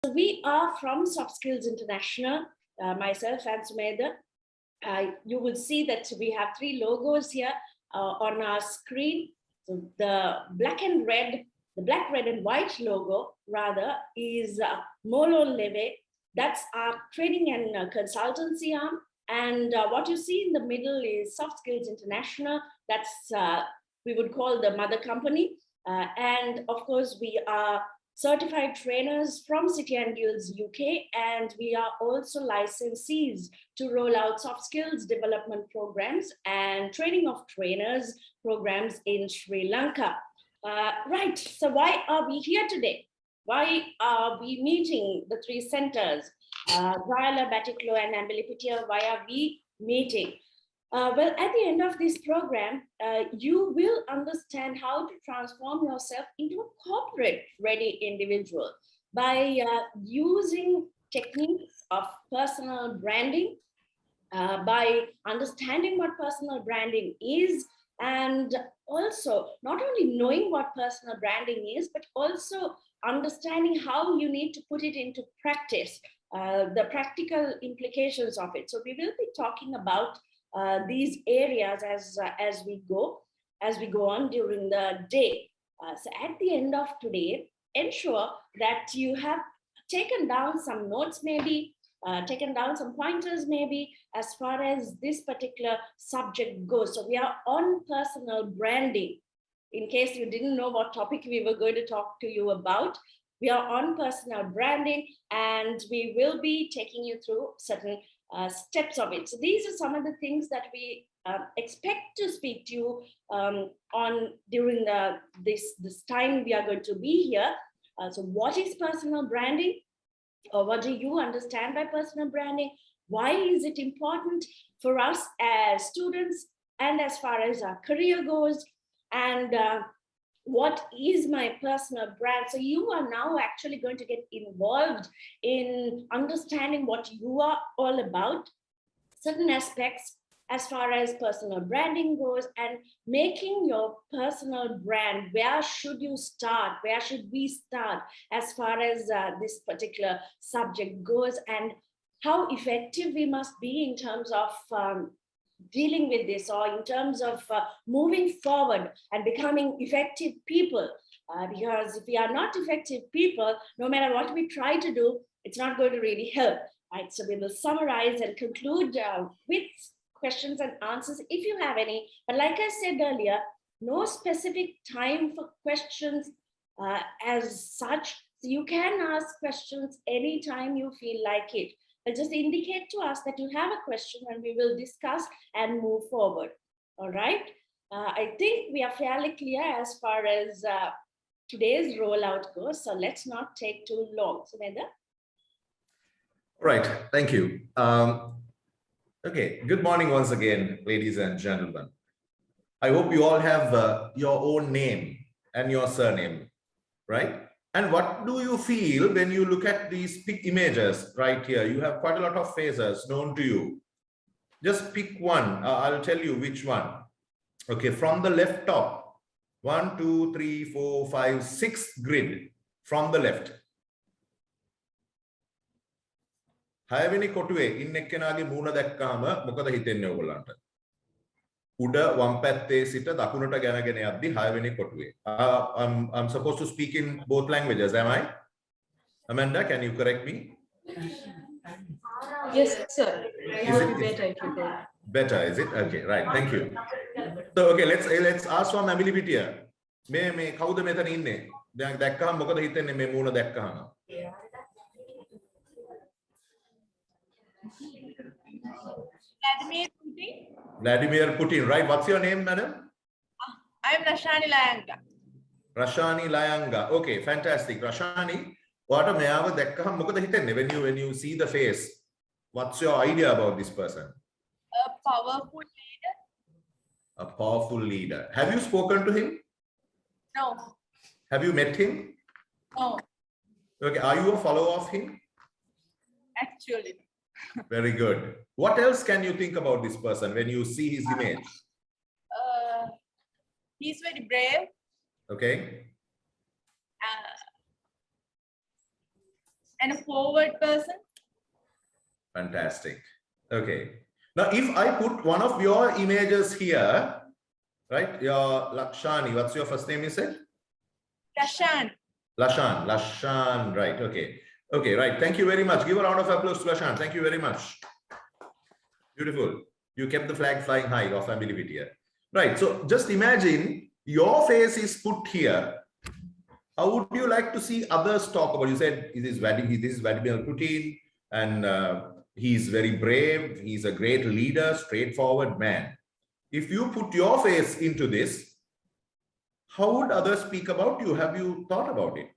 So we are from Soft Skills International, myself and Sumedha. You will see that we have three logos here on our screen. So the black, red, and white logo rather is Molo Leve. That's our training and consultancy arm. And what you see in the middle is Soft Skills International. That's we would call the mother company. And of course, we are certified trainers from City and Guilds UK, and we are also licensees to roll out soft skills development programs and training of trainers programs in Sri Lanka. Right, so why are we here today? Why are we meeting the three centers, Guyala, Batiklo, and Ambilipitia? Why are we meeting? Well, at the end of this program, you will understand how to transform yourself into a corporate-ready individual by using techniques of personal branding, by understanding what personal branding is, and also not only knowing what personal branding is, but also understanding how you need to put it into practice, the practical implications of it. So we will be talking about these areas as we go on during the day. So at the end of today, ensure that you have taken down some notes, maybe taken down some pointers, maybe as far as this particular subject goes. So we are on personal branding. In case you didn't know what topic we were going to talk to you about, we are on personal branding, and we will be taking you through certain steps of it. So these are some of the things that we expect to speak to you on during this time we are going to be here. So what is personal branding? Or what do you understand by personal branding? Why is it important for us as students and as far as our career goes? And what is my personal brand? So you are now actually going to get involved in understanding what you are all about, certain aspects as far as personal branding goes, and making your personal brand. Where should you start? Where should we start as far as this particular subject goes, and how effective we must be in terms of dealing with this, or in terms of moving forward and becoming effective people. Because if we are not effective people, no matter what we try to do, it's not going to really help. Right? So we will summarize and conclude with questions and answers if you have any. But like I said earlier, no specific time for questions as such. So you can ask questions anytime you feel like it. But just indicate to us that you have a question, and we will discuss and move forward. All right. I think we are fairly clear as far as today's rollout goes. So let's not take too long. Sumedha? Right. Thank you. Okay. Good morning once again, ladies and gentlemen. I hope you all have your own name and your surname, right? And what do you feel when you look at these images right here? You have quite a lot of faces known to you. Just pick one. I'll tell you which one. Okay, from the left top. 1, 2, 3, 4, 5, 6 grid from the left. හයවෙනි කොටුවේ ඉන්න එක්කෙනාගේ මූණ දැක්කාම මොකද හිතෙන්නේ ඔයගොල්ලන්ට? උඩ වම් පැත්තේ සිට දකුණට ගෙනගෙන යද්දි හයවෙනි කොටුවේ. I'm supposed to speak in both languages, am I? Amanda, can you correct me? Yes, sir. It would be better if you did. Better, is it? Okay, right. Thank you. So, okay, let's ask from Ambilipitia. මේ කවුද මෙතන ඉන්නේ? දැන් දැක්කම මොකද හිතෙන්නේ මේ මූණ දැක්කම? Vladimir Putin, right? What's your name, madam? I'm Rashani Layanga. Rashani Layanga. Okay, fantastic. Rashani, what මෙයාව දැක්කම මොකද හිතෙන්නේ when you see the face? What's your idea about this person? A powerful leader. A powerful leader. Have you spoken to him? No. Have you met him? No. Okay, are you a follower of him? Actually. Very good. What else can you think about this person when you see his image? He's very brave. Okay. And a forward person. Fantastic. Okay. Now, if I put one of your images here, right? Your Lakshani, what's your first name, you said? Lashan. Lashan, right. Okay. Okay, right. Thank you very much. Give a round of applause to Lashan. Thank you very much. Beautiful. You kept the flag flying high of ability here. Right. So just imagine your face is put here. How would you like to see others talk about? You said this is Vladimir Putin, and he's very brave. He's a great leader, straightforward man. If you put your face into this, how would others speak about you? Have you thought about it?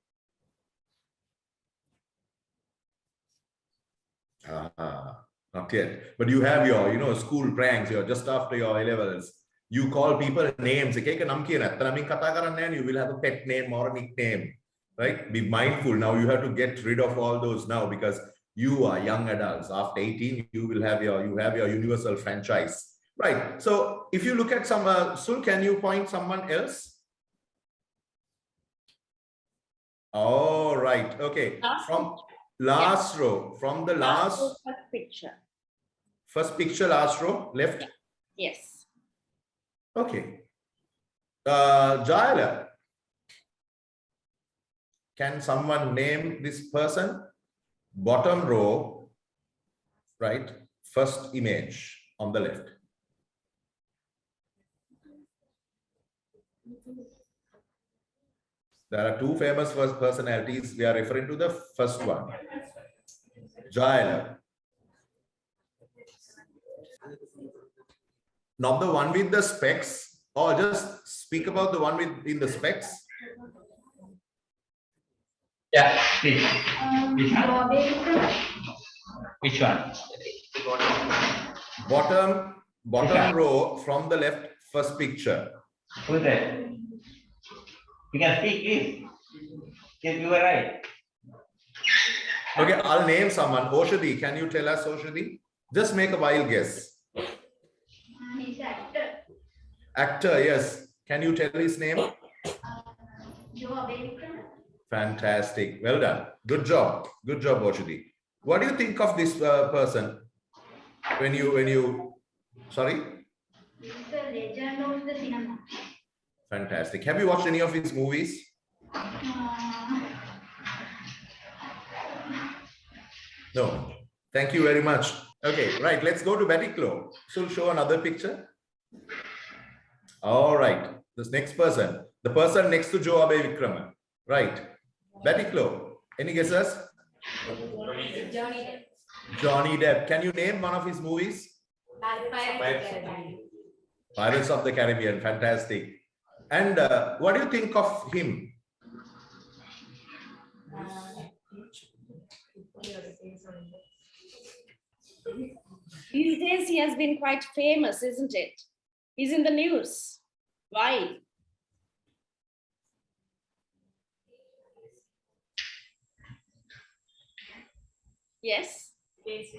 Not yet. But you have your, school pranks. You're just after your A-levels. You call people names. You will have a pet name or a nickname, right? Be mindful. Now you have to get rid of all those now because you are young adults. After 18, you have your universal franchise, right? So if you look at some, Sul, can you point someone else? All right. Okay. From last row, from the last first picture, last row, left. Yes. Okay. Jayala, can someone name this person? Bottom row, right? First image on the left. There are two famous first personalities. We are referring to the first one. Jayala. Not the one with the specs, or just speak about the one in the specs. Yeah, please. Which one? Bottom row from the left, first picture. Who is that? You can speak, please. Yes, you are right. Okay, I'll name someone. Oshadi, can you tell us, Oshadi? Just make a wild guess. He's an actor. Actor, yes. Can you tell his name? Fantastic. Well done. Good job. Good job, Oshadi. What do you think of this person? When you, sorry? He's the legend of the cinema. Fantastic. Have you watched any of his movies? No. Thank you very much. Okay, right. Let's go to Batiklo. So show another picture. All right. This next person, the person next to Joe Abe Vikrama. Right. Batiklo. Any guesses? Johnny Depp. Can you name one of his movies? Pirates of the Caribbean. Fantastic. And what do you think of him? These days he has been quite famous, isn't it? He's in the news. Why? Yes.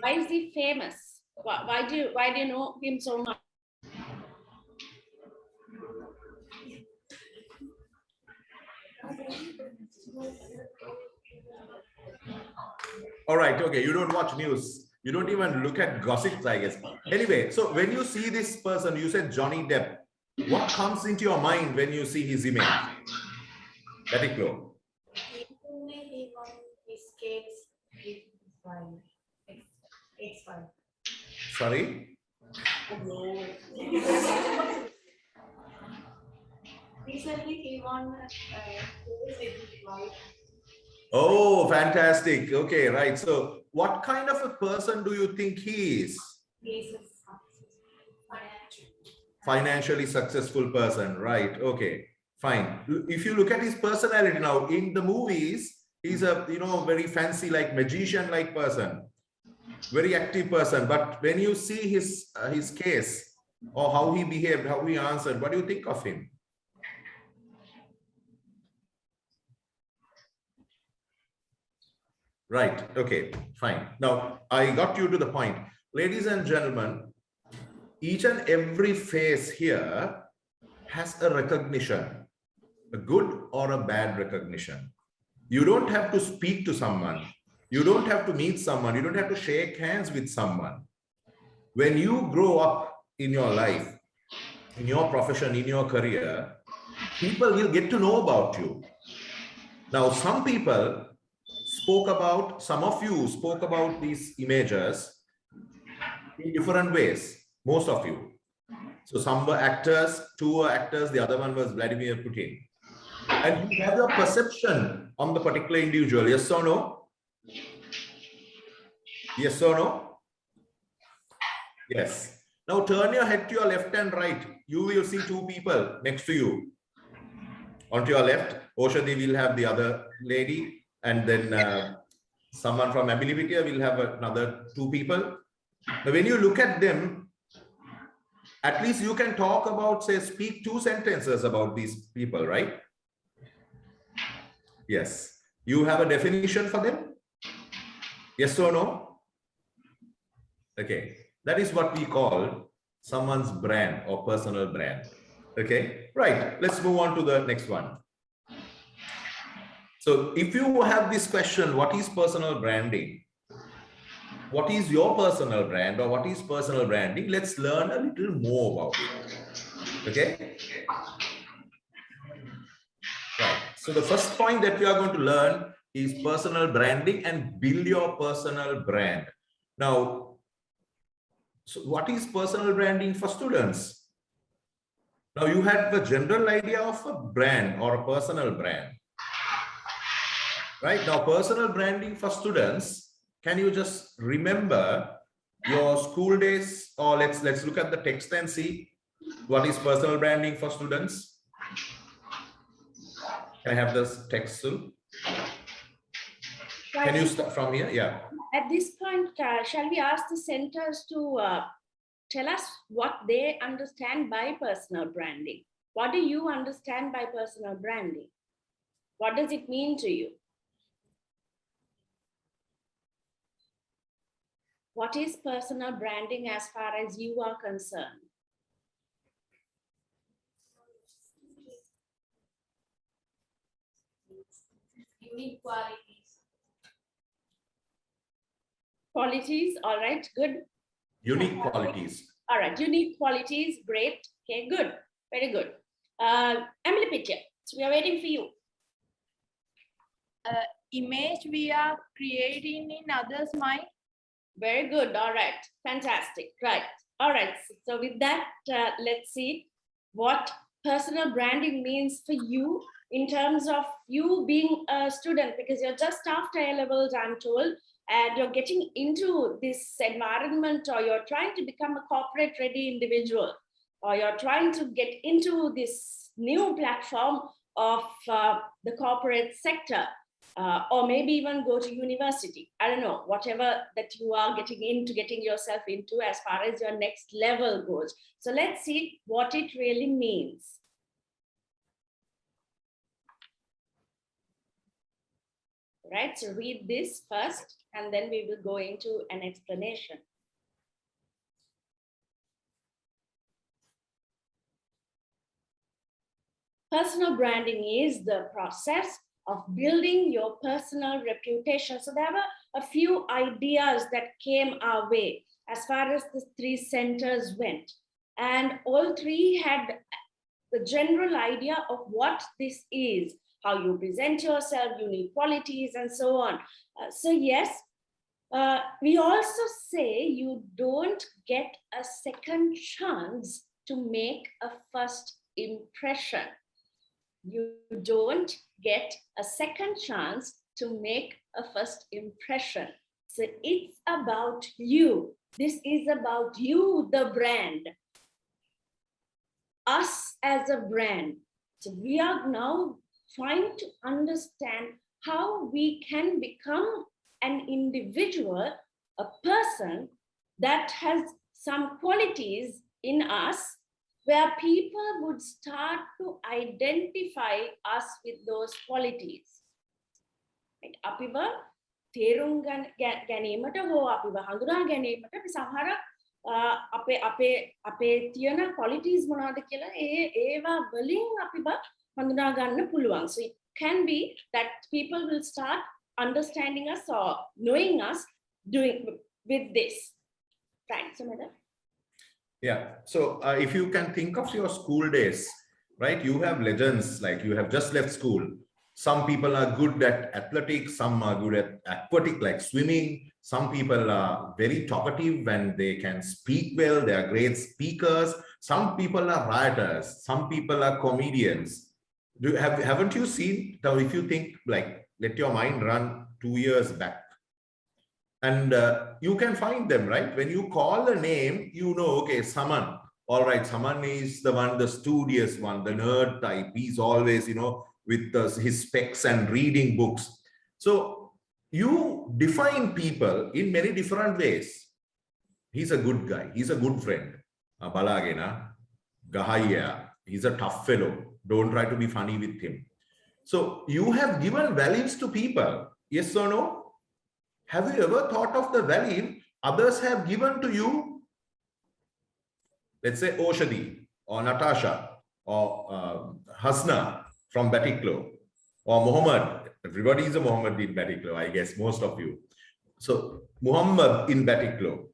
Why is he famous? Why do you know him so much? All right. Okay. You don't watch news. You don't even look at gossips, I guess. Anyway, so when you see this person, you said Johnny Depp. What comes into your mind when you see his image? Batiklo. Sorry? Recently, he won. Oh, fantastic. Okay, right. So what kind of a person do you think he is? Financially successful person, right? Okay, fine. If you look at his personality now in the movies, he's a very fancy, like magician like person, very active person. But when you see his case or how he behaved, how he answered, what do you think of him? Right. Okay, fine. Now I got you to the point. Ladies and gentlemen, each and every face here has a recognition, a good or a bad recognition. You don't have to speak to someone. You don't have to meet someone. You don't have to shake hands with someone. When you grow up in your life, in your profession, in your career, people will get to know about you. Now, some people some of you spoke about these images in different ways, most of you. So some were actors, two were actors, the other one was Vladimir Putin. And you have your perception on the particular individual, yes or no? Yes or no? Yes. Now turn your head to your left and right. You will see two people next to you. On to your left, Oshadi will have the other lady, and then someone from Abilivitia will have another two people. Now, when you look at them, at least you can talk about, say, speak two sentences about these people, right? Yes. You have a definition for them? Yes or no? Okay. That is what we call someone's brand or personal brand. Okay. Right. Let's move on to the next one. So if you have this question, what is personal branding? What is your personal brand or what is personal branding? Let's learn a little more about it. Okay. Right. So the first point that we are going to learn is personal branding and build your personal brand. Now, so what is personal branding for students? Now you have the general idea of a brand or a personal brand. Right. Now, personal branding for students, can you just remember your school days, or let's look at the text and see what is personal branding for students? Can I have this text soon? Can you start from here? Yeah. At this point, shall we ask the centers to tell us what they understand by personal branding? What do you understand by personal branding? What does it mean to you? What is personal branding as far as you are concerned? Unique qualities. Qualities, all right, good. Unique qualities. All right, unique qualities, great. Okay, good, very good. Emily Pitcher, so we are waiting for you. Image we are creating in others' mind. Very good, all right, fantastic, right. All right, so with that, let's see what personal branding means for you in terms of you being a student, because you're just after A-levels, I'm told, and you're getting into this environment, or you're trying to become a corporate ready individual, or you're trying to get into this new platform of the corporate sector, or maybe even go to university. I don't know, whatever that you are getting yourself into as far as your next level goes. So let's see what it really means. Right, so read this first, and then we will go into an explanation. Personal branding is the process of building your personal reputation. So there were a few ideas that came our way as far as the three centers went. And all three had the general idea of what this is, how you present yourself, unique qualities, and so on. So yes, we also say you don't get a second chance to make a first impression. You don't get a second chance to make a first impression. So it's about you. This is about you, the brand. Us as a brand. So we are now trying to understand how we can become an individual, a person that has some qualities in us where people would start to identify us with those qualities. Right? අපිව තේරුම් ගැනීමට හෝ අපිව හඳුනා ගැනීමට සමහර අපේ තියෙන qualities මොනවද කියලා ඒවා වලින් අපිව හඳුනා ගන්න පුළුවන්. So it can be that people will start understanding us or knowing us doing with this. Right, Sumedha? Yeah. So if you can think of your school days, right? You have legends, like you have just left school. Some people are good at athletics, some are good at aquatic, like swimming. Some people are very talkative and they can speak well. They are great speakers. Some people are writers. Some people are comedians. Haven't you seen? Now, if you think, like, let your mind run 2 years back. And you can find them, right? When you call a name, you know, okay, Saman. All right, Saman is the one, the studious one, the nerd type. He's always, you know, with his specs and reading books. So you define people in many different ways. He's a good guy. He's a good friend. Balagena, Gahaya. He's a tough fellow. Don't try to be funny with him. So you have given values to people. Yes or no? Have you ever thought of the value others have given to you? Let's say Oshadi or Natasha or Hasna from Batiklo or Muhammad. Everybody is a Muhammad in Batiklo, I guess, most of you. So Muhammad in Batiklo.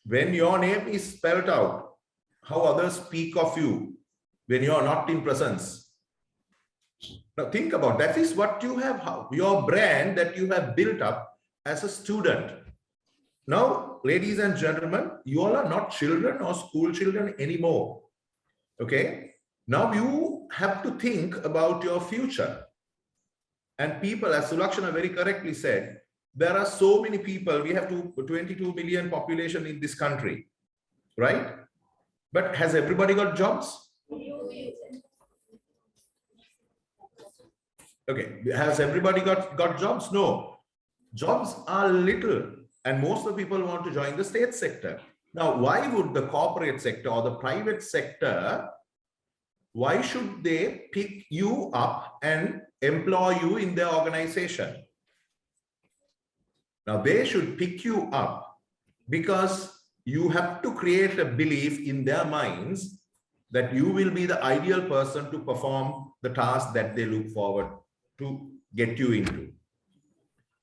When your name is spelled out, how others speak of you when you are not in presence. Now think about that. Is what you have, your brand that you have built up as a student. Now, ladies and gentlemen, you all are not children or school children anymore. Okay. Now you have to think about your future. And people, as Sulakshana very correctly said, there are so many people. We have 22 million population in this country, right? But has everybody got jobs? Okay, has everybody got jobs? No. Jobs are little, and most of the people want to join the state sector. Now, why would the corporate sector or the private sector, why should they pick you up and employ you in their organization? Now, they should pick you up because you have to create a belief in their minds that you will be the ideal person to perform the task that they look forward to get you into.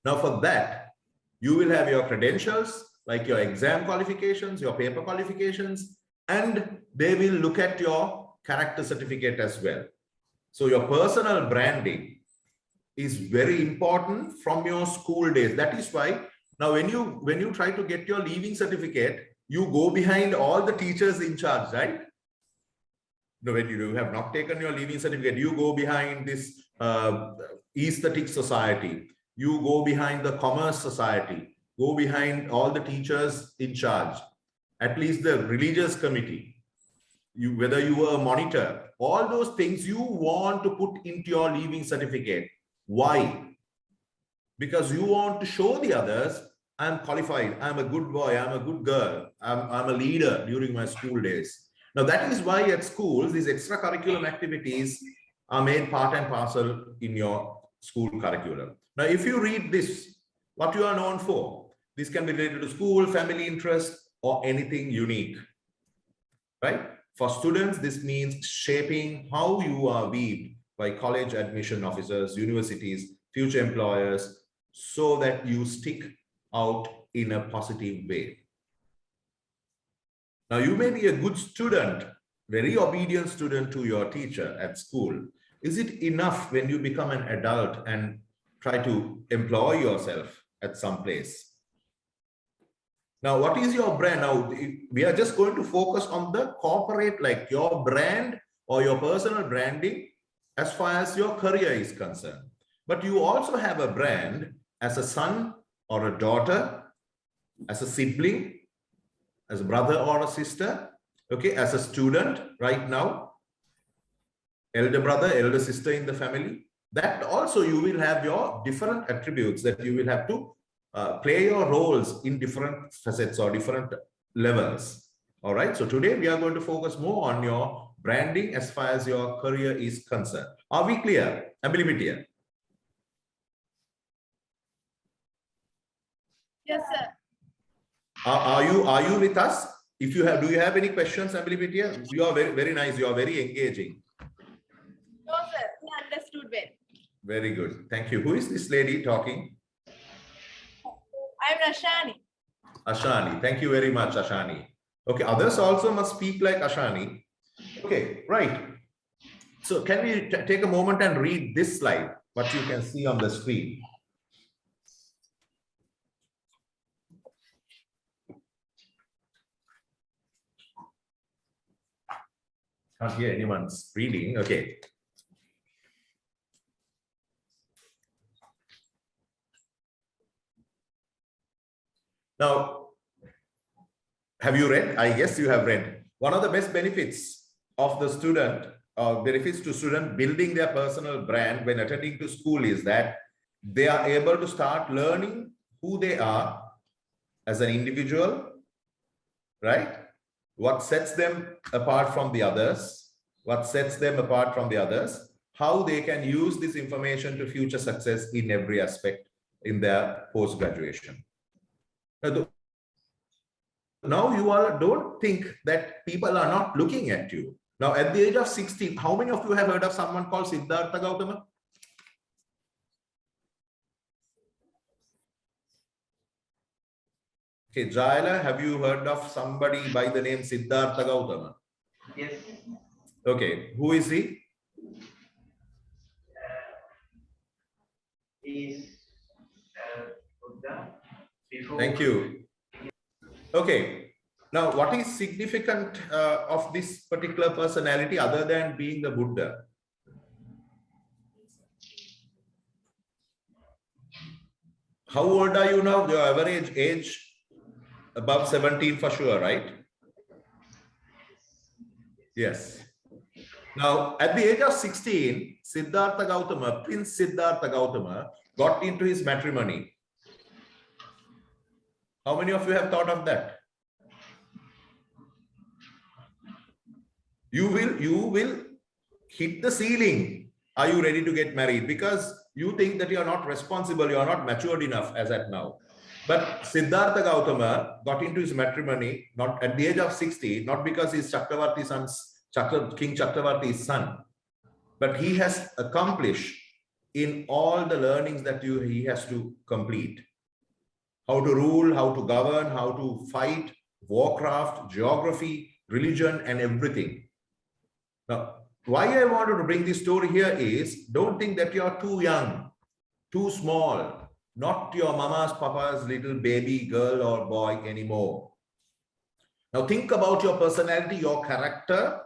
Now for that, you will have your credentials, like your exam qualifications, your paper qualifications, and they will look at your character certificate as well. So your personal branding is very important from your school days. That is why now when you try to get your leaving certificate, you go behind all the teachers in charge, right? No, when you have not taken your leaving certificate, you go behind this aesthetic society, you go behind the commerce society, go behind all the teachers in charge, at least the religious committee, whether you were a monitor, all those things you want to put into your leaving certificate. Why? Because you want to show the others, I'm qualified, I'm a good boy, I'm a good girl, I'm a leader during my school days. Now that is why at schools, these extracurricular activities are made part and parcel in your school curriculum. Now, if you read this, what you are known for, this can be related to school, family interest, or anything unique, right? For students, this means shaping how you are viewed by college admission officers, universities, future employers, so that you stick out in a positive way. Now, you may be a good student, very obedient student to your teacher at school. Is it enough when you become an adult and try to employ yourself at some place? Now, what is your brand? Now, we are just going to focus on the corporate, like your brand or your personal branding as far as your career is concerned. But you also have a brand as a son or a daughter, as a sibling, as a brother or a sister, okay, as a student right now, elder brother, elder sister in the family. That also you will have your different attributes that you will have to play your roles in different facets or different levels. All right. So today we are going to focus more on your branding as far as your career is concerned. Are we clear? Ability? Yes, sir. Are you with us? If you have, do you have any questions, Ability? You are very, very nice. You are very engaging. No, sir. We understood well. Very good. Thank you. Who is this lady talking? I'm Rashani. Ashani. Thank you very much, Ashani. Okay, others also must speak like Ashani. Okay, right. So can we take a moment and read this slide, what you can see on the screen? Can't hear anyone's reading. Okay. Now, have you read? I guess you have read. One of the best benefits of the student, benefits to student building their personal brand when attending to school is that they are able to start learning who they are as an individual, right? What sets them apart from the others, what sets them apart from the others, how they can use this information to future success in every aspect in their post-graduation. Now you all don't think that people are not looking at you. Now at the age of 16, how many of you have heard of someone called Siddhartha Gautama? Okay, Jaila, have you heard of somebody by the name Siddhartha Gautama? Yes. Okay, who is he? Is Buddha before. Thank you. Okay, now what is significant of this particular personality other than being the Buddha? How old are you now? Your average age above 17 for sure, right? Yes. Now, at the age of 16, Siddhartha Gautama, Prince Siddhartha Gautama, got into his matrimony. How many of you have thought of that? You will hit the ceiling. Are you ready to get married? Because you think that you are not responsible, you are not matured enough as at now. But Siddhartha Gautama got into his matrimony not at the age of 60, not because he's Chakravarti's son's King Chakravarti's son, but he has accomplished in all the learnings that he has to complete. How to rule, how to govern, how to fight, warcraft, geography, religion, and everything. Now, why I wanted to bring this story here is, don't think that you are too young, too small, not your mama's, papa's little baby girl or boy anymore. Now think about your personality, your character.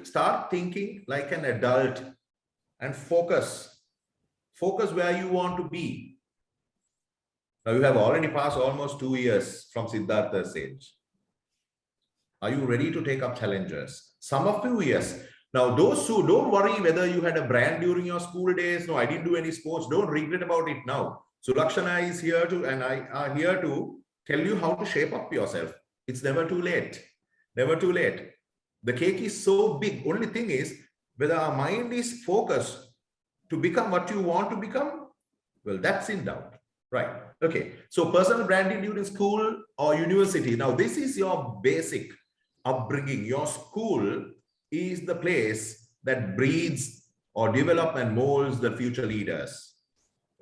Start thinking like an adult and focus where you want to be. Now you have already passed almost 2 years from Siddhartha's age. Are you ready to take up challenges? Some of you, yes. Now those who, don't worry whether you had a brand during your school days. No, I didn't do any sports. Don't regret about it now. Sulakshana is here to, and I are here to tell you how to shape up yourself. It's never too late. Never too late. The cake is so big. Only thing is, whether our mind is focused to become what you want to become, well, that's in doubt. Right. Okay. So personal branding during school or university. Now, this is your basic upbringing. Your school is the place that breeds or develops and molds the future leaders.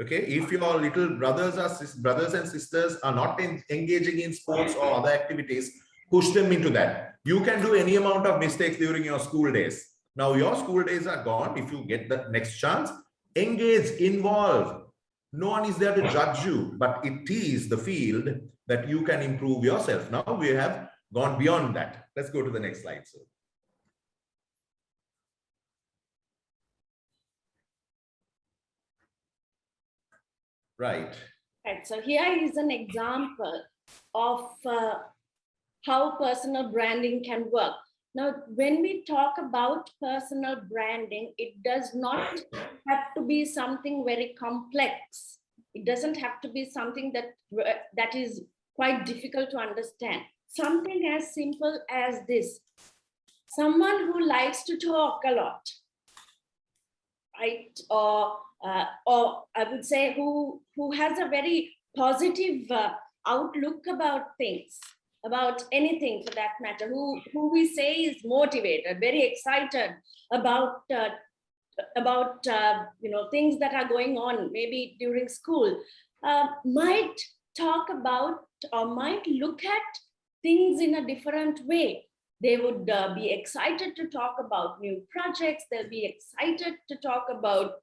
Okay. If your little brothers and sisters are not engaging in sports or other activities, push them into that. You can do any amount of mistakes during your school days. Now your school days are gone. If you get the next chance, engage, involve. No one is there to judge you, but it is the field that you can improve yourself. Now we have gone beyond that. Let's go to the next slide. So. Right. Right. So here is an example of how personal branding can work. Now, when we talk about personal branding, it does not have to be something very complex. It doesn't have to be something that is quite difficult to understand. Something as simple as this. Someone who likes to talk a lot, right? Or I would say who has a very positive outlook about things, about anything for that matter, who we say is motivated, very excited about about things that are going on maybe during school, might talk about or might look at things in a different way. They would be excited to talk about new projects. They'll be excited to talk about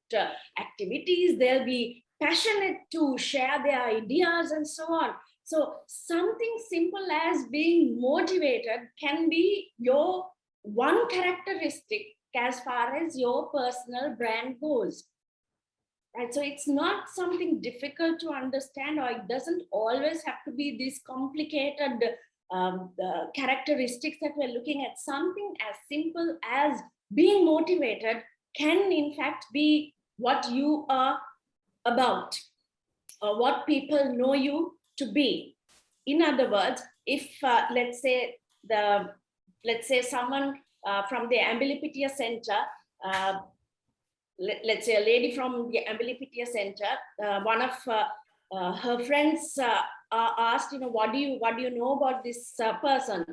activities. They'll be passionate to share their ideas and so on. So something simple as being motivated can be your one characteristic as far as your personal brand goes. Right? So it's not something difficult to understand, or it doesn't always have to be these complicated characteristics that we're looking at. Something as simple as being motivated can in fact be what you are about, or what people know you to be. In other words, if let's say someone from the Amblypedia Center, let's say a lady from the Amblypedia Center, one of her friends are asked, what do you know about this person?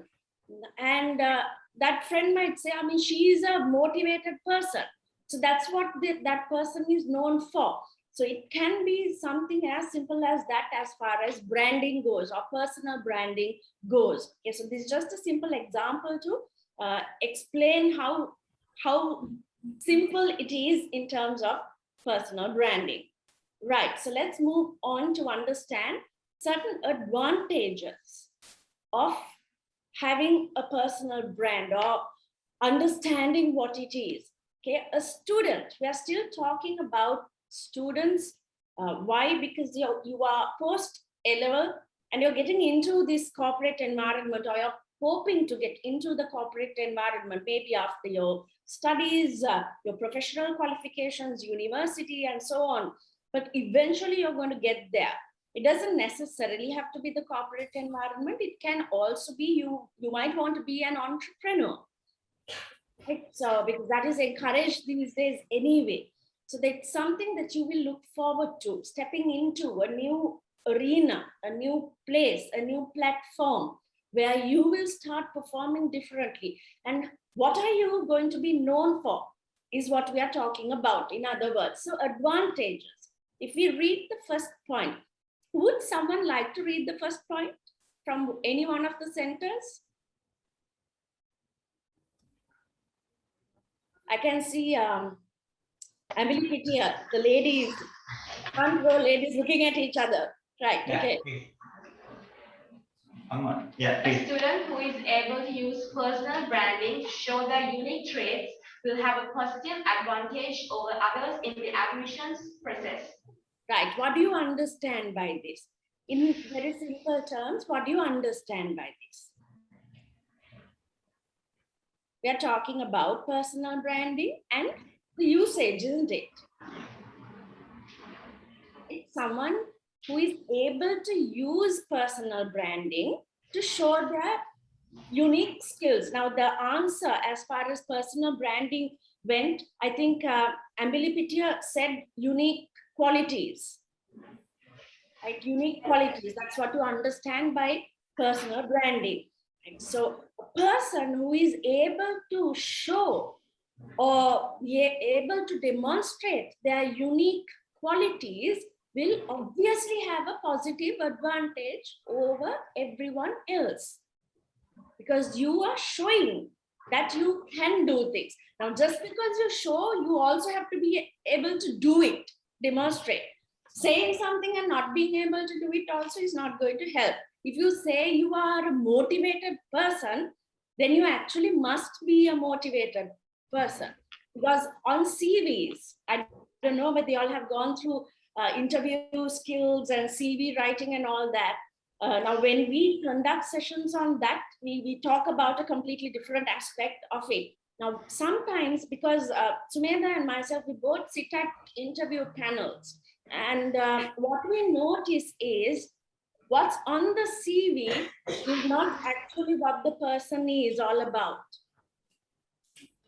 And that friend might say, I mean, she is a motivated person. So that's what that person is known for. So it can be something as simple as that as far as branding goes, or personal branding goes. Okay, so this is just a simple example to explain how simple it is in terms of personal branding. Right, so let's move on to understand certain advantages of having a personal brand, or understanding what it is. Okay, a student, we are still talking about students. Why? Because you are post A-level and you're getting into this corporate environment, or you're hoping to get into the corporate environment, maybe after your studies, your professional qualifications, university, and so on. But eventually you're going to get there. It doesn't necessarily have to be the corporate environment. It can also be you might want to be an entrepreneur. Right? So because that is encouraged these days anyway. So that's something that you will look forward to, stepping into a new arena, a new place, a new platform where you will start performing differently. And what are you going to be known for is what we are talking about, in other words. So advantages. If we read the first point, would someone like to read the first point from any one of the centers? I can see Amblypedia, the ladies, front row ladies looking at each other. Right, Yeah, okay. please. Yeah, A please. student who is able to use personal branding to show their unique traits will have a positive advantage over others in the admissions process. Right, what do you understand by this? In very simple terms, what do you understand by this? We are talking about personal branding and the usage, isn't it? It's someone who is able to use personal branding to show their unique skills. Now, the answer as far as personal branding went, I think Amblypedia said unique qualities. Right? Unique qualities, that's what you understand by personal branding. Right? So a person who is able to show or able to demonstrate their unique qualities will obviously have a positive advantage over everyone else, because you are showing that you can do things. Now, just because you show, you also have to be able to do it, demonstrate. Saying something and not being able to do it also is not going to help. If you say you are a motivated person, then you actually must be a motivated person. Because on CVs, I don't know, but they all have gone through interview skills and CV writing and all that. Now, when we conduct sessions on that, we talk about a completely different aspect of it. Now, sometimes, because Sumedha and myself, we both sit at interview panels. And what we notice is what's on the CV is not actually what the person is all about.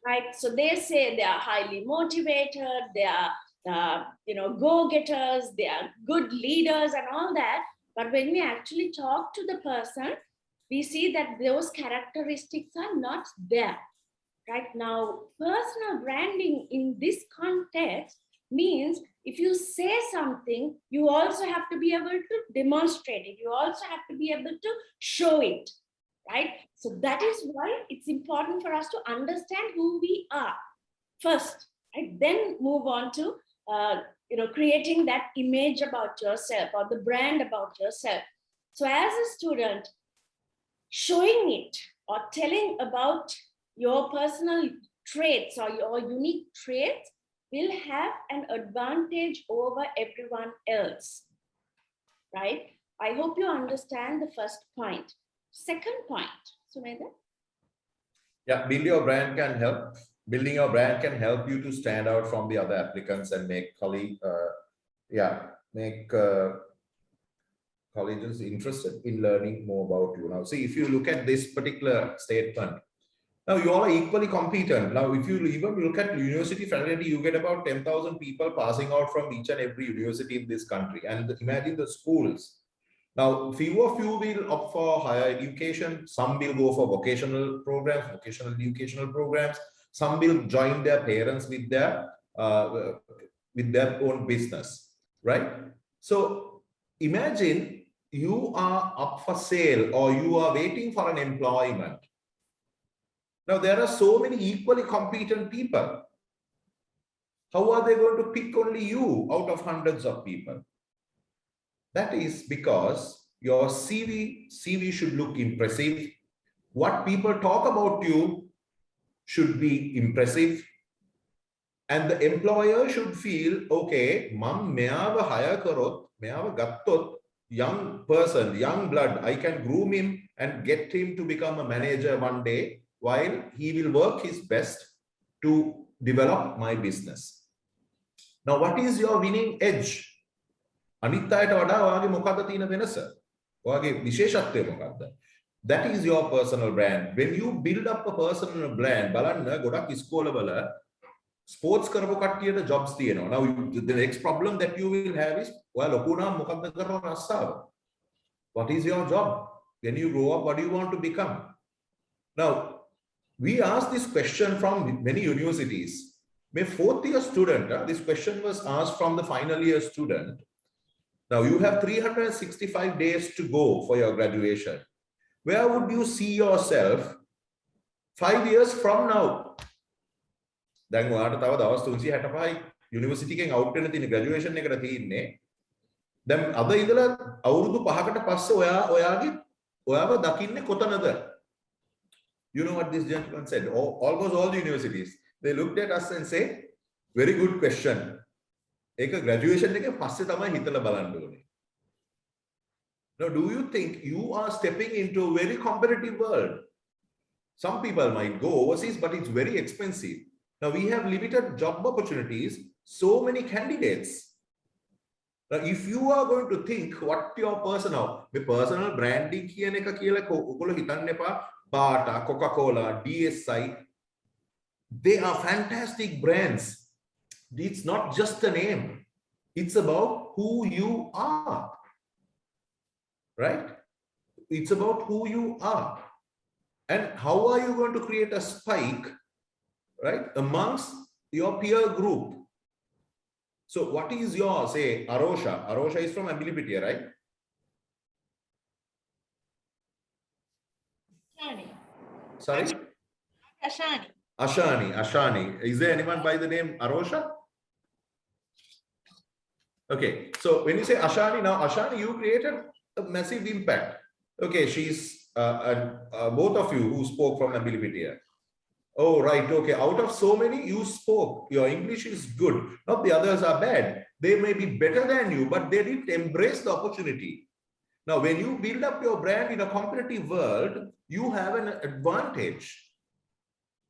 Right? So they say they are highly motivated, they are go-getters, they are good leaders and all that. But when we actually talk to the person, we see that those characteristics are not there. right? Now, personal branding in this context means if you say something, you also have to be able to demonstrate it. You also have to be able to show it, right? So that is why it's important for us to understand who we are first, right? Then move on to creating that image about yourself or the brand about yourself. So as a student, showing it or telling about your personal traits or your unique traits will have an advantage over everyone else, right? I hope you understand the first point. Second point, Sumedha? Yeah, building your brand can help you to stand out from the other applicants and make colleges interested in learning more about you. Now, see, if you look at this particular statement, now you all are equally competent. Now, if you even look at university fraternity, you get about 10,000 people passing out from each and every university in this country. And imagine the schools. Now, few of you will opt for higher education. Some will go for vocational educational programs. Some will join their parents with their own business, right? So imagine you are up for sale or you are waiting for an employment. Now, there are so many equally competent people. How are they going to pick only you out of hundreds of people? That is because your CV should look impressive. What people talk about you should be impressive. And the employer should feel, okay, meava hire karot, meava gattot, young person, young blood, I can groom him and get him to become a manager one day, while he will work his best to develop my business. Now, what is your winning edge? That is your personal brand. When you build up a personal brand, sports කරපු කට්ටියට jobs තියෙනවා. Now the next problem that you will have is ඔයා ලොකු නම් මොකක්ද කරන රස්සාව? What is your job? When you grow up, what do you want to become? Now, we asked this question from many universities. My fourth year student, this question was asked from the final year student. Now you have 365 days to go for your graduation. Where would you see yourself 5 years from now? දැන් ඔයාට තව දවස් 365යි university එකෙන් out වෙන තියෙන ග්‍රැජුවේෂන් එකට තියෙන්නේ. දැන් අද ඉඳලා අවුරුදු 5කට පස්සේ ඔයාව දකින්නේ කොතනද? You know what this gentleman said? Almost all the universities, they looked at us and say, very good question. ඒක graduation එකෙන් පස්සේ තමයි හිතලා බලන්න ඕනේ. Now, do you think you are stepping into a very competitive world? Some people might go overseas, but it's very expensive. Now, we have limited job opportunities, so many candidates. Now, if you are going to think what your personal branding, Bata, Coca-Cola, DSI, they are fantastic brands. It's not just a name. It's about who you are, right? It's about who you are. And how are you going to create a spike, right, amongst your peer group? So what is your, say, Arosha? Arosha is from Abilipitia, right? Ashani. Sorry? Ashani. Ashani. Is there anyone by the name Arosha? Okay, so when you say Ashani, now Ashani, you created a massive impact. Okay, she's both of you who spoke from Abilipitia. Oh, right. Okay. Out of so many, you spoke. Your English is good. Not the others are bad. They may be better than you, but they didn't embrace the opportunity. Now, when you build up your brand in a competitive world, you have an advantage.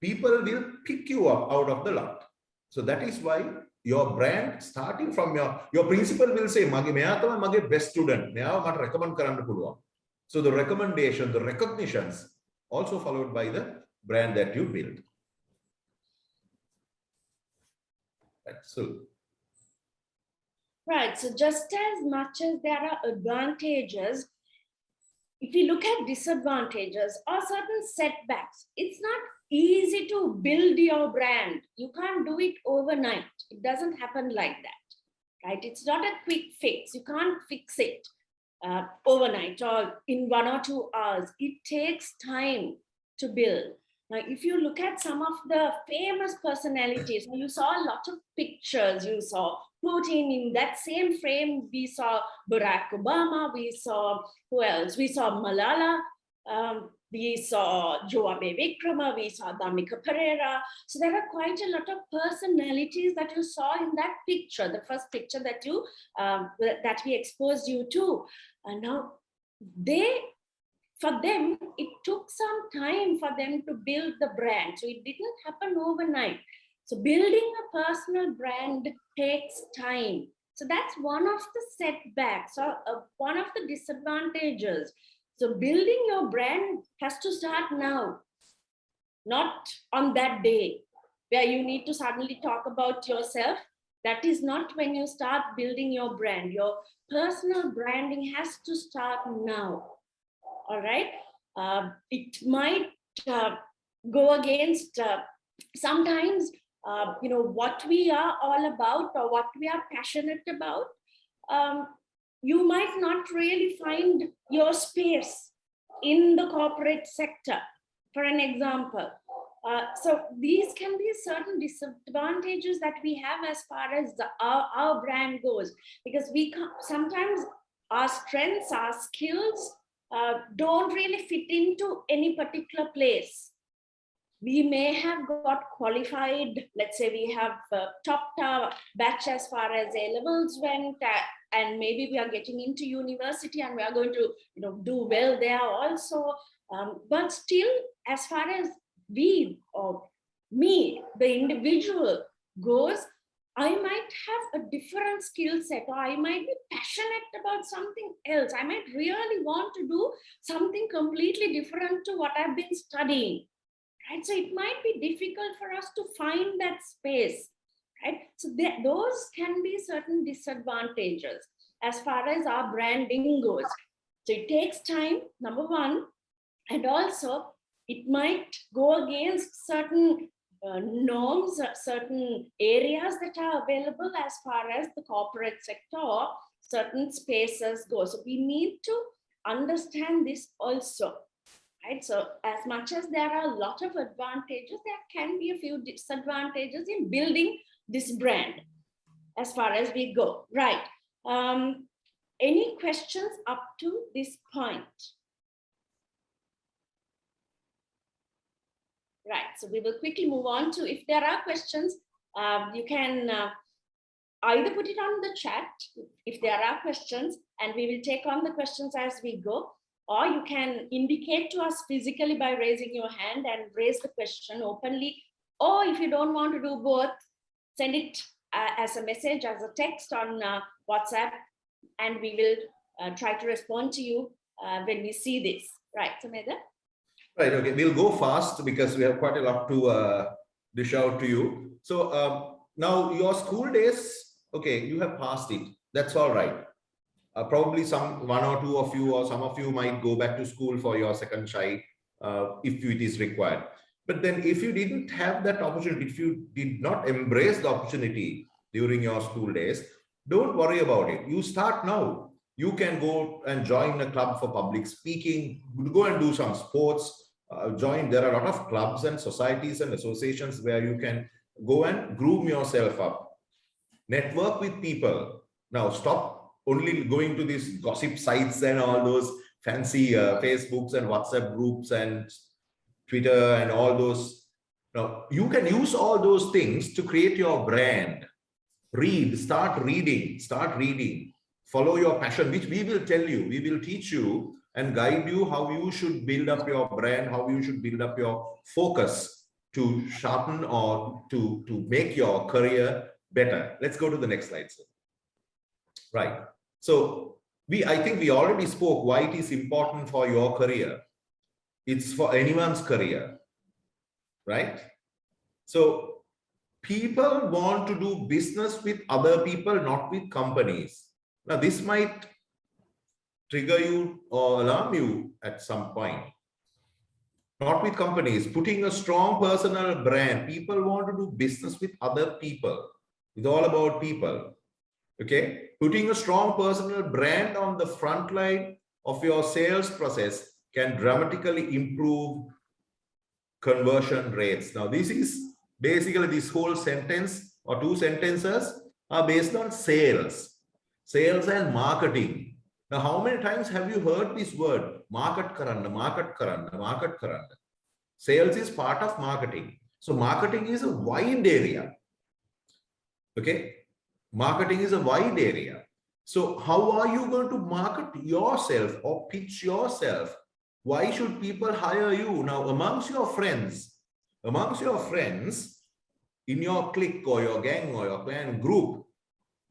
People will pick you up out of the lot. So that is why your brand, starting from your principal will say, "Mage best student. Recommend karanna puluwan." So the recommendation, the recognitions, also followed by the brand that you build. Right. So just as much as there are advantages, if you look at disadvantages or certain setbacks, it's not easy to build your brand. You can't do it overnight. It doesn't happen like that, right? It's not a quick fix. You can't fix it overnight or in 1 or 2 hours. It takes time to build. Now, if you look at some of the famous personalities, you saw a lot of pictures. You saw Putin in that same frame. We saw Barack Obama. We saw, who else? We saw Malala. We saw Joabe Vikrama. We saw Damika Pereira. So there are quite a lot of personalities that you saw in that picture, the first picture that you that we exposed you to. And now for them, it took some time for them to build the brand. So it didn't happen overnight. So building a personal brand takes time. So that's one of the setbacks or one of the disadvantages. So building your brand has to start now, not on that day where you need to suddenly talk about yourself. That is not when you start building your brand. Your personal branding has to start now. All right. It might go against sometimes, what we are all about or what we are passionate about. You might not really find your space in the corporate sector, for an example. So these can be certain disadvantages that we have as far as our brand goes, because sometimes our strengths, our skills don't really fit into any particular place. We may have got qualified, let's say we have topped our batch as far as A-levels went, and maybe we are getting into university and we are going to do well there also. But still, as far as we or me, the individual goes, I might have a different skill set, or I might be passionate about something else. I might really want to do something completely different to what I've been studying, right? So it might be difficult for us to find that space, right? So those can be certain disadvantages as far as our branding goes. So it takes time, number one, and also it might go against certain norms, certain areas that are available as far as the corporate sector or certain spaces go. So we need to understand this also, right? So as much as there are a lot of advantages, there can be a few disadvantages in building this brand as far as we go, right? Any questions up to this point? Right, so we will quickly move on to, if there are questions, you can either put it on the chat if there are questions, and we will take on the questions as we go, or you can indicate to us physically by raising your hand and raise the question openly, or if you don't want to do both, send it as a message, as a text on WhatsApp, and we will try to respond to you when we see this. Right, Sameda? Right, okay, we'll go fast because we have quite a lot to dish out to you. So now your school days, okay, you have passed it. That's all right. Probably one or two of you or some of you might go back to school for your second child if it is required. But then if you didn't have that opportunity, if you did not embrace the opportunity during your school days, don't worry about it. You start now. You can go and join a club for public speaking, go and do some sports, there are a lot of clubs and societies and associations where you can go and groom yourself up, network with people. Now stop only going to these gossip sites and all those fancy Facebooks and WhatsApp groups and Twitter and all those. Now you can use all those things to create your brand. Start reading, follow your passion, which we will tell you, we will teach you and guide you how you should build up your brand, how you should build up your focus to sharpen or to make your career better. Let's go to the next slide, sir. Right. So I think we already spoke why it is important for your career. It's for anyone's career, right? So people want to do business with other people, not with companies. Now this might trigger you or alarm you at some point. not with companies, putting a strong personal brand. People want to do business with other people. It's all about people. Okay, putting a strong personal brand on the front line of your sales process can dramatically improve conversion rates. Now, this is basically this whole sentence or two sentences are based on sales and marketing. Now, how many times have you heard this word? Market karanna, market karanna, market karanna. Sales is part of marketing. So marketing is a wide area. Okay. Marketing is a wide area. So how are you going to market yourself or pitch yourself? Why should people hire you? Now, amongst your friends, in your clique or your gang or your clan group,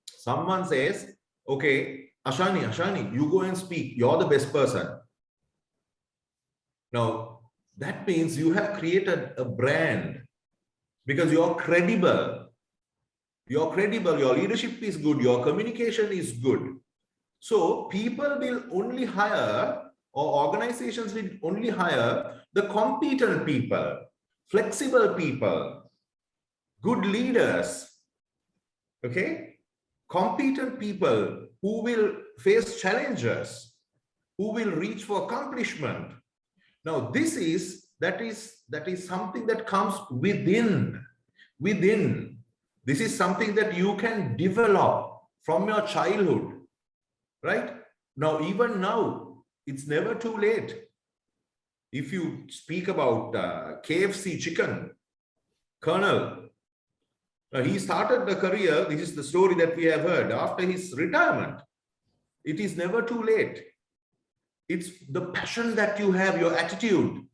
someone says, okay, Ashani, you go and speak. You're the best person. Now, that means you have created a brand because you're credible. You're credible, your leadership is good, your communication is good. So people will only hire, or organizations will only hire the competent people, flexible people, good leaders, okay? Competent people who will face challenges, who will reach for accomplishment. Now, that is something that comes within. This is something that you can develop from your childhood, right? Now, even now, it's never too late. If you speak about KFC chicken, Colonel, he started the career, this is the story that we have heard, after his retirement. It is never too late. It's the passion that you have, your attitude,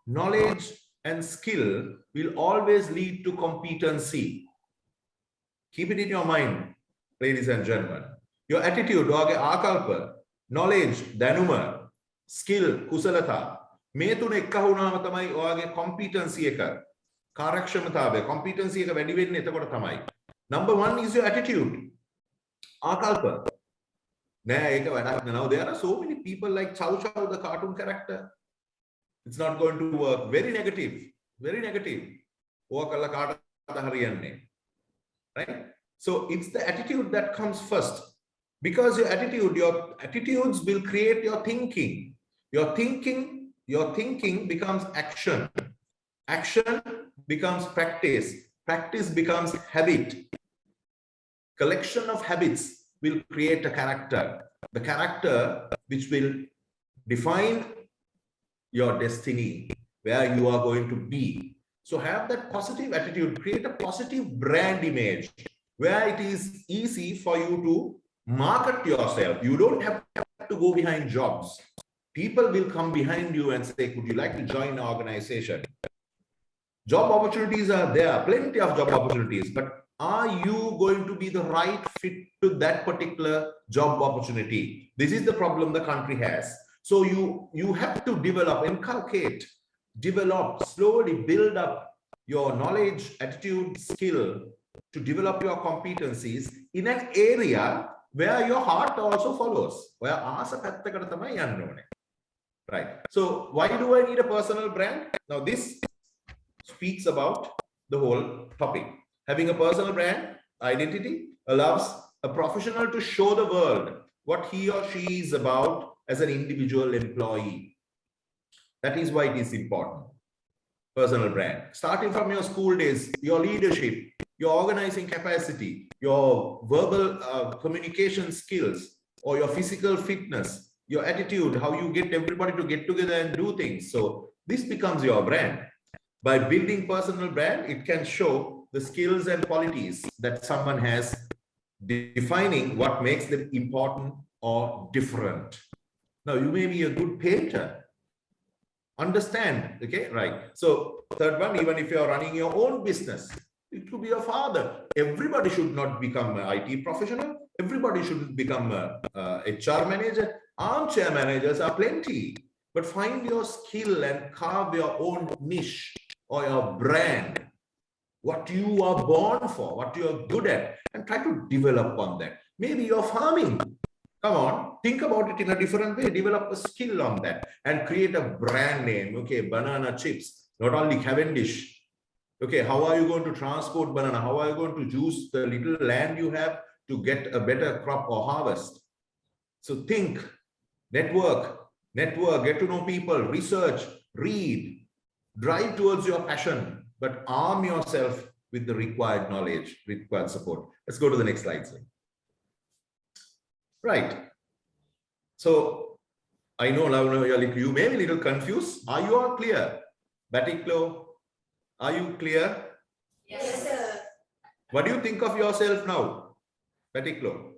knowledge, and skill will always lead to competency. Keep it in your mind, ladies and gentlemen. Your attitude, ආකල්ප, knowledge, දැනුම, skill, කුසලතා, මේ තුන එක වුණාම තමයි ඔයාගේ competency එක, කාර්යක්ෂමතාවය, competency එක වැඩි වෙන්නේ එතකොට තමයි. Number 1 is your attitude. ආකල්ප. නෑ ඒක වැඩක් නෑ. Now there are so many people like Chow Chow, the cartoon character. It's not going to work. Very negative. Right? So it's the attitude that comes first. Because your attitudes will create your thinking. Your thinking becomes action. Action becomes practice. Practice becomes habit. Collection of habits will create a character. The character which will define your destiny, where you are going to be. So have that positive attitude, create a positive brand image where it is easy for you to market yourself. You don't have to go behind jobs. People will come behind you and say, could you like to join an organization? Job opportunities are there, plenty of job opportunities, but are you going to be the right fit to that particular job opportunity? This is the problem the country has. So you have to develop, slowly build up your knowledge, attitude, skill to develop your competencies in an area where your heart also follows. Right. So why do I need a personal brand? Now this speaks about the whole topic. Having a personal brand identity allows a professional to show the world what he or she is about as an individual employee. That is why it is important. Personal brand. Starting from your school days, your leadership, your organizing capacity, your verbal communication skills, or your physical fitness, your attitude, how you get everybody to get together and do things. So this becomes your brand. By building personal brand, it can show the skills and qualities that someone has, defining what makes them important or different. Now, you may be a good painter. Understand, okay, right? So, third one, even if you're running your own business, it could be your father. Everybody should not become an IT professional. Everybody should become a HR manager. Armchair managers are plenty. But find your skill and carve your own niche or your brand. What you are born for, what you are good at, and try to develop on that. Maybe you're farming. Come on, think about it in a different way. Develop a skill on that and create a brand name. Okay, banana chips, not only Cavendish. Okay, how are you going to transport banana? How are you going to use the little land you have to get a better crop or harvest? So think, network, get to know people, research, read, drive towards your passion, but arm yourself with the required knowledge, required support. Let's go to the next slide, sir. Right. So I know now you may be a little confused. Are you all clear? Batiklo, are you clear? Yes, sir. What do you think of yourself now? Batiklo.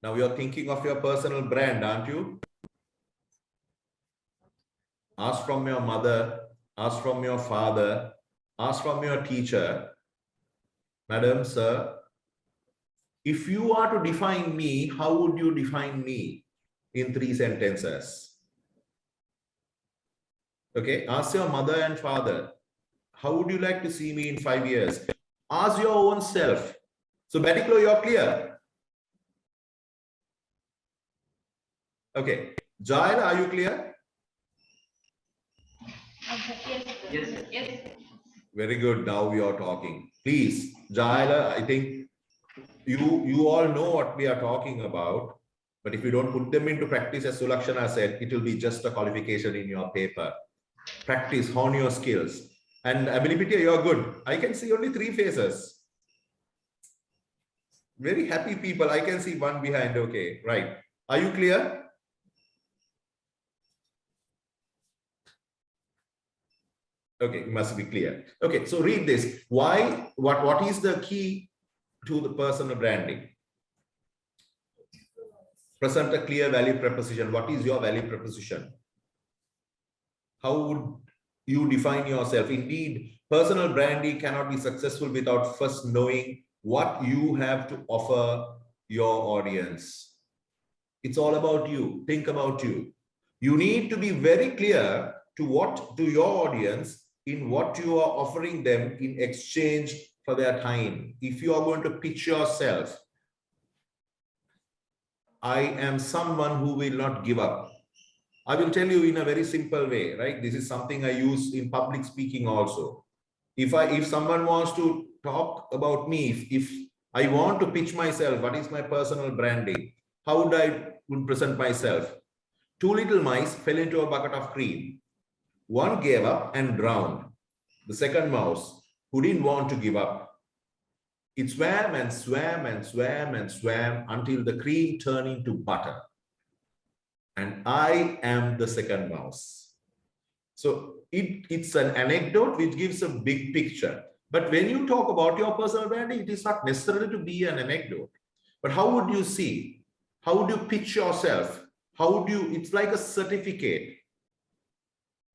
Now you're thinking of your personal brand, aren't you? Ask from your mother, ask from your father, ask from your teacher. Madam, sir, if you are to define me, how would you define me in 3 sentences? Okay, ask your mother and father, how would you like to see me in 5 years? Ask your own self. So Batiklo, you're clear? Okay, Jaira, are you clear? Yes. Yes. Very good. Now we are talking. Please, Jaila, I think you all know what we are talking about. But if you don't put them into practice, as Sulakshana said, it will be just a qualification in your paper. Practice, hone your skills. And Abilipitya, you're good. I can see only 3 faces. Very happy people. I can see one behind. Okay, right. Are you clear? Okay, you must be clear. Okay, so read this. Why? What is the key to the personal branding? Present a clear value proposition. What is your value proposition? How would you define yourself? Indeed, personal branding cannot be successful without first knowing what you have to offer your audience. It's all about you. Think about you. You need to be very clear to your audience in what you are offering them in exchange for their time. If you are going to pitch yourself, I am someone who will not give up. I will tell you in a very simple way, right? This is something I use in public speaking also. If someone wants to talk about me, if I want to pitch myself, what is my personal branding? How would I present myself? 2 little mice fell into a bucket of cream. One gave up and drowned. The second mouse, who didn't want to give up, it swam and swam and swam and swam until the cream turned into butter. And I am the second mouse. So it's an anecdote which gives a big picture. But when you talk about your personal branding, it is not necessarily to be an anecdote. But how would you see? How would you pitch yourself? How would you, it's like a certificate.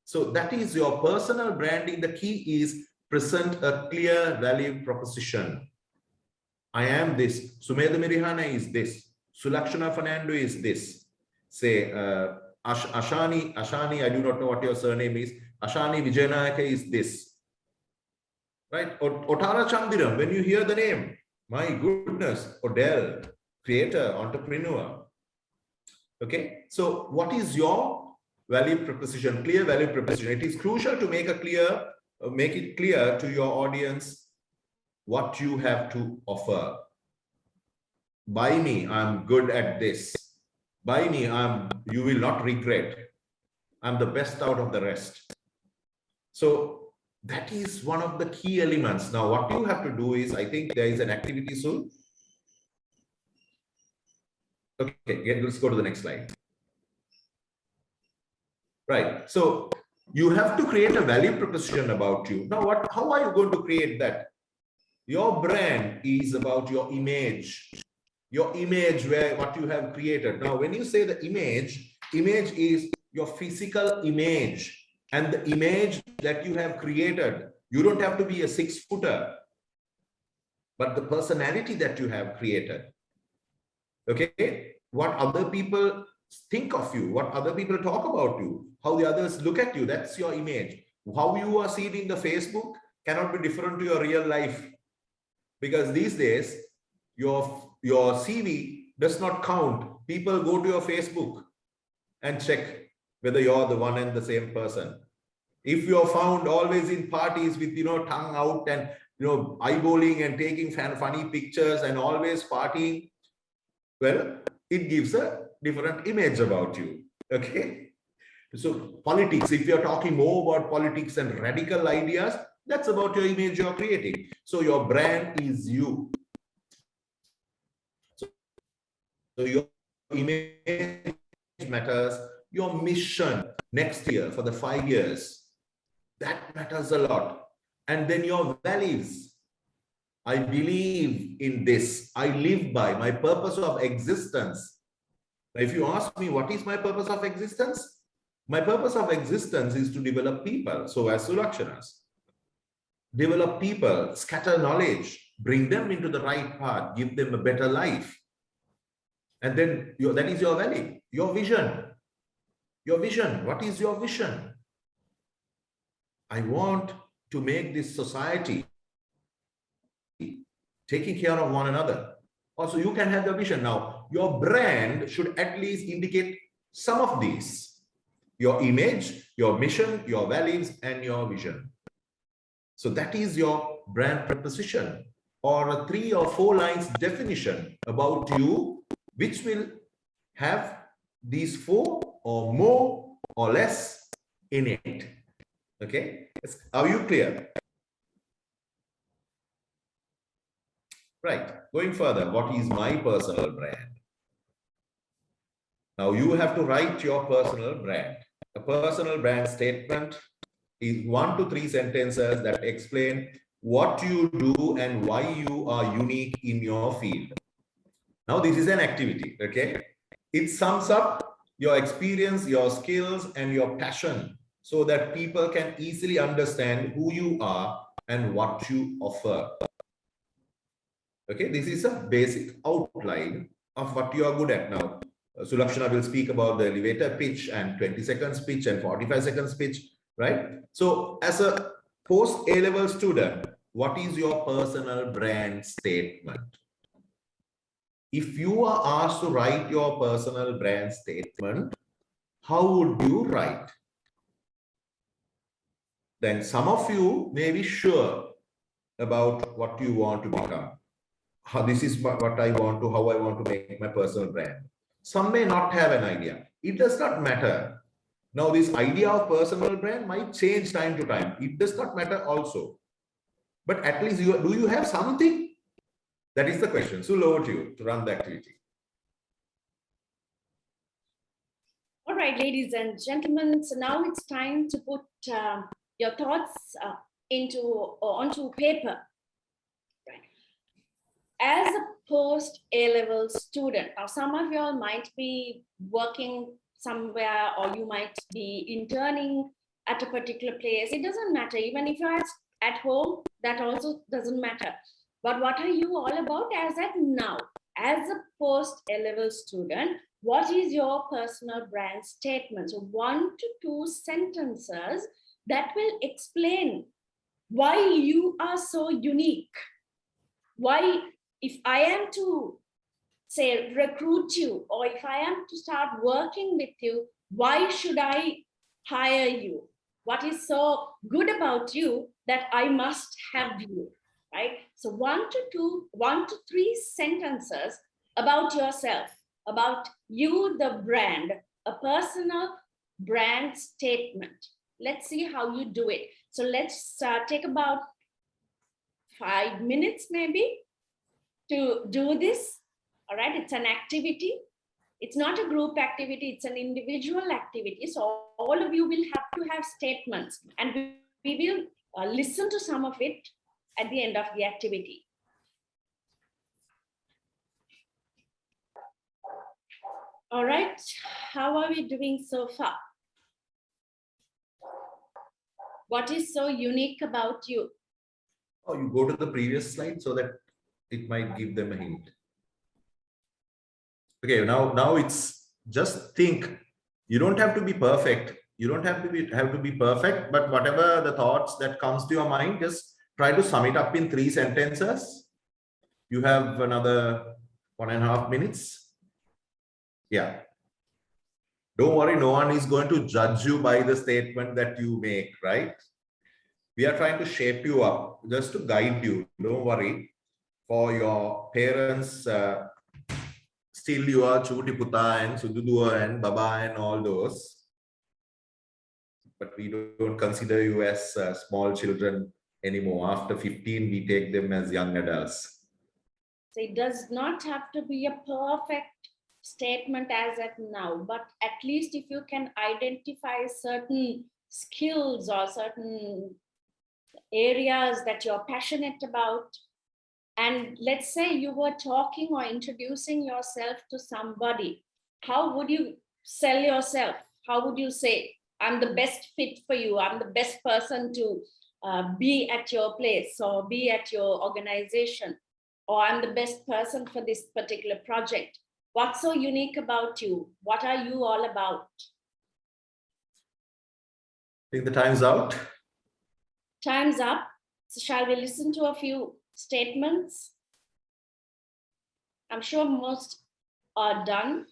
So that is your personal branding. The key is present a clear value proposition. I am this. Sumedha Mirihana is this. Sulakshana Fernando is this. Say Ashani, I do not know what your surname is. Ashani Vijayanayaka is this. Right? Otara Chandiram, when you hear the name, my goodness, Odell, creator, entrepreneur. Okay. So what is your value proposition? Clear value proposition. It is crucial to make it clear to your audience what you have to offer. Buy me, I'm good at this. Buy me, you will not regret. I'm the best out of the rest. So that is one of the key elements. Now, what you have to do is, I think there is an activity soon. Okay, let's go to the next slide. Right. So you have to create a value proposition about you. Now, how are you going to create that? Your brand is about your image. Your image, what you have created. Now, when you say the image is your physical image and the image that you have created. You don't have to be a 6-footer, but the personality that you have created. Okay, what other people think of you, what other people talk about you, how the others look at you, that's your image. How you are seen in the Facebook cannot be different to your real life. Because these days, your CV does not count. People go to your Facebook and check whether you're the one and the same person. If you're found always in parties with, tongue out and, eyeballing and taking funny pictures and always partying, well, it gives a different image about you. Okay. So politics, if you're talking more about politics and radical ideas, that's about your image you're creating. So your brand is you. So your image matters. Your mission next year for the 5 years, that matters a lot. And then your values. I believe in this. I live by my purpose of existence. Now, if you ask me, what is my purpose of existence? My purpose of existence is to develop people. So as Sulakshanas, develop people, scatter knowledge, bring them into the right path, give them a better life. And then that is your value, your vision. Your vision. What is your vision? I want to make this society taking care of one another. Also, you can have the vision. Now, your brand should at least indicate some of these: your image, your mission, your values, and your vision. So that is your brand proposition, or a 3 or 4 lines definition about you, which will have these 4 or more or less in it. Okay, are you clear? Right, going further, what is my personal brand? Now you have to write your personal brand. A personal brand statement is 1 to 3 sentences that explain what you do and why you are unique in your field. Now this is an activity, okay? It sums up your experience, your skills, and your passion so that people can easily understand who you are and what you offer. Okay, this is a basic outline of what you are good at. Now, Sulakshana will speak about the elevator pitch and 20 seconds pitch and 45 seconds pitch, right? So as a post A-level student, what is your personal brand statement? If you are asked to write your personal brand statement, how would you write? Then some of you may be sure about what you want to become. How this is what I want to, how I want to make my personal brand. Some may not have an idea. It does not matter. Now, this idea of personal brand might change time to time. It does not matter also. But at least do you have something? That is the question. So over to you to run the activity. All right, ladies and gentlemen. So now it's time to put your thoughts onto paper. Right. As a post A-level student, now some of you all might be working somewhere, or you might be interning at a particular place. It doesn't matter. Even if you're at home, that also doesn't matter. But what are you all about as at now? As a post A-level student, what is your personal brand statement? So 1 to 2 sentences that will explain why you are so unique. Why, if I am to say recruit you, or if I am to start working with you, why should I hire you? What is so good about you that I must have you? Right? So 1 to 3 sentences about yourself, about you, the brand, a personal brand statement. Let's see how you do it. So let's take about 5 minutes maybe to do this. All right, it's an activity. It's not a group activity, it's an individual activity. So all of you will have to have statements, and we will listen to some of it at the end of the activity. All right, how are we doing so far? What is so unique about you? Oh, you go to the previous slide so that it might give them a hint. Okay, now it's just think. You don't have to be perfect. You don't have to be perfect, but whatever the thoughts that comes to your mind, just try to sum it up in 3 sentences You have another 1.5 minutes. Yeah. Don't worry, no one is going to judge you by the statement that you make, right? We are trying to shape you up, just to guide you. Don't worry. For your parents, still you are Chuti Puta and Sududua and Baba and all those. But we don't consider you as small children anymore. After 15, we take them as young adults. So it does not have to be a perfect statement as at now, but at least if you can identify certain skills or certain areas that you're passionate about, and let's say you were talking or introducing yourself to somebody, how would you sell yourself? How would you say, I'm the best fit for you, I'm the best person to be at your place or be at your organization, or I'm the best person for this particular project? What's so unique about you? What are you all about? I think the time's out. Time's up. So shall we listen to a few statements? I'm sure most are done.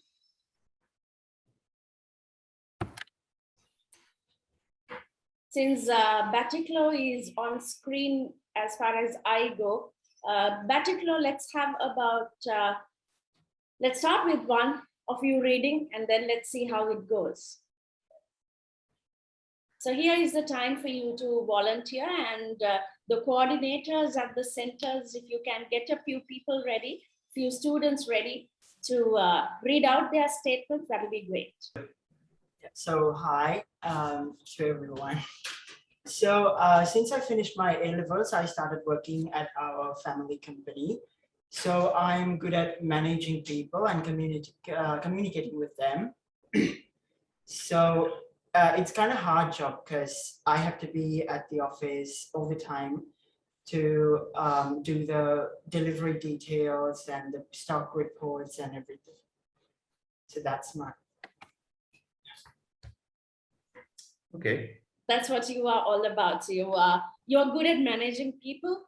Since Batiklo is on screen as far as I go, Batiklo, let's have about, let's start with one of you reading and then let's see how it goes. So here is the time for you to volunteer, and the coordinators at the centers, if you can get a few people ready, few students ready to read out their statements, that will be great. So hi to everyone. So since I finished my A-levels, I started working at our family company. So I'm good at managing people and communicating with them. So it's kind of hard job because I have to be at the office all the time to do the delivery details and the stock reports and everything. So that's my. Okay. That's what you are all about. So you're good at managing people.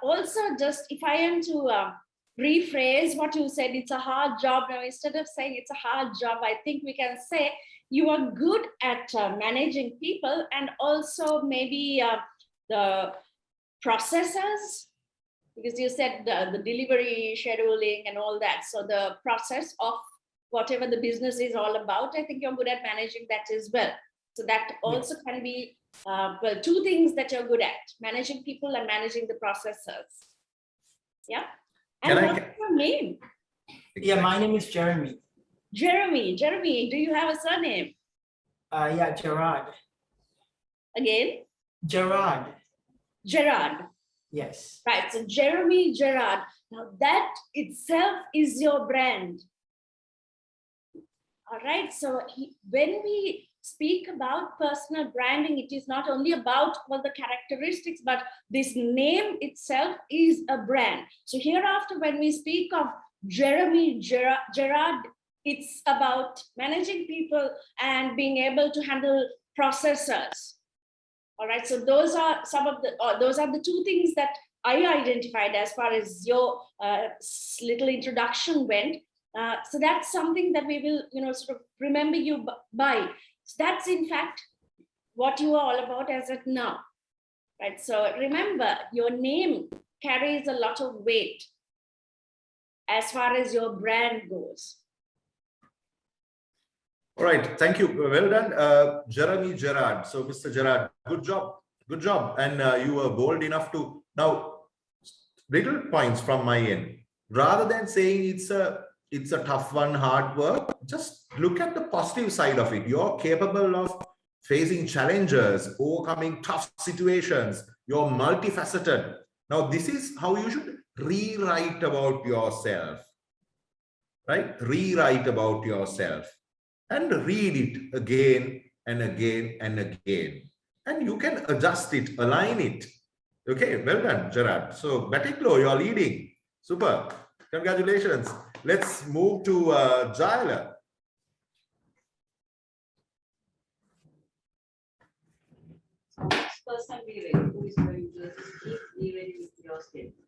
Also, just if I am to rephrase what you said, it's a hard job. Now, instead of saying it's a hard job, I think we can say you are good at managing people, and also maybe the processes, because you said the delivery, scheduling and all that. So the process of whatever the business is all about, I think you're good at managing that as well. So that also can be, well, two things that you're good at: managing people and managing the processes. Yeah. And what's your name? Yeah, my name is Jeremy. Jeremy. Jeremy, do you have a surname? Yeah, Gerard. Again? Gerard. Gerard. Yes. Right. So Jeremy Gerard. Now that itself is your brand. All right. So when we speak about personal branding, it is not only about all the characteristics, but this name itself is a brand. So hereafter, when we speak of Jeremy Gerard, it's about managing people and being able to handle processes. All right, so those are some of those are the two things that I identified as far as your little introduction went. So that's something that we will, sort of remember you by. So that's in fact what you are all about as of now, right? So remember, your name carries a lot of weight as far as your brand goes. All right, thank you. Well done, Jeremy Gerard. So, Mr. Gerard, good job. And you were bold enough to, now, little points from my end. Rather than saying it's a tough one, hard work, just look at the positive side of it. You're capable of facing challenges, overcoming tough situations. You're multifaceted. Now, this is how you should rewrite about yourself, right? Rewrite about yourself. And read it again and again and again. And you can adjust it, align it. Okay, well done, Gerard. So, Batiklo, you're leading. Super. Congratulations. Let's move to Jaila. Next person be ready. Who is going to speak? Be ready with your statements.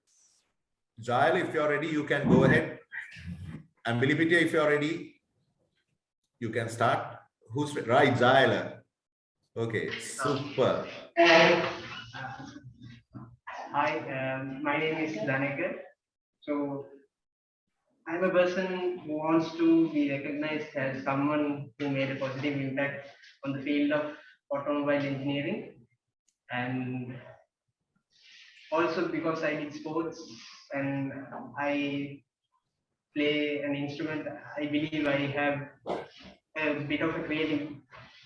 Jael, if you're ready, you can go ahead. And Bilipitia, if you're ready, you can start. Who's right? Jael. Okay, super. Hi, my name is Danekar. So I'm a person who wants to be recognized as someone who made a positive impact on the field of automobile engineering. And also because I did sports and I play an instrument, I believe I have a bit of a creative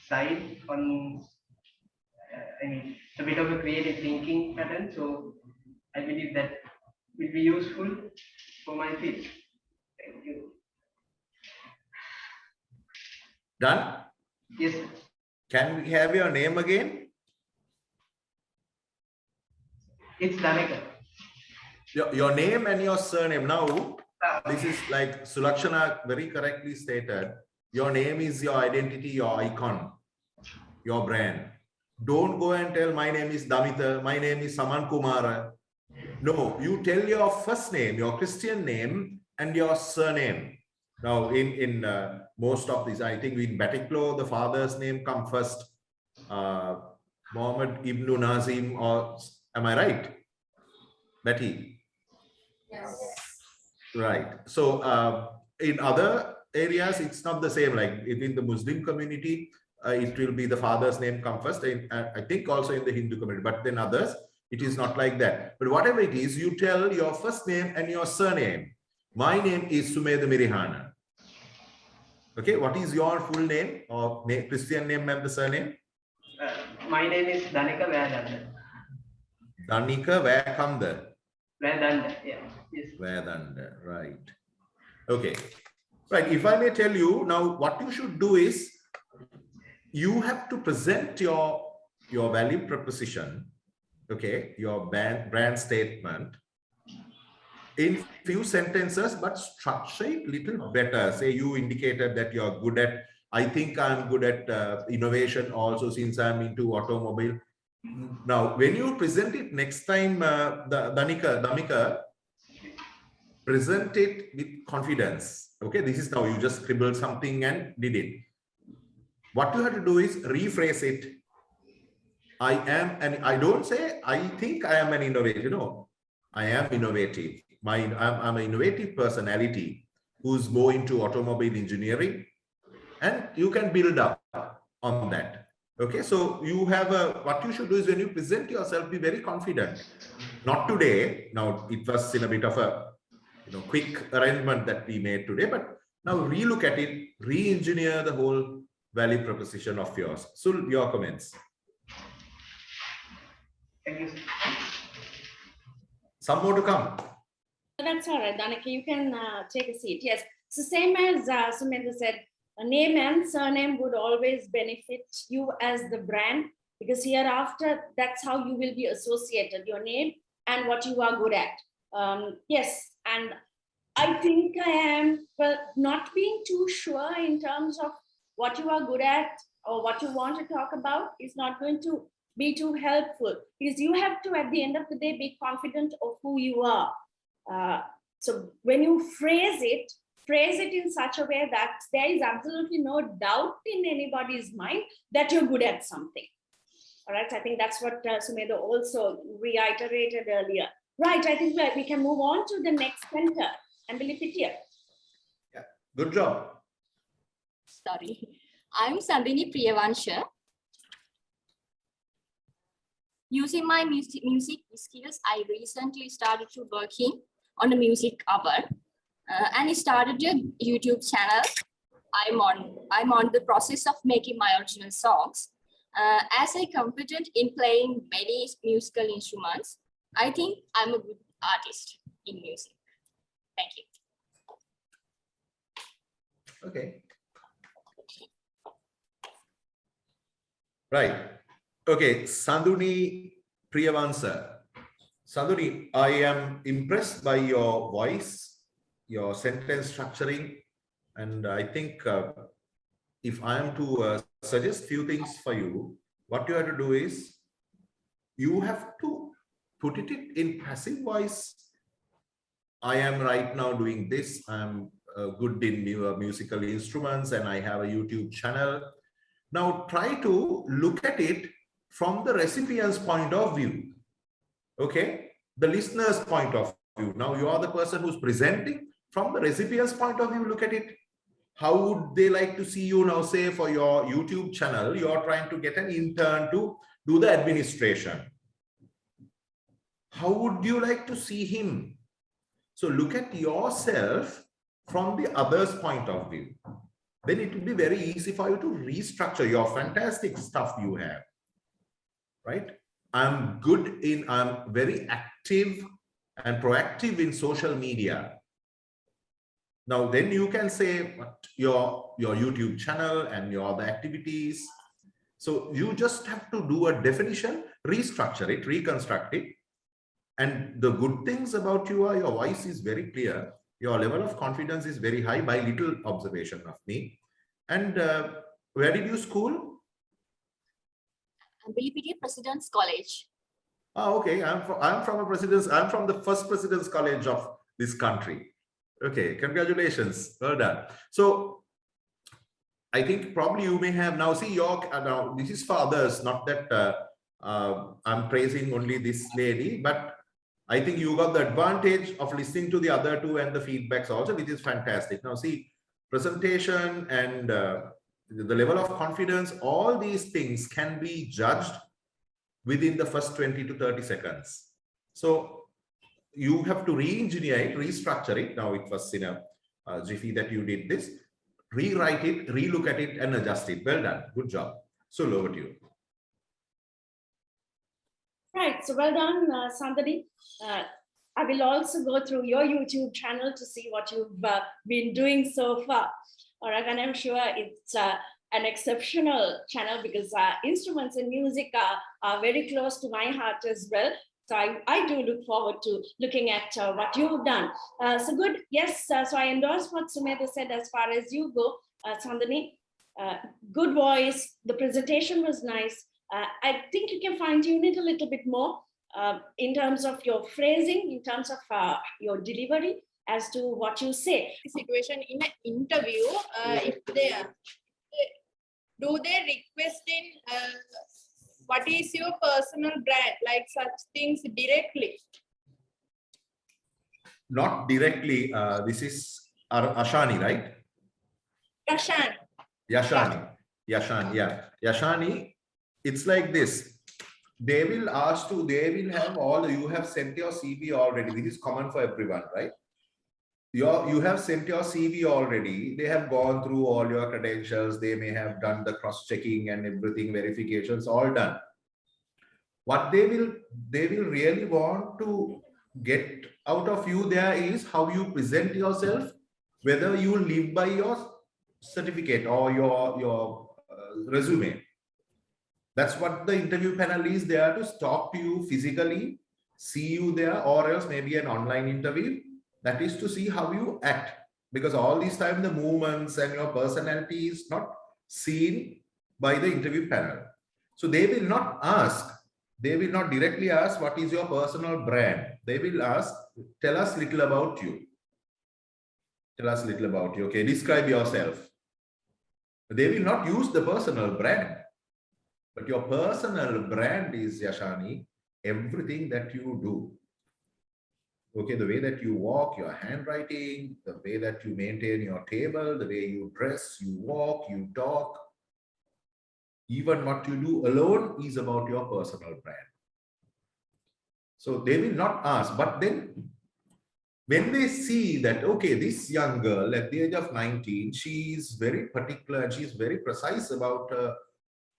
side on, a bit of a creative thinking pattern. So I believe that will be useful for my field. Thank you. Done? Yes, sir. Can we have your name again? It's Danekar. Your name and your surname. Now, this is like Sulakshana very correctly stated. Your name is your identity, your icon, your brand. Don't go and tell my name is Damita, my name is Saman Kumara. No, you tell your first name, your Christian name, and your surname. Now, in most of these, I think in Batiklo, the father's name come first. Muhammad Ibn Nazim, or am I right? Betty? Yes. Right. So in other areas, it's not the same. Like in the Muslim community, it will be the father's name come first. I think also in the Hindu community, but then others, it is not like that. But whatever it is, you tell your first name and your surname. My name is Sumedha Mirihana. Okay, what is your full name or Christian name and the surname? My name is Danika Vedanda. Danika Vakanda. Vedanda, yeah. Yes. Vedanda, right. Okay. Right. If I may tell you now, what you should do is you have to present your value proposition, okay, your brand statement in few sentences, but structure it little better. Say you indicated that you're good at, I think I'm good at innovation also since I'm into automobile. Now, when you present it next time, Damika, present it with confidence. Okay, this is now you just scribbled something and did it. What you have to do is rephrase it. I am, and I don't say I think I am an innovator. No, I am innovative. I'm an innovative personality who's more into automobile engineering, and you can build up on that. Okay, so you have what you should do is when you present yourself, be very confident. Not today. Now it was in a bit of a quick arrangement that we made today, but now relook at it, re-engineer the whole value proposition of yours. So your comments. Thank you. Some more to come. That's all right, Danika, you can take a seat. Yes, so same as Sumedha said, a name and surname would always benefit you as the brand, because hereafter, that's how you will be associated, your name and what you are good at. Yes, and I think I am, well, not being too sure in terms of what you are good at or what you want to talk about is not going to be too helpful, because you have to, at the end of the day, be confident of who you are. So when you phrase it in such a way that there is absolutely no doubt in anybody's mind that you're good at something. All right, I think that's what Sumedha also reiterated earlier. Right, I think we can move on to the next center. And Bilipitia. Yeah, good job. Sorry, I'm Sandini Priyavansha. Using my music skills, I recently started to working on a music cover, and I started a YouTube channel. I'm on the process of making my original songs. As I competent in playing many musical instruments, I think I'm a good artist in music. Thank you. Okay. Right. Okay, Sanduni Priyavansa. Sanduni, I am impressed by your voice, your sentence structuring, and I think if I am to suggest few things for you, what you have to do is you have to put it in passive voice I am right now doing this. I'm good in musical instruments and I have a YouTube channel. Now try to look at it from the recipient's point of view. Okay, the listener's point of view. Now you are the person who's presenting. From the recipient's point of view, look at it. How would they like to see you now? Say for your YouTube channel, you're trying to get an intern to do the administration. How would you like to see him? So look at yourself from the other's point of view. Then it will be very easy for you to restructure your fantastic stuff you have, right? I'm very active and proactive in social media. Now, then you can say your YouTube channel and your other activities. So you just have to do a definition, restructure it, reconstruct it. And the good things about you are your voice is very clear. Your level of confidence is very high by little observation of me. And where did you school? BPT President's College. Oh, okay. I'm from the first President's College of this country. Okay, congratulations. Well done. So I think probably you may have now see your now this is for others, not that I'm praising only this lady, but I think you got the advantage of listening to the other two and the feedbacks also, which is fantastic. Now see, presentation and the level of confidence, all these things can be judged within the first 20 to 30 seconds. So you have to re-engineer it, restructure it. Now it was in a jiffy that you did this. Rewrite it, re-look at it and adjust it. Well done. Good job. So over to you. Right. So well done, Sandhani. I will also go through your YouTube channel to see what you've been doing so far. All right. And I'm sure it's an exceptional channel because instruments and music are very close to my heart as well. So I do look forward to looking at what you've done. So good. Yes. So I endorse what Sumedha said as far as you go, Sandhani. Good voice. The presentation was nice. I think you can fine tune it a little bit more in terms of your phrasing, in terms of your delivery as to what you say. Situation in an interview, if they do they request in what is your personal brand, like such things directly? Not directly. This is Ashani, right? Kashan. Yashani. Yeah. Yashani, it's like this. They will ask to, they will have all, you have sent your CV already. This is common for everyone, right? You have sent your CV already. They have gone through all your credentials. They may have done the cross-checking and everything, verifications, all done. What they will really want to get out of you there is how you present yourself, whether you live by your certificate or your resume. That's what the interview panel is there to talk to you physically, see you there, or else maybe an online interview. That is to see how you act, because all these time the movements and your personality is not seen by the interview panel. So they will not directly ask what is your personal brand. They will ask, tell us little about you. Tell us little about you. Okay, describe yourself. They will not use the personal brand, but your personal brand is, Yashani, everything that you do. Okay, the way that you walk, your handwriting, the way that you maintain your table, the way you dress, you walk, you talk, even what you do alone is about your personal brand. So they will not ask, but then when they see that, okay, this young girl at the age of 19, she is very particular and she is very precise about her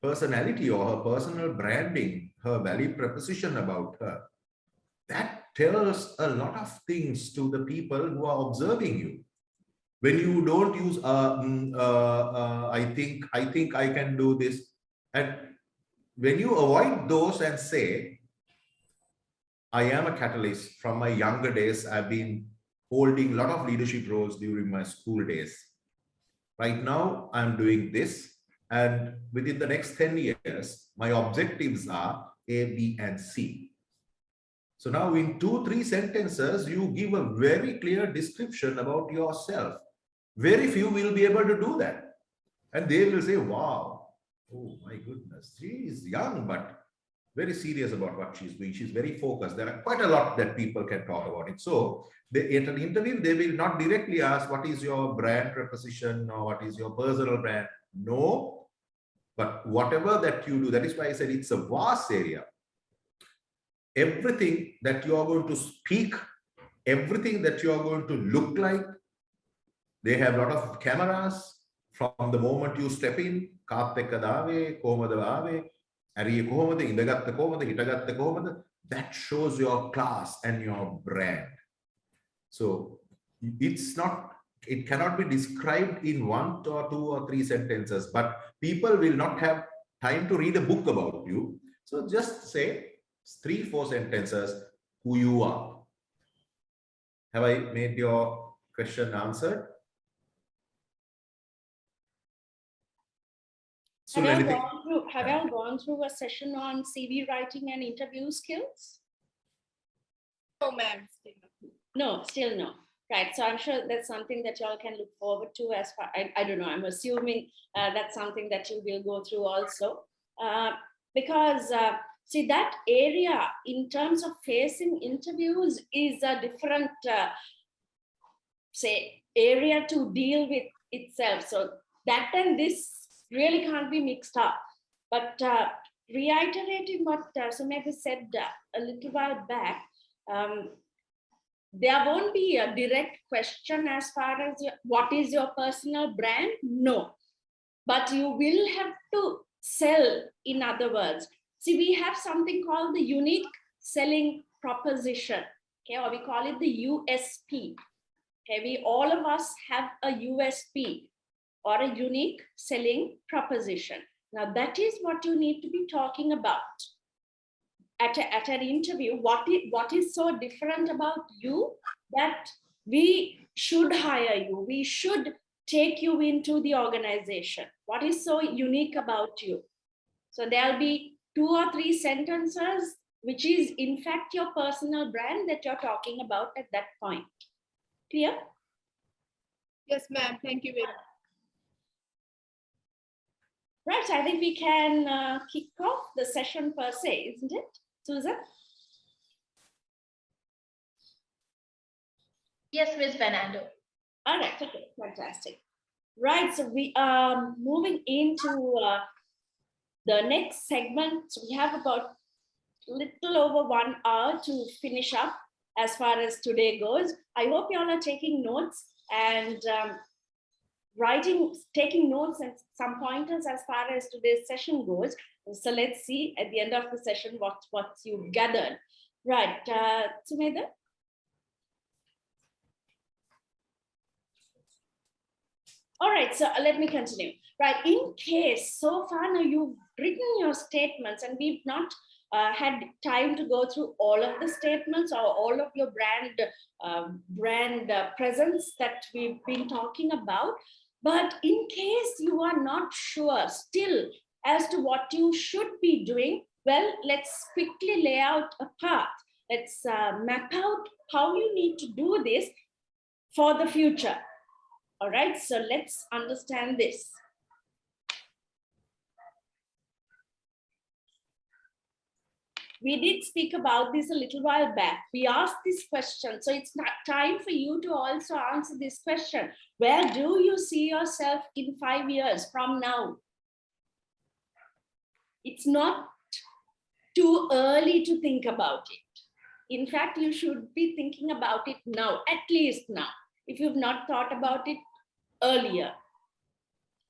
personality or her personal branding, her value proposition about her. That tells a lot of things to the people who are observing you. When you don't use, I think I can do this. And when you avoid those and say, I am a catalyst. From my younger days, I've been holding a lot of leadership roles during my school days. Right now, I'm doing this. And within the next 10 years, my objectives are A, B, and C. So now in 2-3 sentences, you give a very clear description about yourself. Very few will be able to do that. And they will say, wow, oh my goodness, she is young, but very serious about what she's doing. She's very focused. There are quite a lot that people can talk about it. So they, at an interview, they will not directly ask, what is your brand proposition or what is your personal brand? No, but whatever that you do, that is why I said it's a vast area. Everything that you are going to speak, everything that you are going to look like, they have a lot of cameras from the moment you step in, that shows your class and your brand. So it's not, it cannot be described in 1 or 2 or 3 sentences, but people will not have time to read a book about you. So just say 3-4 sentences who you are. Have I made your question answered? So Have I gone through a session on CV writing and interview skills? No, ma'am. No, still no. Right. So I'm sure that's something that y'all can look forward to as far, I don't know, I'm assuming that's something that you will go through also. Because see, that area in terms of facing interviews is a different, say, area to deal with itself. So that and this really can't be mixed up. But reiterating what Sumedha said a little while back, there won't be a direct question as far as what is your personal brand? No. But you will have to sell, in other words. See, we have something called the unique selling proposition, okay, or we call it the USP. Okay, we all of us have a USP or a unique selling proposition. Now that is what you need to be talking about at an interview. What is so different about you that we should hire you, we should take you into the organization? What is so unique about you? So there'll be 2 or 3 sentences, which is in fact your personal brand that you're talking about at that point. Clear? Yes, ma'am. Thank you very much. Right, I think we can kick off the session per se, isn't it, Susan? Yes, Ms. Fernando. All right, okay, fantastic. Right, so we are moving into the next segment. So we have about a little over 1 hour to finish up as far as today goes. I hope you all are taking notes and taking notes and some pointers as far as today's session goes. So let's see at the end of the session what you've gathered. Right, Sumedha? All right, so let me continue. Right, in case so far now you've written your statements and we've not had time to go through all of the statements or all of your brand presence that we've been talking about. But in case you are not sure still as to what you should be doing, well, let's quickly lay out a path. Let's map out how you need to do this for the future. All right, so let's understand this. We did speak about this a little while back. We asked this question, so it's not time for you to also answer this question. Where do you see yourself in 5 years from now? It's not too early to think about it. In fact, you should be thinking about it now, at least now, if you've not thought about it earlier.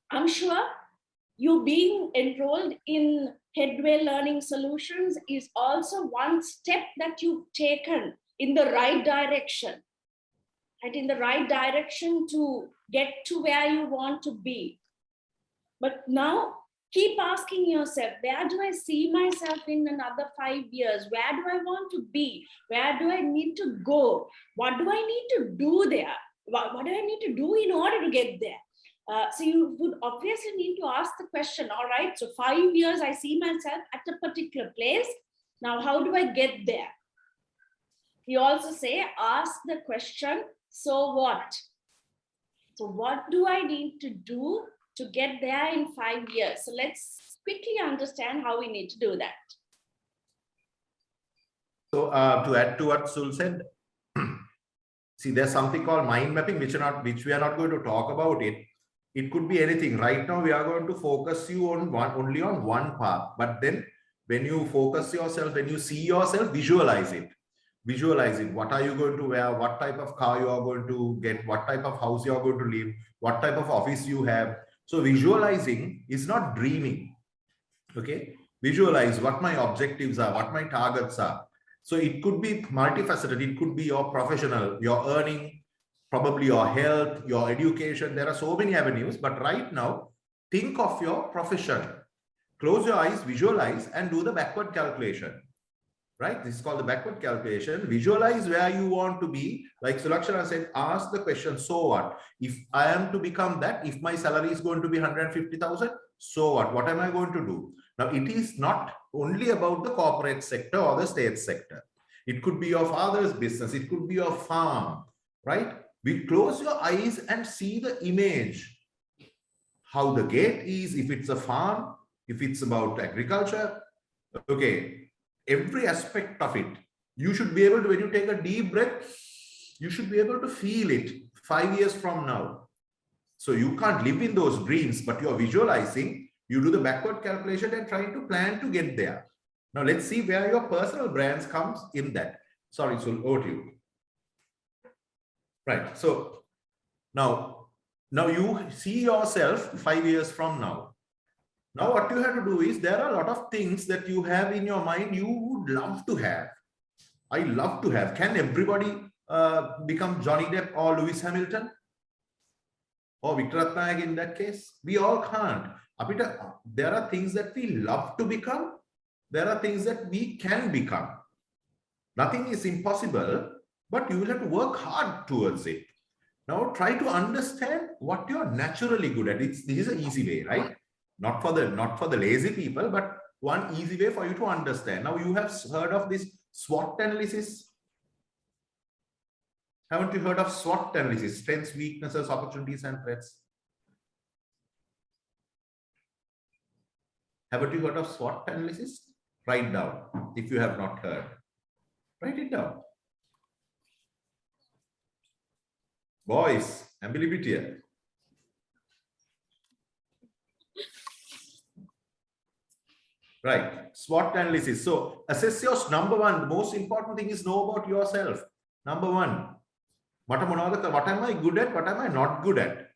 I'm sure you being enrolled in Headway Learning Solutions is also one step that you've taken in the right direction, right? In the right direction to get to where you want to be. But now keep asking yourself, where do I see myself in another 5 years? Where do I want to be? Where do I need to go? What do I need to do there? What do I need to do in order to get there? So you would obviously need to ask the question, all right, so 5 years I see myself at a particular place. Now, how do I get there? We also say, ask the question, so what? So what do I need to do to get there in 5 years? So let's quickly understand how we need to do that. So to add to what Sul said, see, there's something called mind mapping, which we are not going to talk about it. It could be anything. Right now, we are going to focus you on only on one path. But then when you focus yourself, when you see yourself, visualize it. Visualize it. What are you going to wear? What type of car you are going to get? What type of house you are going to live? What type of office you have? So visualizing is not dreaming. Okay. Visualize what my objectives are, what my targets are. So it could be multifaceted. It could be your professional, your earning, probably your health, your education. There are so many avenues. But right now, think of your profession. Close your eyes, visualize, and do the backward calculation. Right? This is called the backward calculation. Visualize where you want to be. Like Sulakshana said, ask the question, so what? If I am to become that, if my salary is going to be 150,000, so what? What am I going to do? Now, it is not only about the corporate sector or the state sector. It could be your father's business. It could be your farm, right? We close your eyes and see the image. How the gate is, if it's a farm, if it's about agriculture, okay. Every aspect of it, you should be able to, when you take a deep breath, you should be able to feel it 5 years from now. So you can't live in those dreams, but you're visualizing, you do the backward calculation and try to plan to get there. Now let's see where your personal brands comes in that. Sorry, so over to you. Right. So now you see yourself 5 years from now. Now, what you have to do is, there are a lot of things that you have in your mind you would love to have. I love to have. Can everybody become Johnny Depp or Lewis Hamilton? Or Victor Ratnayake in that case? We all can't. There are things that we love to become. There are things that we can become. Nothing is impossible, but you will have to work hard towards it. Now, try to understand what you're naturally good at. This is an easy way, right? Not for the lazy people, but one easy way for you to understand. Now, you have heard of this SWOT analysis. Haven't you heard of SWOT analysis? Strengths, weaknesses, opportunities, and threats. Haven't you heard of SWOT analysis? Write down if you have not heard. Write it down. Boys, ambiguity. Right, SWOT analysis. So assess your number one. The most important thing is know about yourself. Number one, what am I good at? What am I not good at?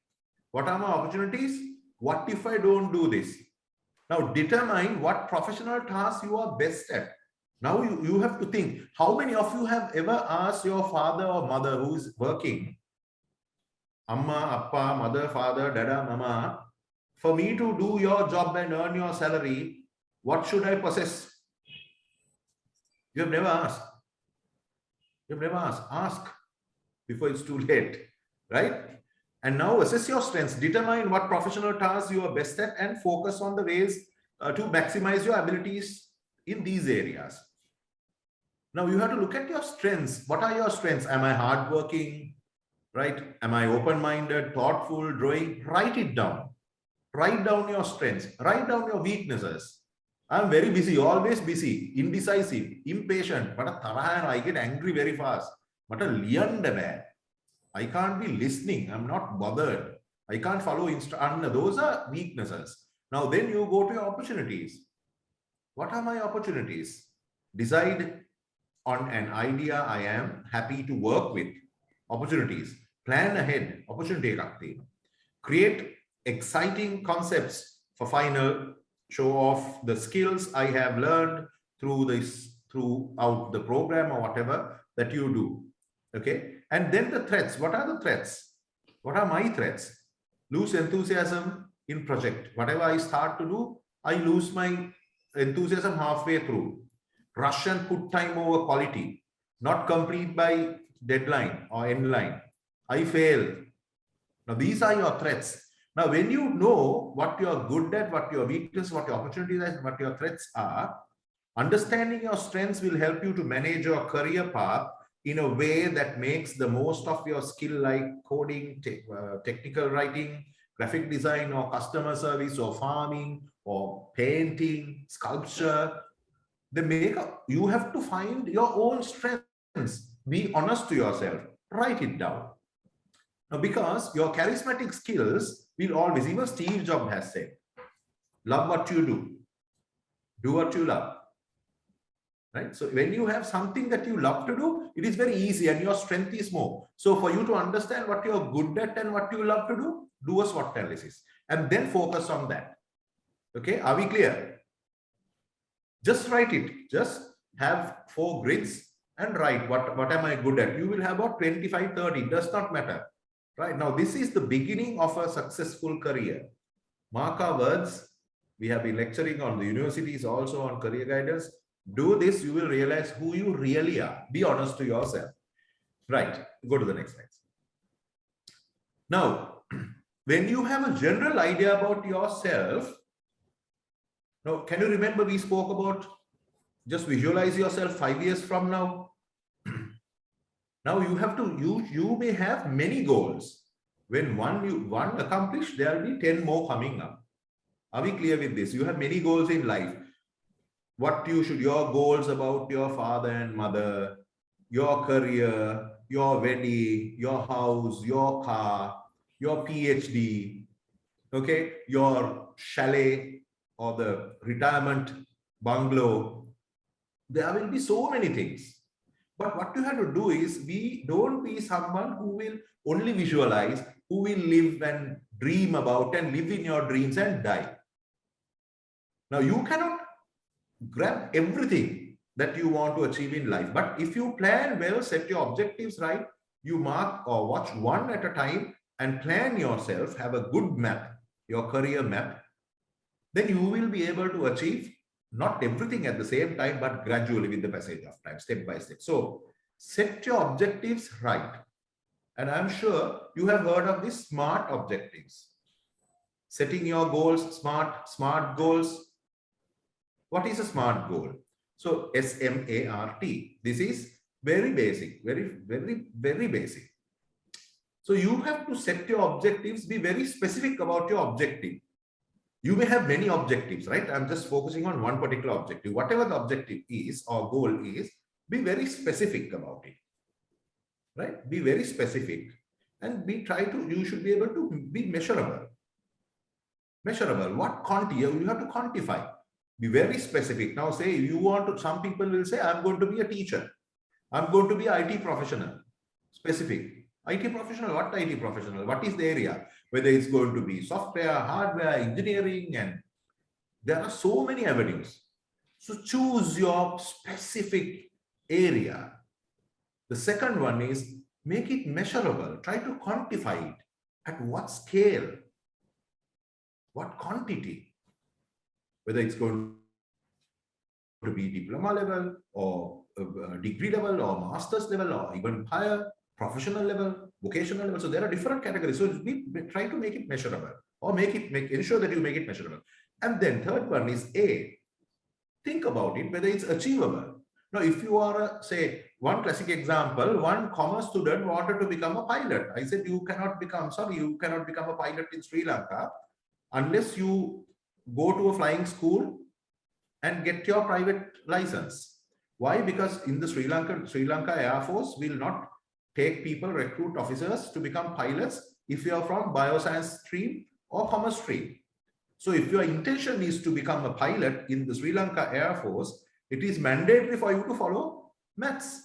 What are my opportunities? What if I don't do this? Now determine what professional tasks you are best at. Now you have to think, how many of you have ever asked your father or mother who is working, Amma, Appa, mother, father, dada, mama, for me to do your job and earn your salary, what should I possess? You have never asked. You have never asked. Ask before it's too late, right? And now assess your strengths. Determine what professional tasks you are best at and focus on the ways to maximize your abilities in these areas. Now you have to look at your strengths. What are your strengths? Am I hardworking? Right? Am I open-minded, thoughtful, drawing? Write it down. Write down your strengths. Write down your weaknesses. I'm very busy, always busy, indecisive, impatient, but I get angry very fast. But I can't be listening. I'm not bothered. I can't follow instructions. Those are weaknesses. Now then you go to your opportunities. What are my opportunities? Decide on an idea I am happy to work with. Opportunities. Plan ahead. Opportunity. Create exciting concepts for final. Show off the skills I have learned throughout the program or whatever that you do. Okay. And then the threats. What are the threats? What are my threats? Lose enthusiasm in project. Whatever I start to do, I lose my enthusiasm halfway through. Rush and put time over quality. Not complete by deadline or end line. I fail. Now these are your threats. Now, when you know what you're good at, what your weakness, what your opportunities are, what your threats are, understanding your strengths will help you to manage your career path in a way that makes the most of your skill, like coding, technical writing, graphic design, or customer service, or farming, or painting, sculpture. You have to find your own strengths. Be honest to yourself. Write it down. Now, because your charismatic skills will always, even Steve Jobs has said, love what you do. Do what you love. Right? So when you have something that you love to do, it is very easy and your strength is more. So for you to understand what you're good at and what you love to do a SWOT analysis and then focus on that. Okay, are we clear? Just write it. Just have 4 grids and write what am I good at. You will have about 25, 30, it does not matter. Right now, this is the beginning of a successful career. Mark our words. We have been lecturing on the universities, also on career guidance. Do this, you will realize who you really are. Be honest to yourself. Right, go to the next slide. Now, when you have a general idea about yourself, now, can you remember we spoke about just visualize yourself 5 years from now? Now you have to, you may have many goals. When one accomplished, there will be 10 more coming up. Are we clear with this? You have many goals in life. Your goals about your father and mother, your career, your wedding, your house, your car, your PhD, okay, your chalet or the retirement bungalow. There will be so many things. But what you have to do is, don't be someone who will only visualize, who will live and dream about and live in your dreams and die. Now, you cannot grab everything that you want to achieve in life. But if you plan well, set your objectives right, you mark or watch one at a time and plan yourself, have a good map, your career map, then you will be able to achieve not everything at the same time, but gradually with the passage of time, step by step. So set your objectives right. And I'm sure you have heard of these SMART objectives. Setting your goals, SMART goals. What is a SMART goal? So S-M-A-R-T. This is very basic, very basic. So you have to set your objectives, be very specific about your objective. You may have many objectives, right? I'm just focusing on one particular objective. Whatever the objective is or goal is, be very specific about it, right? Be very specific and you should be able to be measurable. Measurable, what quantity, you have to quantify. Be very specific. Now say you want to, some people will say, I'm going to be a teacher. I'm going to be an IT professional. Specific. IT professional, what IT professional? What is the area? Whether it's going to be software, hardware, engineering, and there are so many avenues. So choose your specific area. The second one is make it measurable. Try to quantify it. At what scale? What quantity? Whether it's going to be diploma level or degree level or master's level or even higher, professional level, vocational level. So there are different categories. So we try to make it measurable or ensure that you make it measurable. And then third one is think about it, whether it's achievable. Now, if you are, say, one classic example, one commerce student wanted to become a pilot. I said, you cannot become a pilot in Sri Lanka unless you go to a flying school and get your private license. Why? Because in the Sri Lanka Air Force will not take people, recruit officers to become pilots if you are from bioscience stream or commerce stream. So if your intention is to become a pilot in the Sri Lanka Air Force, it is mandatory for you to follow maths.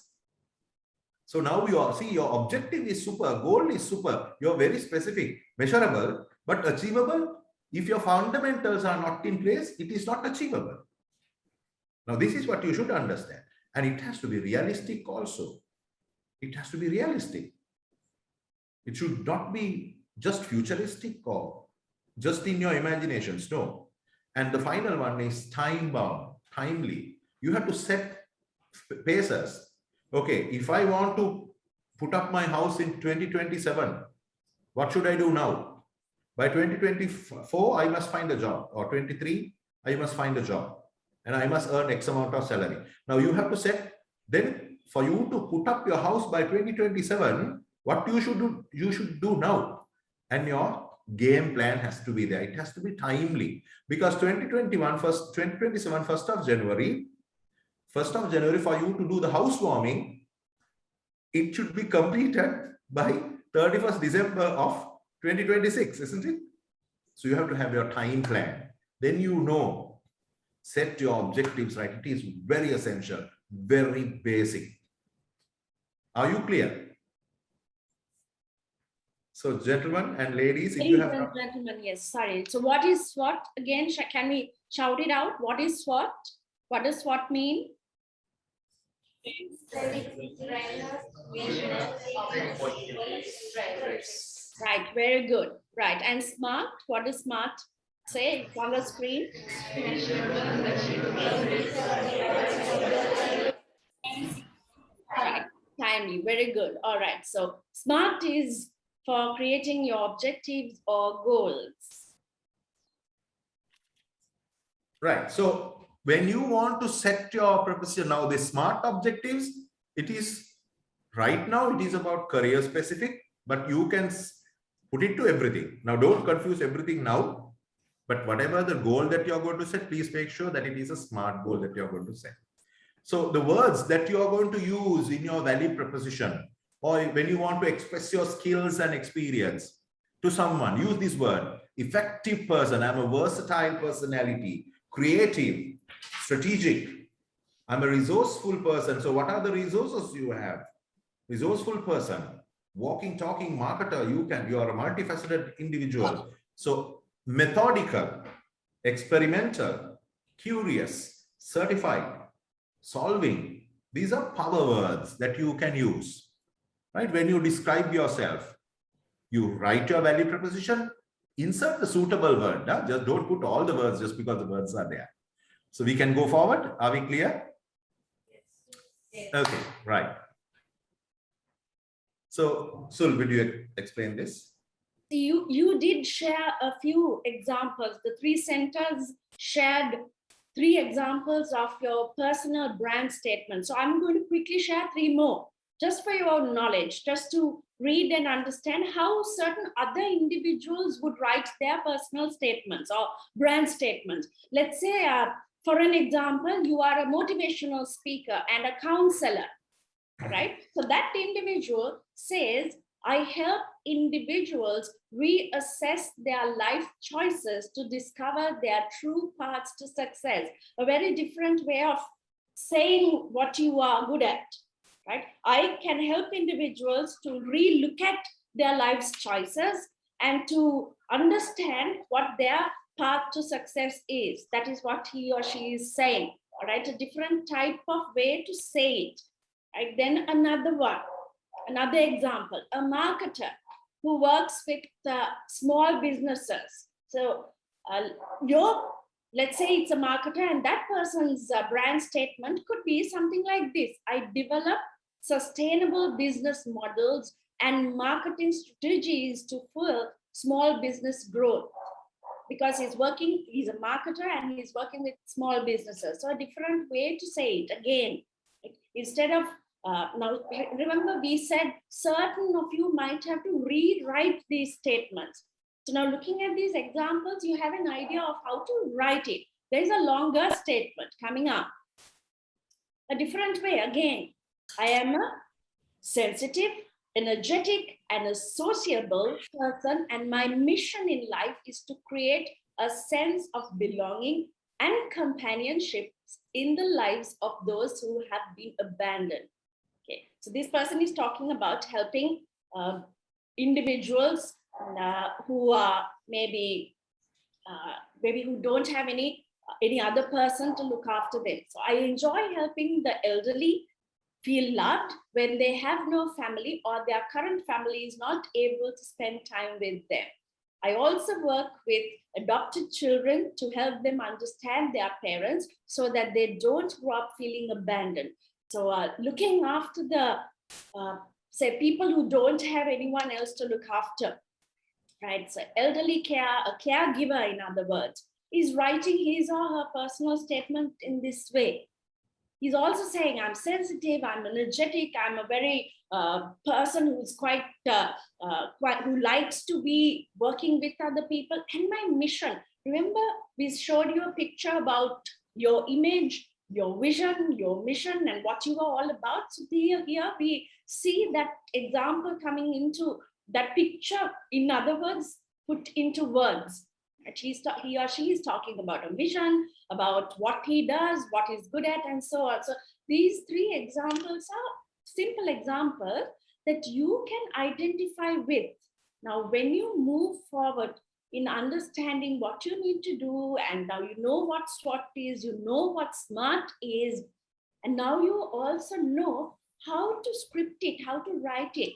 So now your objective is super, goal is super, you're very specific, measurable, but achievable. If your fundamentals are not in place, it is not achievable. Now this is what you should understand. And it has to be realistic also. It has to be realistic. It should not be just futuristic or just in your imaginations. No. And the final one is time bound, timely. You have to set paces. Okay, if I want to put up my house in 2027, what should I do now? By 2024, I must find a job, or 23, I must find a job and I must earn X amount of salary. Now you have to set, then for you to put up your house by 2027, what you should do now. And your game plan has to be there. It has to be timely, because 2027, 1st of January for you to do the housewarming, it should be completed by 31st December of 2026, isn't it? So you have to have your time plan. Then you know, set your objectives right. It is very essential, very basic. Are you clear? So gentlemen and ladies, if you have... Ladies and gentlemen, yes, sorry. So what is SWOT? Again, can we shout it out? What is SWOT? What does SWOT mean? Right, very good. Right, and SMART, what does SMART say? It's on the screen. Right, timely, very good. All right, so SMART is for creating your objectives or goals. Right. So when you want to set your proposition now, the SMART objectives, it is right now, it is about career specific, but you can put it to everything. Now, don't confuse everything now, but whatever the goal that you're going to set, please make sure that it is a SMART goal that you're going to set. So the words that you are going to use in your value proposition, or when you want to express your skills and experience to someone, use this word: effective person. I'm a versatile personality, creative, strategic. I'm a resourceful person. So what are the resources you have? Resourceful person, walking, talking marketer. You are a multifaceted individual. So methodical, experimental, curious, certified, solving. These are power words that you can use, right? When you describe yourself, you write your value proposition, insert the suitable word. Just don't put all the words just because the words are there. So we can go forward. Are we clear? Yes. Okay, right. So, Sul, will you explain this? You did share a few examples. The three centers shared 3 examples of your personal brand statement. So I'm going to quickly share 3 more, just for your knowledge, just to read and understand how certain other individuals would write their personal statements or brand statements. Let's say, for an example, you are a motivational speaker and a counselor, right? So that individual says, I help individuals reassess their life choices to discover their true paths to success. A very different way of saying what you are good at, right? I can help individuals to re-look at their life's choices and to understand what their path to success is. That is what he or she is saying, all right? A different type of way to say it, right? Then another example, a marketer who works with small businesses. So let's say it's a marketer, and that person's brand statement could be something like this: I develop sustainable business models and marketing strategies to fuel small business growth. Because he's a marketer and he's working with small businesses. So a different way to say it again. Instead of, now remember we said certain of you might have to rewrite these statements. So now looking at these examples, you have an idea of how to write it. There's a longer statement coming up. A different way again. I am a sensitive, energetic, and a sociable person, and my mission in life is to create a sense of belonging and companionship in the lives of those who have been abandoned. Okay, so this person is talking about helping individuals who are maybe who don't have any other person to look after them. So I enjoy helping the elderly feel loved when they have no family or their current family is not able to spend time with them. I also work with adopted children to help them understand their parents so that they don't grow up feeling abandoned. So looking after the, say, people who don't have anyone else to look after, right? So elderly care, a caregiver, in other words, is writing his or her personal statement in this way. He's also saying, I'm sensitive, I'm energetic, I'm a very person who's quite, who likes to be working with other people. And my mission, remember, we showed you a picture about your image, your vision, your mission, and what you are all about. So here we see that example coming into that picture, in other words, put into words. He or she is talking about a vision, about what he does, what he's good at, and so on. So these three examples are simple examples that you can identify with. Now, when you move forward in understanding what you need to do, and now you know what SWOT is, you know what SMART is, and now you also know how to script it, how to write it.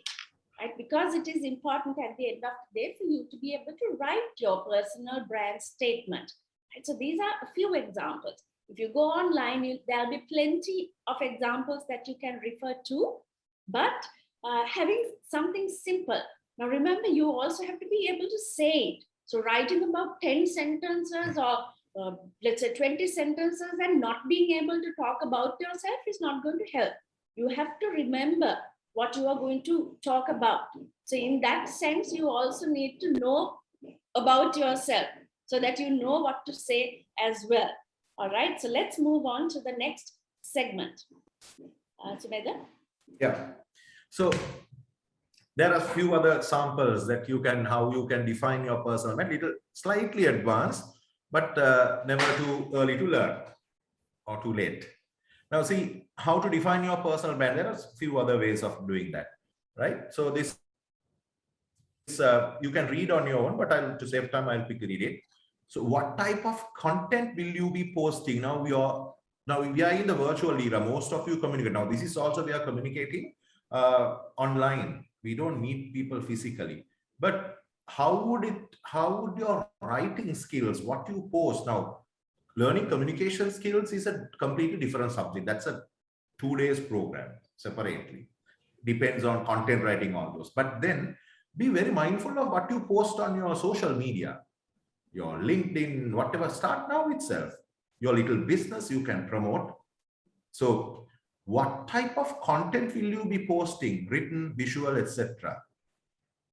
Right? Because it is important at the end of the day for you to be able to write your personal brand statement. Right? So these are a few examples. If you go online, there'll be plenty of examples that you can refer to, but having something simple. Now remember, you also have to be able to say it. So writing about 10 sentences or let's say 20 sentences and not being able to talk about yourself is not going to help. You have to remember what you are going to talk about. So in that sense, you also need to know about yourself so that you know what to say as well. All right, so let's move on to the next segment. Sumedha? Yeah, so there are a few other samples that you can, how you can define your personal brand. Little slightly advanced, but never too early to learn or too late. Now see, how to define your personal brand. There are a few other ways of doing that, right? So this you can read on your own, but to save time, I'll quickly read it. So what type of content will you be posting? Now we are in the virtual era. Most of you communicate. Now this is also, we are communicating online. We don't meet people physically. But how would your writing skills, what you post now, learning communication skills is a completely different subject. That's a 2 days program separately. Depends on content writing, all those. But then be very mindful of what you post on your social media, your LinkedIn, whatever. Start now itself. Your little business you can promote. So what type of content will you be posting? Written, visual, etc.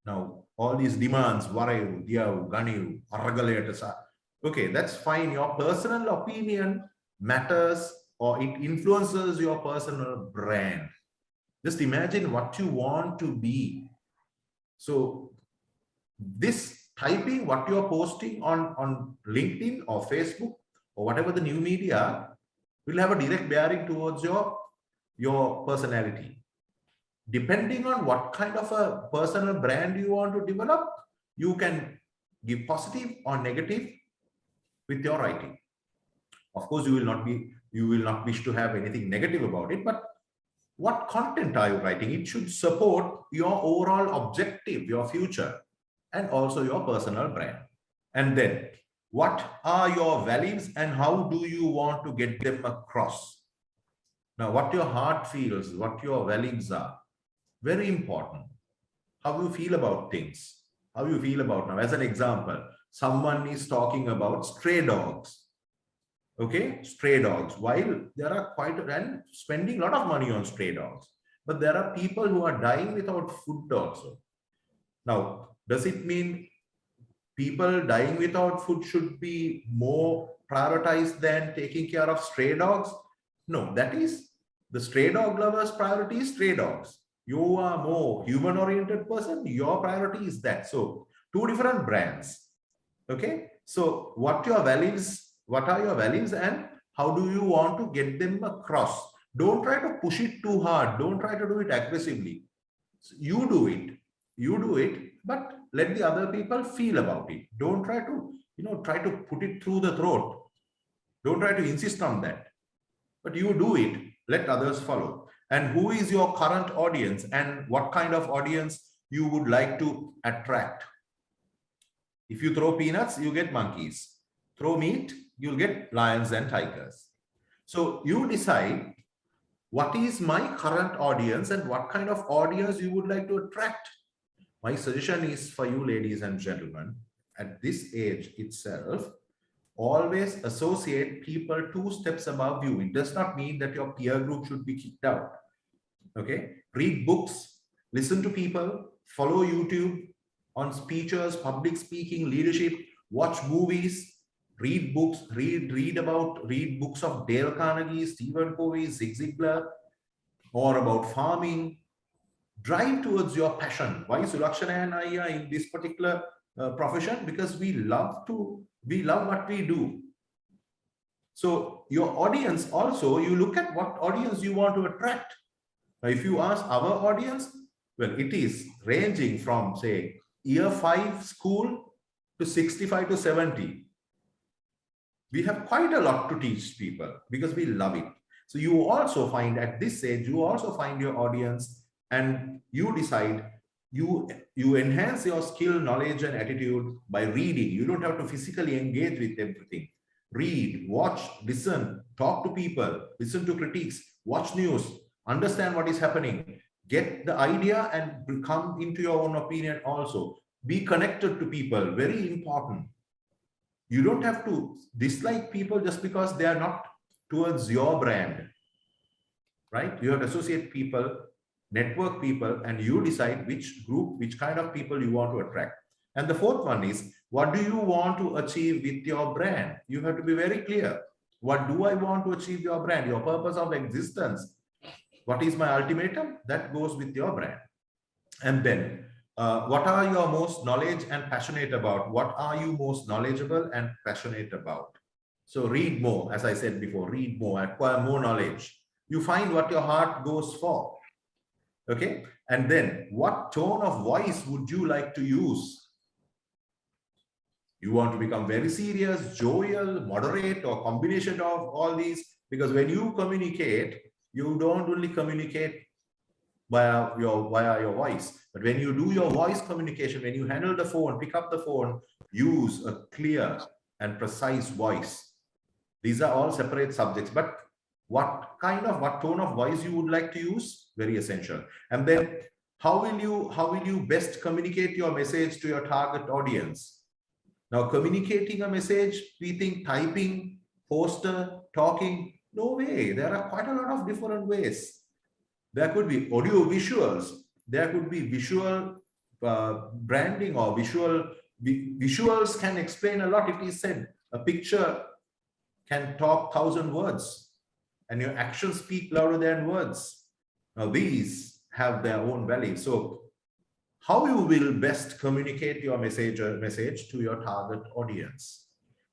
Now, all these demands, varayu, diyavu, ganiyu, aragalatasa. Okay, that's fine. Your personal opinion matters, or it influences your personal brand. Just imagine what you want to be. So this typing, what you're posting on LinkedIn or Facebook or whatever the new media, will have a direct bearing towards your personality. Depending on what kind of a personal brand you want to develop, you can give positive or negative with your writing. Of course, you will not wish to have anything negative about it, but what content are you writing? It should support your overall objective, your future, and also your personal brand. And then, what are your values and how do you want to get them across? Now, what your heart feels, what your values are, very important. How you feel about things, how you feel about now. As an example, someone is talking about stray dogs. Okay, stray dogs. While there are and spending a lot of money on stray dogs, but there are people who are dying without food also. Now, does it mean people dying without food should be more prioritized than taking care of stray dogs? No, that is the stray dog lovers' priority is stray dogs. You are more human-oriented person, your priority is that. So, two different brands. Okay, so what are your values and how do you want to get them across? Don't try to push it too hard. Don't try to do it aggressively. So you do it, but let the other people feel about it. Don't try to, try to put it through the throat. Don't try to insist on that, but you do it. Let others follow. And who is your current audience and what kind of audience you would like to attract? If you throw peanuts, you get monkeys. Throw meat, you'll get lions and tigers. So you decide what is my current audience and what kind of audience you would like to attract. My suggestion is for you, ladies and gentlemen, at this age itself, always associate people 2 steps above you. It does not mean that your peer group should be kicked out. Okay, read books, listen to people, follow YouTube on speeches, public speaking, leadership, watch movies, read books, read books of Dale Carnegie, Stephen Covey, Zig Ziglar, or about farming. Drive towards your passion. Why Sulakshana and I are in this particular profession? Because we love what we do. So your audience also, you look at what audience you want to attract. Now, if you ask our audience, well, it is ranging from, say, year 5 school to 65 to 70. We have quite a lot to teach people because we love it. So you also find at this age, you also find your audience and you decide, you enhance your skill, knowledge, and attitude by reading. You don't have to physically engage with everything. Read, watch, listen, talk to people, listen to critiques, watch news, understand what is happening, get the idea and come into your own opinion also. Be connected to people, very important. You don't have to dislike people just because they are not towards your brand, right? You have to associate people, network people, and you decide which group, which kind of people you want to attract. And the fourth one is, what do you want to achieve with your brand? You have to be very clear. What do I want to achieve your brand? Your purpose of existence. What is my ultimatum? That goes with your brand. And then, what are you most knowledge and passionate about? What are you most knowledgeable and passionate about? So read more, as I said before, read more, acquire more knowledge. You find what your heart goes for. Okay. And then what tone of voice would you like to use? You want to become very serious, jovial, moderate, or combination of all these? Because when you communicate, you don't only communicate via your voice, but when you do your voice communication, when you handle the phone, pick up the phone, use a clear and precise voice. These are all separate subjects, but what tone of voice you would like to use? Very essential. And then how will you best communicate your message to your target audience? Now, communicating a message, we think typing, poster, talking. No way. There are quite a lot of different ways. There could be audio visuals. There could be visual branding or visuals can explain a lot. It is said a picture can talk 1,000 words and your actions speak louder than words. Now, these have their own value. So how you will best communicate your message to your target audience?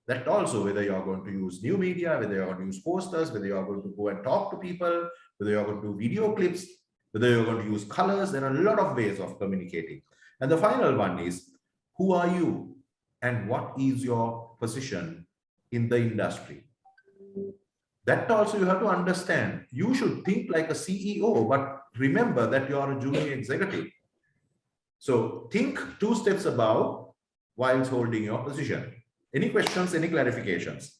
That also, whether you're going to use new media, whether you're going to use posters, whether you're going to go and talk to people, whether you're going to do video clips, whether you're going to use colors, there are a lot of ways of communicating. And the final one is, who are you and what is your position in the industry? That also you have to understand. You should think like a CEO, but remember that you are a junior executive. So think 2 steps above whilst holding your position. Any questions, any clarifications?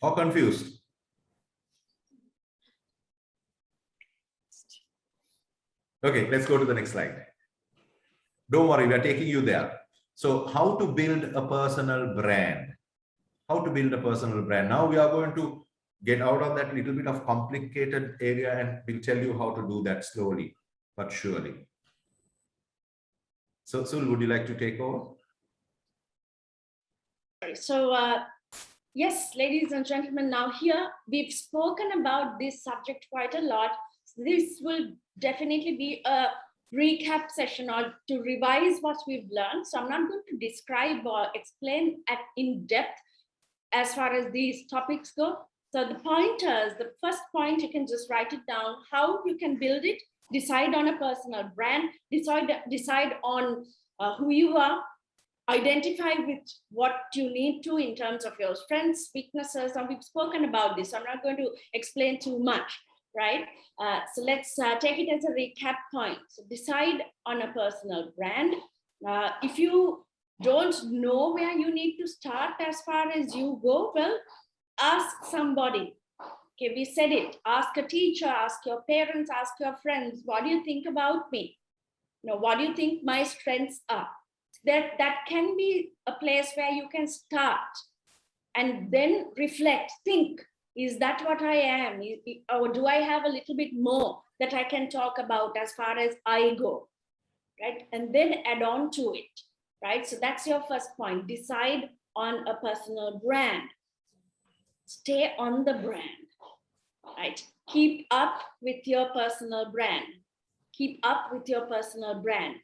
Or confused? Okay, let's go to the next slide. Don't worry, we are taking you there. So how to build a personal brand? How to build a personal brand? Now we are going to get out of that little bit of complicated area and we'll tell you how to do that slowly but surely. So Sul, would you like to take over? So yes, ladies and gentlemen, now here we've spoken about this subject quite a lot. This will definitely be a recap session or to revise what we've learned. So I'm not going to describe or explain in depth as far as these topics go. So the pointers, the first point, you can just write it down, how you can build it, decide on a personal brand, decide on who you are, identify with what you need to in terms of your strengths, weaknesses, and we've spoken about this. So I'm not going to explain too much, right? So let's take it as a recap point. So decide on a personal brand. If you don't know where you need to start as far as you go, well, ask somebody. Okay, we said it. Ask a teacher, ask your parents, ask your friends. What do you think about me? You know, what do you think my strengths are? that can be a place where you can start and then reflect, think, is that what I am? Or do I have a little bit more that I can talk about as far as I go, right? And then add on to it, right? So that's your first point. Decide on a personal brand. Stay on the brand, right? Keep up with your personal brand. Keep up with your personal brand.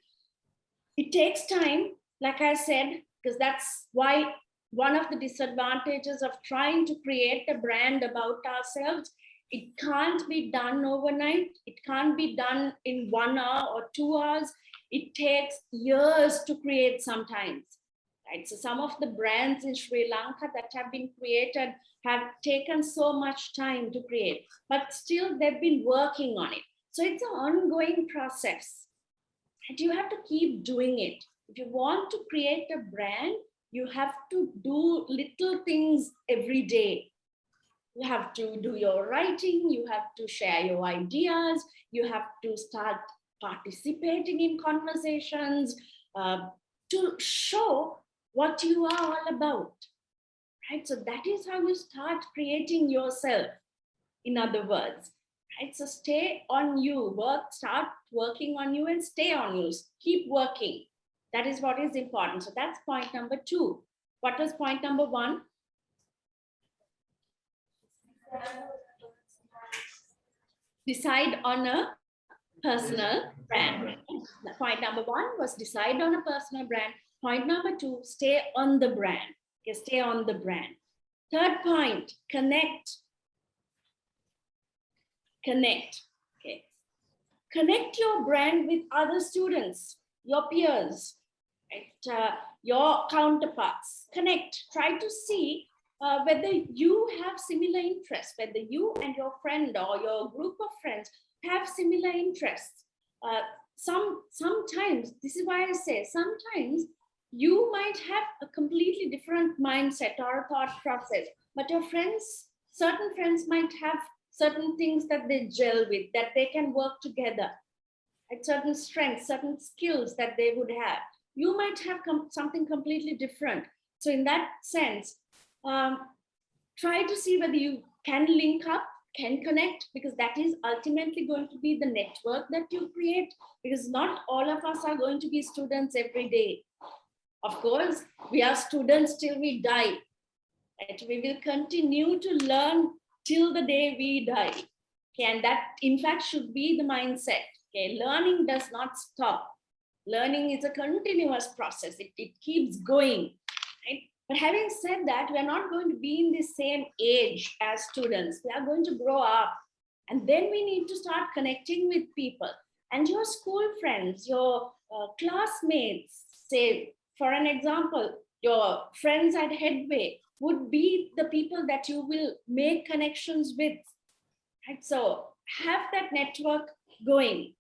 It takes time, like I said, because that's why one of the disadvantages of trying to create a brand about ourselves, it can't be done overnight. It can't be done in 1 hour or 2 hours. It takes years to create sometimes, right? So some of the brands in Sri Lanka that have been created have taken so much time to create, but still they've been working on it. So it's an ongoing process, and you have to keep doing it. If you want to create a brand, you have to do little things every day. You have to do your writing, you have to share your ideas, you have to start participating in conversations to show what you are all about, right? So that is how you start creating yourself, in other words, right? So stay on you, start working on you and stay on you, keep working. That is what is important. So that's point number 2. What was point number 1? Decide on a personal brand. Point number 1 was decide on a personal brand. Point number 2, stay on the brand. Okay, stay on the brand. Third point, connect. Connect. Okay. Connect your brand with other students, your peers, right? Your counterparts. Connect. Try to see whether you have similar interests, whether you and your friend or your group of friends have similar interests. Sometimes, this is why I say, sometimes you might have a completely different mindset or a thought process, but your friends, certain friends might have certain things that they gel with, that they can work together, at certain strengths, certain skills that they would have. You might have something completely different. So in that sense, try to see whether you can link up, can connect, because that is ultimately going to be the network that you create, because not all of us are going to be students every day. Of course, we are students till we die. Right? We will continue to learn till the day we die. Okay, and that, in fact, should be the mindset. Okay, learning does not stop. Learning is a continuous process. It keeps going. Right? But having said that, we are not going to be in the same age as students. We are going to grow up. And then we need to start connecting with people. And your school friends, your classmates, say, for an example, your friends at Headway would be the people that you will make connections with. Right? So have that network going.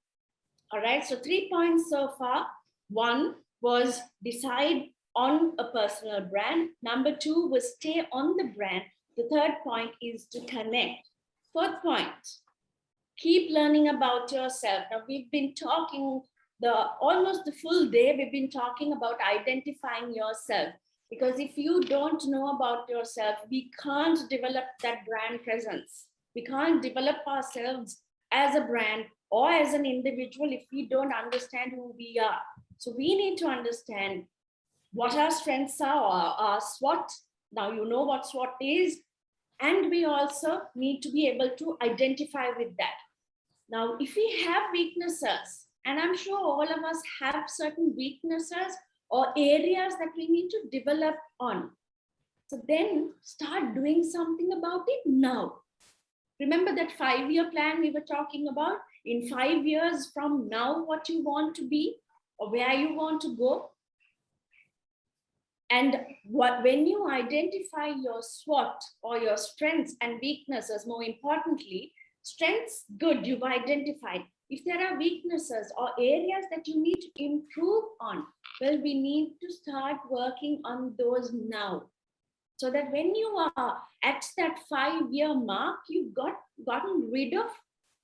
All right, so 3 points so far. 1 was decide on a personal brand. Number 2 was stay on the brand. The third point is to connect. Fourth point, keep learning about yourself. Now we've been talking almost the full day, we've been talking about identifying yourself. Because if you don't know about yourself, we can't develop that brand presence. We can't develop ourselves as a brand or as an individual if we don't understand who we are. So we need to understand what our strengths are, our SWOT. Now you know what SWOT is, and we also need to be able to identify with that. Now, if we have weaknesses, and I'm sure all of us have certain weaknesses or areas that we need to develop on, so then start doing something about it now. Remember that 5-year plan we were talking about? In 5 years from now, what you want to be or where you want to go. And when you identify your SWOT or your strengths and weaknesses, more importantly, strengths, good, you've identified. If there are weaknesses or areas that you need to improve on, well, we need to start working on those now. So that when you are at that 5-year mark, you've gotten rid of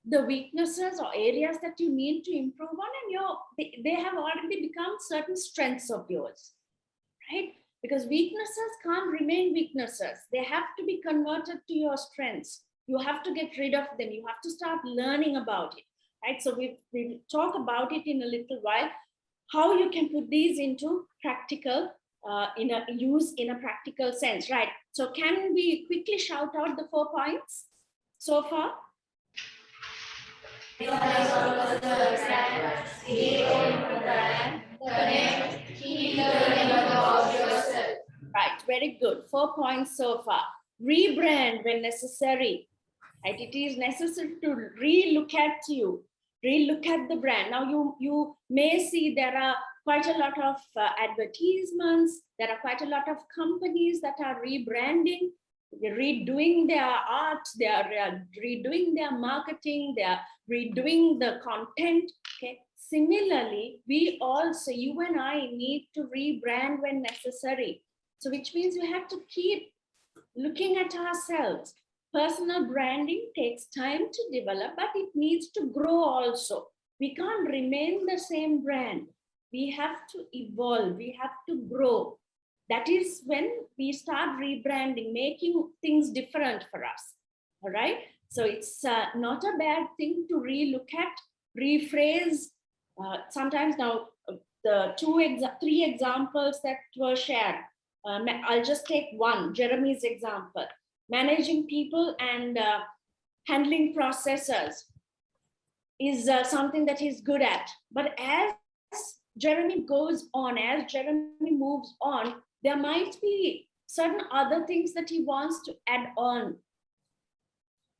the weaknesses or areas that you need to improve on, and they have already become certain strengths of yours, right? Because weaknesses can't remain weaknesses. They have to be converted to your strengths. You have to get rid of them. You have to start learning about it, right? So we'll talk about it in a little while, how you can put these into practical, in a practical sense, right? So can we quickly shout out the 4 points so far? Right, very good. 4 points so far. Rebrand when necessary. Right, it is necessary to re-look at the brand. Now you may see there are quite a lot of advertisements. There are quite a lot of companies that are rebranding. They're redoing their art. They are redoing their marketing. They are redoing the content. Okay. Similarly, we also, you and I, need to rebrand when necessary. So which means we have to keep looking at ourselves. Personal branding takes time to develop, but it needs to grow also. We can't remain the same brand. We have to evolve. We have to grow. That is when we start rebranding, making things different for us. All right. So it's not a bad thing to re-look at, rephrase. Sometimes now the 3 examples that were shared. I'll just take one, Jeremy's example. Managing people and handling processes is something that he's good at. But as Jeremy goes on, as Jeremy moves on, there might be certain other things that he wants to add on.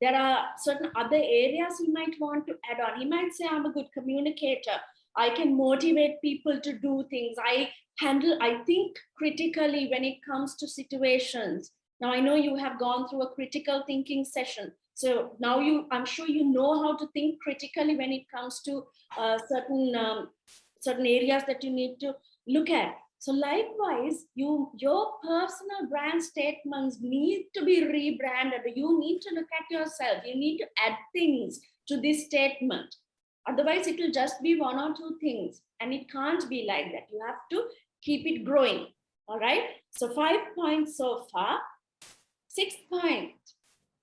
There are certain other areas he might want to add on. He might say, I'm a good communicator. I can motivate people to do things. I think critically when it comes to situations. Now, I know you have gone through a critical thinking session. So now I'm sure you know how to think critically when it comes to certain areas that you need to look at. So likewise, your personal brand statements need to be rebranded. You need to look at yourself. You need to add things to this statement. Otherwise, it will just be 1 or 2 things. And it can't be like that. You have to keep it growing. All right. So 5 points so far. 6th point,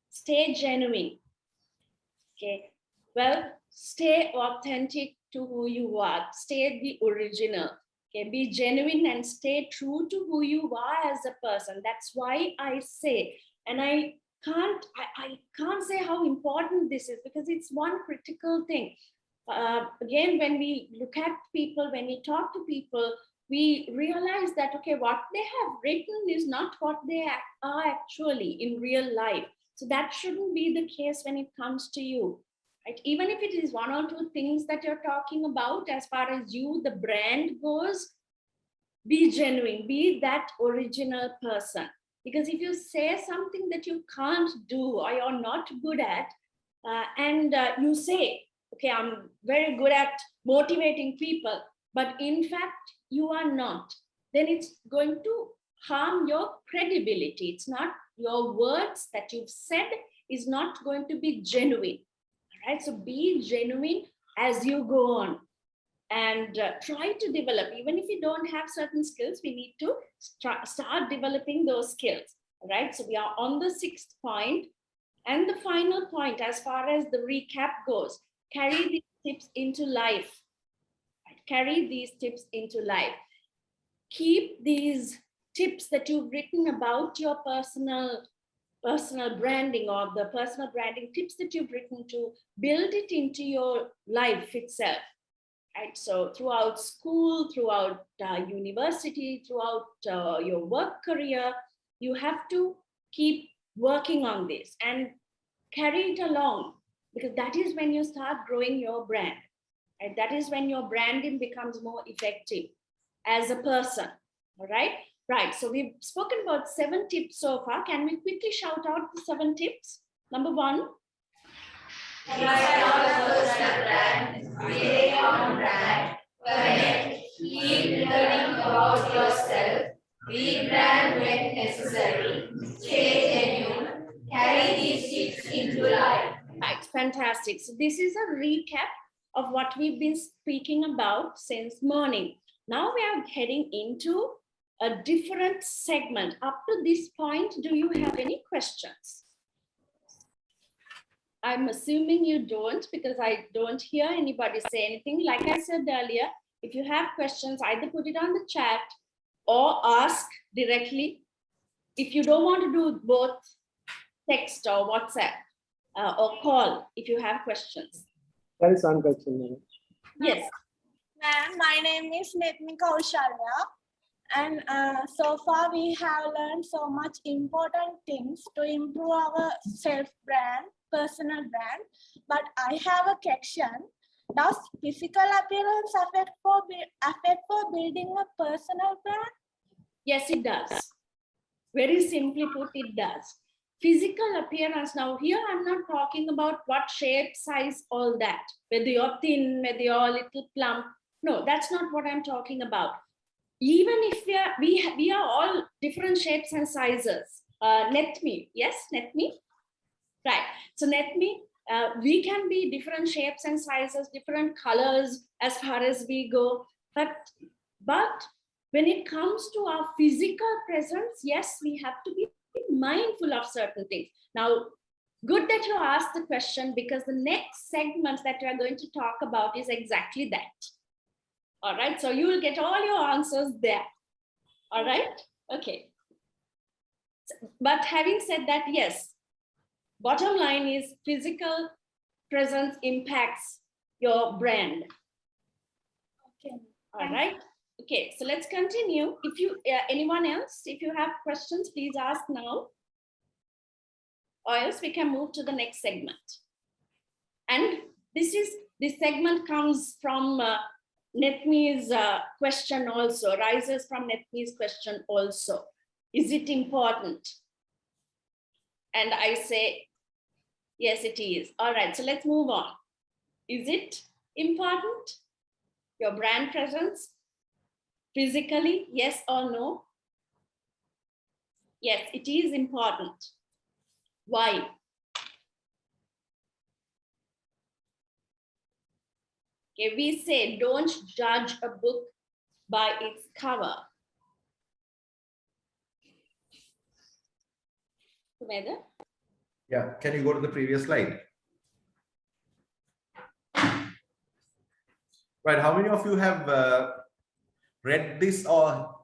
stay genuine. Okay. Well, stay authentic to who you are. Stay the original. Okay. Be genuine and stay true to who you are as a person. That's why I say, and I can't say how important this is, because it's one critical thing. Again, when we look at people, when we talk to people, we realize that, okay, what they have written is not what they are actually in real life. So that shouldn't be the case when it comes to you, right? Even if it is 1 or 2 things that you're talking about, as far as you, the brand goes, be genuine, be that original person. Because if you say something that you can't do or you're not good at, and you say, okay, I'm very good at motivating people, but in fact, you are not, then it's going to harm your credibility. It's not, your words that you've said is not going to be genuine. All right. So be genuine as you go on and try to develop. Even if you don't have certain skills, we need to start developing those skills. All right. So we are on the 6th point. And the final point, as far as the recap goes, carry these tips into life. Carry these tips into life. Keep these tips that you've written about your personal branding, or the personal branding tips that you've written, to build it into your life itself. Right? So throughout school, throughout university, throughout your work career, you have to keep working on this and carry it along, because that is when you start growing your brand. And that is when your branding becomes more effective as a person. All right. Right. So we've spoken about 7 tips so far. Can we quickly shout out the 7 tips? Number 1. Write out a personal brand, create your own brand, connect, keep learning about yourself, rebrand when necessary, stay genuine, carry these tips into life. Right, fantastic. fantastic. So this is a recap of what we've been speaking about since morning. Now we are heading into a different segment. Up to this point, do you have any questions? I'm assuming you don't, because I don't hear anybody say anything. Like I said earlier, if you have questions, either put it on the chat or ask directly. If you don't want to do both, text or WhatsApp or call if you have questions. There is one question, ma'am. Yes. Ma'am, my name is Netmi Kaushalya, and so far we have learned so much important things to improve our self-brand, personal brand. But I have a question. Does physical appearance affect for building a personal brand? Yes, it does. Very simply put, it does. Physical appearance. Now here I'm not talking about what shape, size, all that. Whether you're thin, whether you're a little plump. No, that's not what I'm talking about. Even if we are all different shapes and sizes. Netmi, yes, Netmi? Right. So Netmi, we can be different shapes and sizes, different colors as far as we go. But when it comes to our physical presence, yes, we have to be mindful of certain things. Now, good that you asked the question, because the next segment that we are going to talk about is exactly that. All right, so you will get all your answers there. All right, okay. But having said that, yes, bottom line is physical presence impacts your brand. Okay. All right. Okay, so let's continue. If you, anyone else, if you have questions, please ask now. Or else we can move to the next segment. And this segment comes from Netmi's question also, rises from Netmi's question also. Is it important? And I say, yes, it is. All right, so let's move on. Is it important? Your brand presence? Physically, yes or no? Yes, it is important. Why? Okay, we say don't judge a book by its cover. Sumedha? Yeah, can you go to the previous slide? Right, how many of you have read this or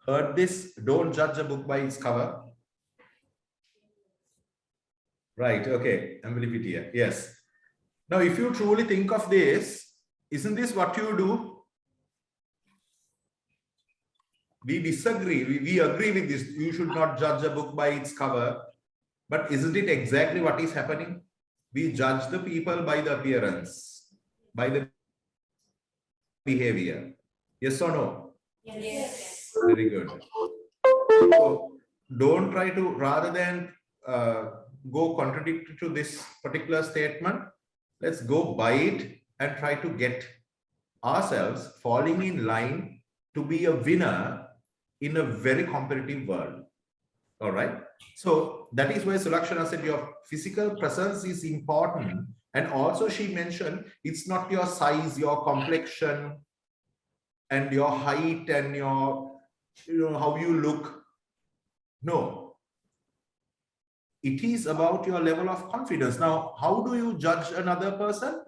heard this? Don't judge a book by its cover. Right, okay, I'm going to repeat here. Yes. Now, if you truly think of this, isn't this what you do? We disagree. We agree with this. You should not judge a book by its cover. But isn't it exactly what is happening? We judge the people by the appearance, by the behavior. Yes or no? Yes. Very good. So don't try to, rather than go contradictory to this particular statement, let's go by it and try to get ourselves falling in line to be a winner in a very competitive world. All right. So that is why Sulakshana said your physical presence is important. And also she mentioned it's not your size, your complexion, and your height and your, how you look. No. It is about your level of confidence. Now, how do you judge another person?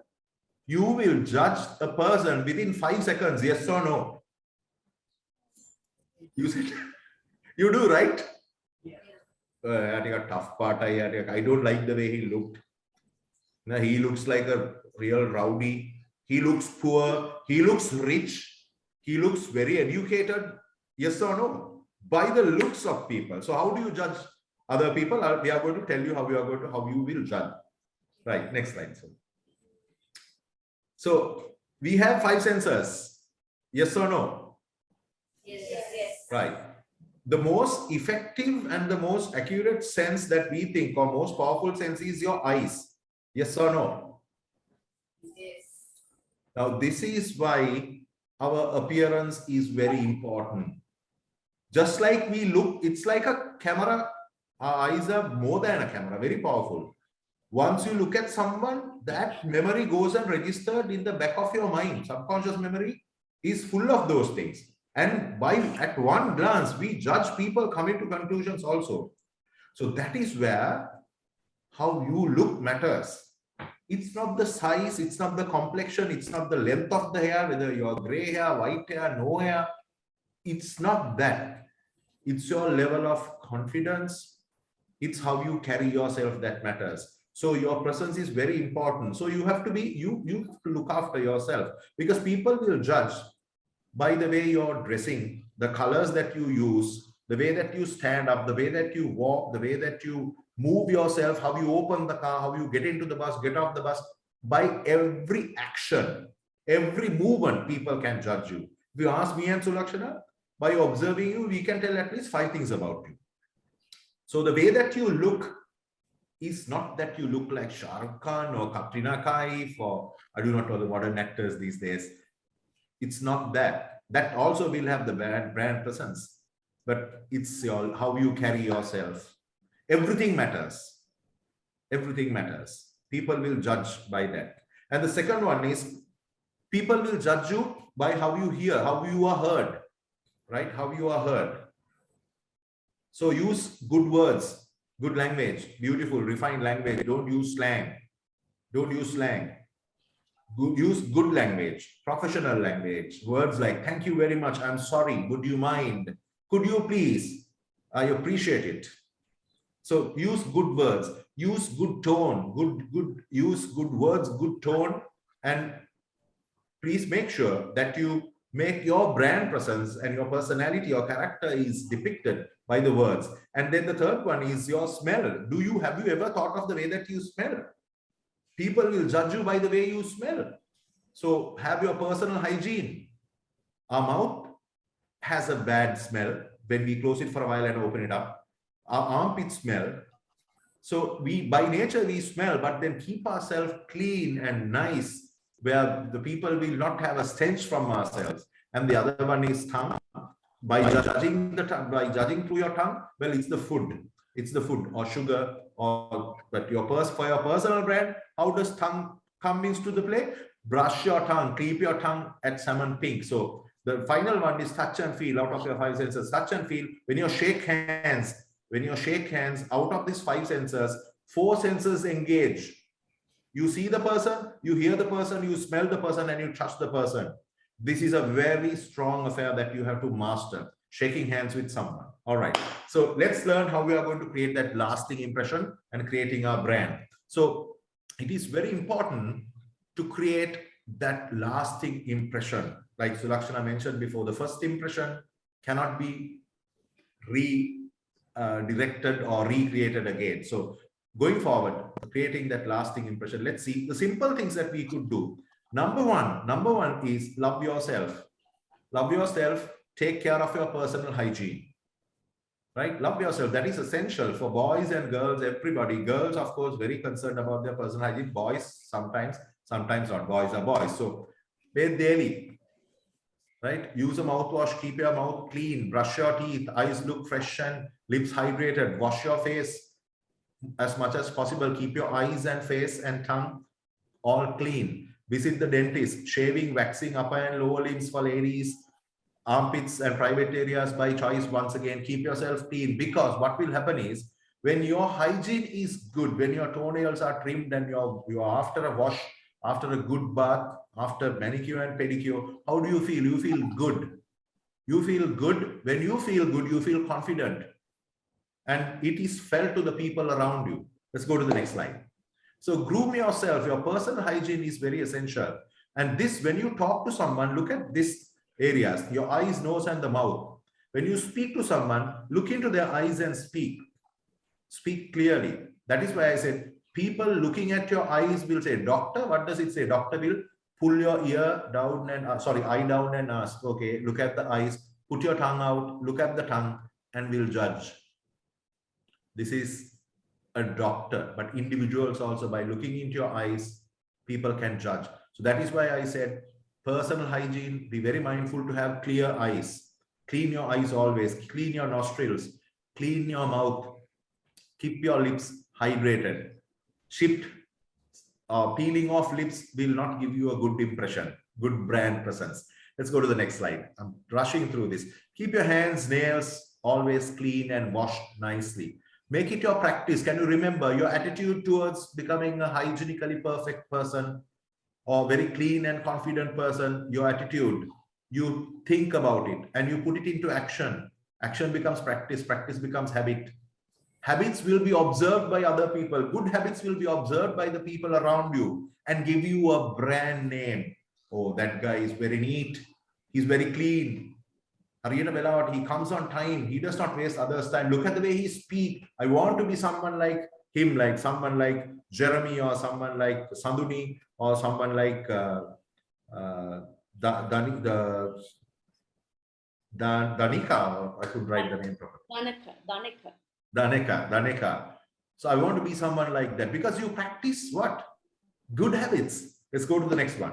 You will judge a person within 5 seconds, yes or no? You said, you do, right? I think a tough part. I don't like the way he looked. Now, he looks like a real rowdy. He looks poor. He looks rich. He looks very educated. Yes or no? By the looks of people. So how do you judge other people? We are going to tell you how you will judge. Right. Next slide. So we have 5 senses. Yes or no? Yes. Right. The most effective and the most accurate sense that we think, or most powerful sense, is your eyes. Yes or no? Yes. Now, this is why our appearance is very important. Just like we look, it's like a camera. Our eyes are more than a camera, very powerful. Once you look at someone, that memory goes and registered in the back of your mind. Subconscious memory is full of those things. And at one glance, we judge people, coming to conclusions also. So that is where how you look matters. It's not the size, it's not the complexion, it's not the length of the hair, whether you're gray hair, white hair, no hair. It's not that. It's your level of confidence. It's how you carry yourself that matters. So your presence is very important. So you have to be, you have to look after yourself, because people will judge by the way you're dressing, the colors that you use, the way that you stand up, the way that you walk, the way that you move yourself, how you open the car, how you get into the bus, get off the bus. By every action, every movement, people can judge you. If you ask me and Sulakshana, by observing you, we can tell at least 5 things about you. So the way that you look is not that you look like Shah Rukh Khan or Katrina Kaif, or I do not know the modern actors these days. It's not that. That also will have the brand presence, but it's how you carry yourself. Everything matters. Everything matters. People will judge by that. And the second one is, people will judge you by how you hear, how you are heard, right? How you are heard. So use good words, good language, beautiful, refined language. Don't use slang. Don't use slang. Use good language, professional language, words like "thank you very much," "I'm sorry," "would you mind," "could you please," "I appreciate it." So use good words, use good tone, use good words, good tone, and please make sure that you make your brand presence and your personality, your character is depicted by the words. And then the third one is your smell. Have you ever thought of the way that you smell? People will judge you by the way you smell. So have your personal hygiene. Our mouth has a bad smell when we close it for a while and open it up. Our armpit smell. So by nature we smell, but then keep ourselves clean and nice, where the people will not have a stench from ourselves. And the other one is tongue. By judging through your tongue, well, it's the food. It's the food or sugar, but for your personal brand, how does tongue come into the play? Brush your tongue, keep your tongue at salmon pink. So the final one is touch and feel. Out of your 5 senses, touch and feel. When you shake hands, out of these 5 senses, 4 senses engage. You see the person, you hear the person, you smell the person, and you touch the person. This is a very strong affair that you have to master, shaking hands with someone. All right. So let's learn how we are going to create that lasting impression and creating our brand. So it is very important to create that lasting impression. Like Sulakshana mentioned before, the first impression cannot be redirected or recreated again. So going forward, creating that lasting impression, let's see the simple things that we could do. Number one is love yourself. Love yourself. Take care of your personal hygiene. Right? Love yourself. That is essential for boys and girls, everybody. Girls, of course, very concerned about their personal hygiene. Boys, sometimes not. Boys are boys. So bathe daily. Right? Use a mouthwash. Keep your mouth clean. Brush your teeth. Eyes look fresh and lips hydrated. Wash your face as much as possible. Keep your eyes and face and tongue all clean. Visit the dentist. Shaving, waxing upper and lower limbs for ladies. Armpits and private areas by choice. Once again, keep yourself clean, because what will happen is, when your hygiene is good, when your toenails are trimmed and you're after a wash, after a good bath, after manicure and pedicure, how do you feel? You feel good. You feel good. When you feel good, you feel confident. And it is felt to the people around you. Let's go to the next slide. So groom yourself. Your personal hygiene is very essential. And this, when you talk to someone, look at this areas, your eyes, nose, and the mouth. When you speak to someone, look into their eyes and speak. Speak clearly. That is why I said, people looking at your eyes will say, doctor, what does it say? Doctor will pull your ear down and, eye down and ask, okay, look at the eyes, put your tongue out, look at the tongue, and will judge. This is a doctor, but individuals also, by looking into your eyes, people can judge. So that is why I said, personal hygiene, be very mindful to have clear eyes. Clean your eyes always. Clean your nostrils. Clean your mouth. Keep your lips hydrated. chipped or peeling off lips will not give you a good impression, good brand presence. Let's go to the next slide. I'm rushing through this. Keep your hands, nails always clean and washed nicely. Make it your practice. Can you remember your attitude towards becoming a hygienically perfect person or very clean and confident person? Your attitude, you think about it and you put it into action. Action becomes practice. Practice becomes habit. Habits will be observed by other people. Good habits will be observed by the people around you and give you a brand name. Oh, that guy is very neat. He's very clean. He comes on time. He does not waste others' time. Look at the way he speaks. I want to be someone like him, like someone like Jeremy or someone like Sanduni or someone like Danika. I could write the name properly. Danika. So I want to be someone like that because you practice what? Good habits. Let's go to the next one.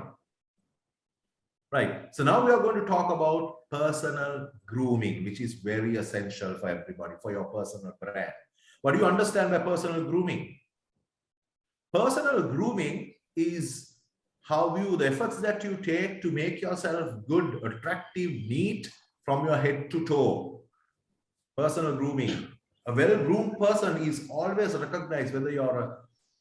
Right. So now we are going to talk about personal grooming, which is very essential for everybody, for your personal brand. What do you understand by personal grooming? Personal grooming is the efforts that you take to make yourself good, attractive, neat from your head to toe. Personal grooming. A well-groomed person is always recognized, whether you're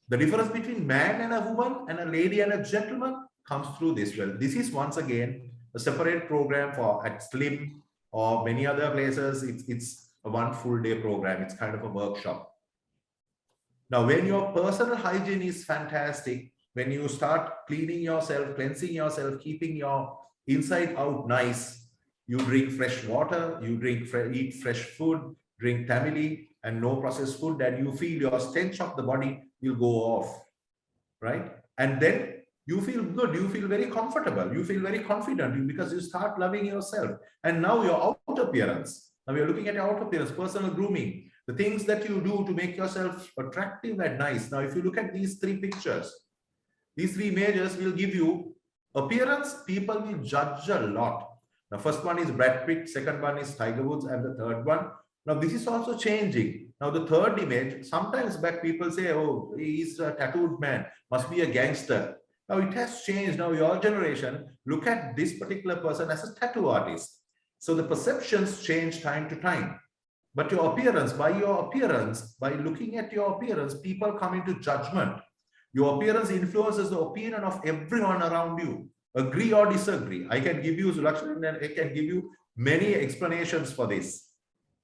the difference between man and a woman and a lady and a gentleman comes through this. Well, this is once again a separate program for at Slim or many other places. It's a one full day program. It's kind of a workshop. Now, when your personal hygiene is fantastic, when you start cleaning yourself, cleansing yourself, keeping your inside out nice, you drink fresh water, you eat fresh food, drink family and no processed food, and you feel your stench of the body will go off, right? And then you feel good, you feel very comfortable, you feel very confident because you start loving yourself. And now your outer appearance, now we are looking at your outer appearance, personal grooming, the things that you do to make yourself attractive and nice. Now, if you look at these three pictures, these three images will give you appearance. People will judge a lot. The first one is Brad Pitt, second one is Tiger Woods, and the third one. Now, this is also changing. Now, the third image, sometimes back people say, oh, he's a tattooed man, must be a gangster. Now, it has changed. Now, your generation, look at this particular person as a tattoo artist. So the perceptions change time to time. But your appearance, by looking at your appearance, people come into judgment. Your appearance influences the opinion of everyone around you. Agree or disagree. I can give you, Sulakshan, and I can give you many explanations for this.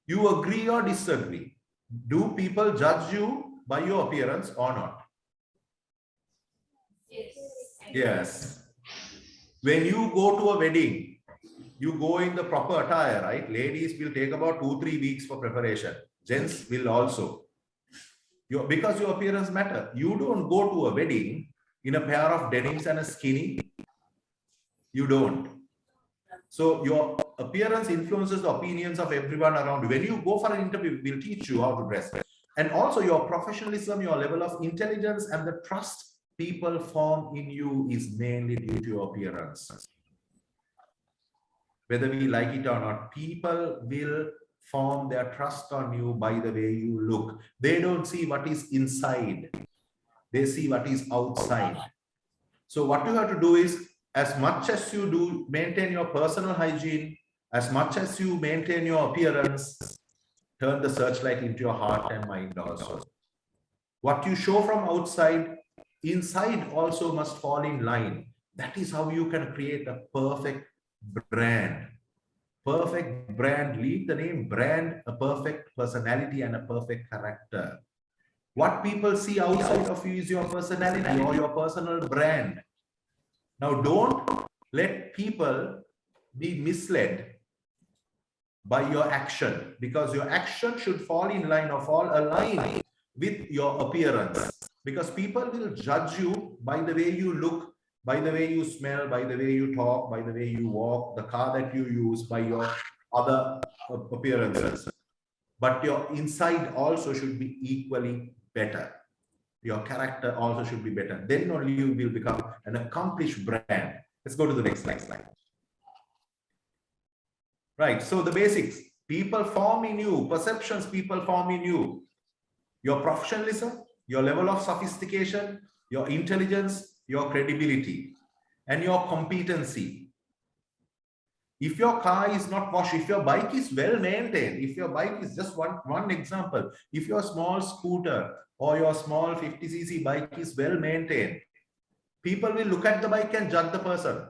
You agree or disagree. Do people judge you by your appearance or not? Yes. Yes. When you go to a wedding, you go in the proper attire, right? Ladies will take about 2-3 weeks for preparation. Gents will also. Because your appearance matters. You don't go to a wedding in a pair of denims and a skinny. You don't. So your appearance influences the opinions of everyone around you. When you go for an interview, we'll teach you how to dress. And also your professionalism, your level of intelligence, and the trust people form in you is mainly due to your appearance. Whether we like it or not, people will form their trust on you by the way you look. They don't see what is inside. They see what is outside. So what you have to do is, as much as you do maintain your personal hygiene, as much as you maintain your appearance, turn the searchlight into your heart and mind also. What you show from outside, inside also must fall in line. That is how you can create a perfect brand. Perfect brand, leave the name brand, a perfect personality and a perfect character. What people see outside of you is your personality or your personal brand. Now, don't let people be misled by your action, because your action should fall in line or fall aligned with your appearance, because people will judge you by the way you look, by the way you smell, by the way you talk, by the way you walk, the car that you use, by your other appearances. But your inside also should be equally better. Your character also should be better. Then only you will become an accomplished brand. Let's go to the next slide. Right. So the basics. People form in you. Perceptions people form in you. Your professionalism, your level of sophistication, your intelligence, your credibility, and your competency. If your car is not washed, if your bike is well maintained, if your bike is just one example, if your small scooter or your small 50cc bike is well maintained, people will look at the bike and judge the person.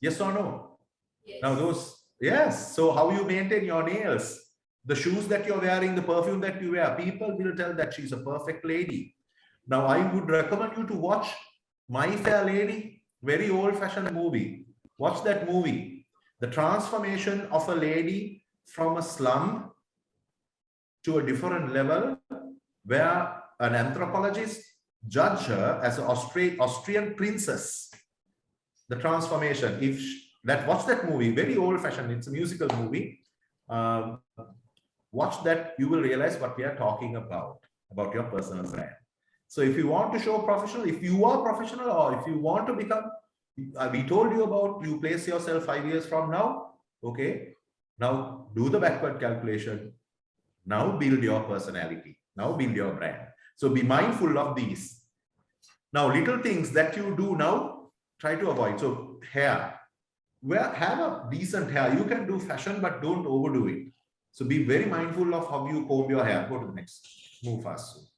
Yes or no? Yes. Now yes. So how you maintain your nails, the shoes that you're wearing, the perfume that you wear, people will tell that she's a perfect lady. Now I would recommend you to watch My Fair Lady, very old-fashioned movie. Watch that movie. The transformation of a lady from a slum to a different level, where an anthropologist judged her as an Austrian princess. The transformation. Watch that movie, very old-fashioned. It's a musical movie. Watch that, you will realize what we are talking about your personal brand. So if you want to show professional, if you are professional, or if you want to become, we told you about, you place yourself 5 years from now. Okay, now do the backward calculation. Now build your personality. Now build your brand. So be mindful of these. Now, little things that you do now, try to avoid. So hair, have a decent hair. You can do fashion, but don't overdo it. So be very mindful of how you comb your hair. Go to the next, move fast.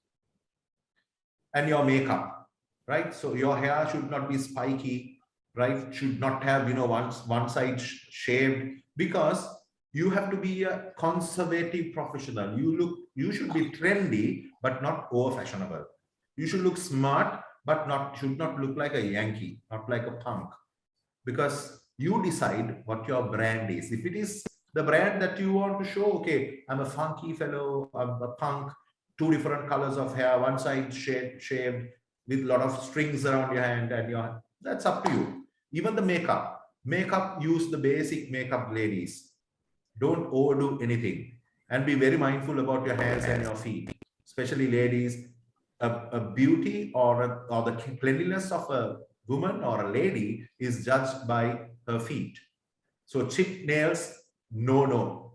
And your makeup, right? So your hair should not be spiky, right? Should not have, one side shaved, because you have to be a conservative professional. You should be trendy, but not over fashionable. You should look smart, but should not look like a Yankee, not like a punk, because you decide what your brand is. If it is the brand that you want to show, okay, I'm a funky fellow, I'm a punk, 2 different colors of hair, one side shaved with a lot of strings around your hand, and that's up to you. Even the makeup, use the basic makeup, ladies. Don't overdo anything, and be very mindful about your hands and your feet, especially ladies. A beauty or the cleanliness of a woman or a lady is judged by her feet. So chipped nails, no.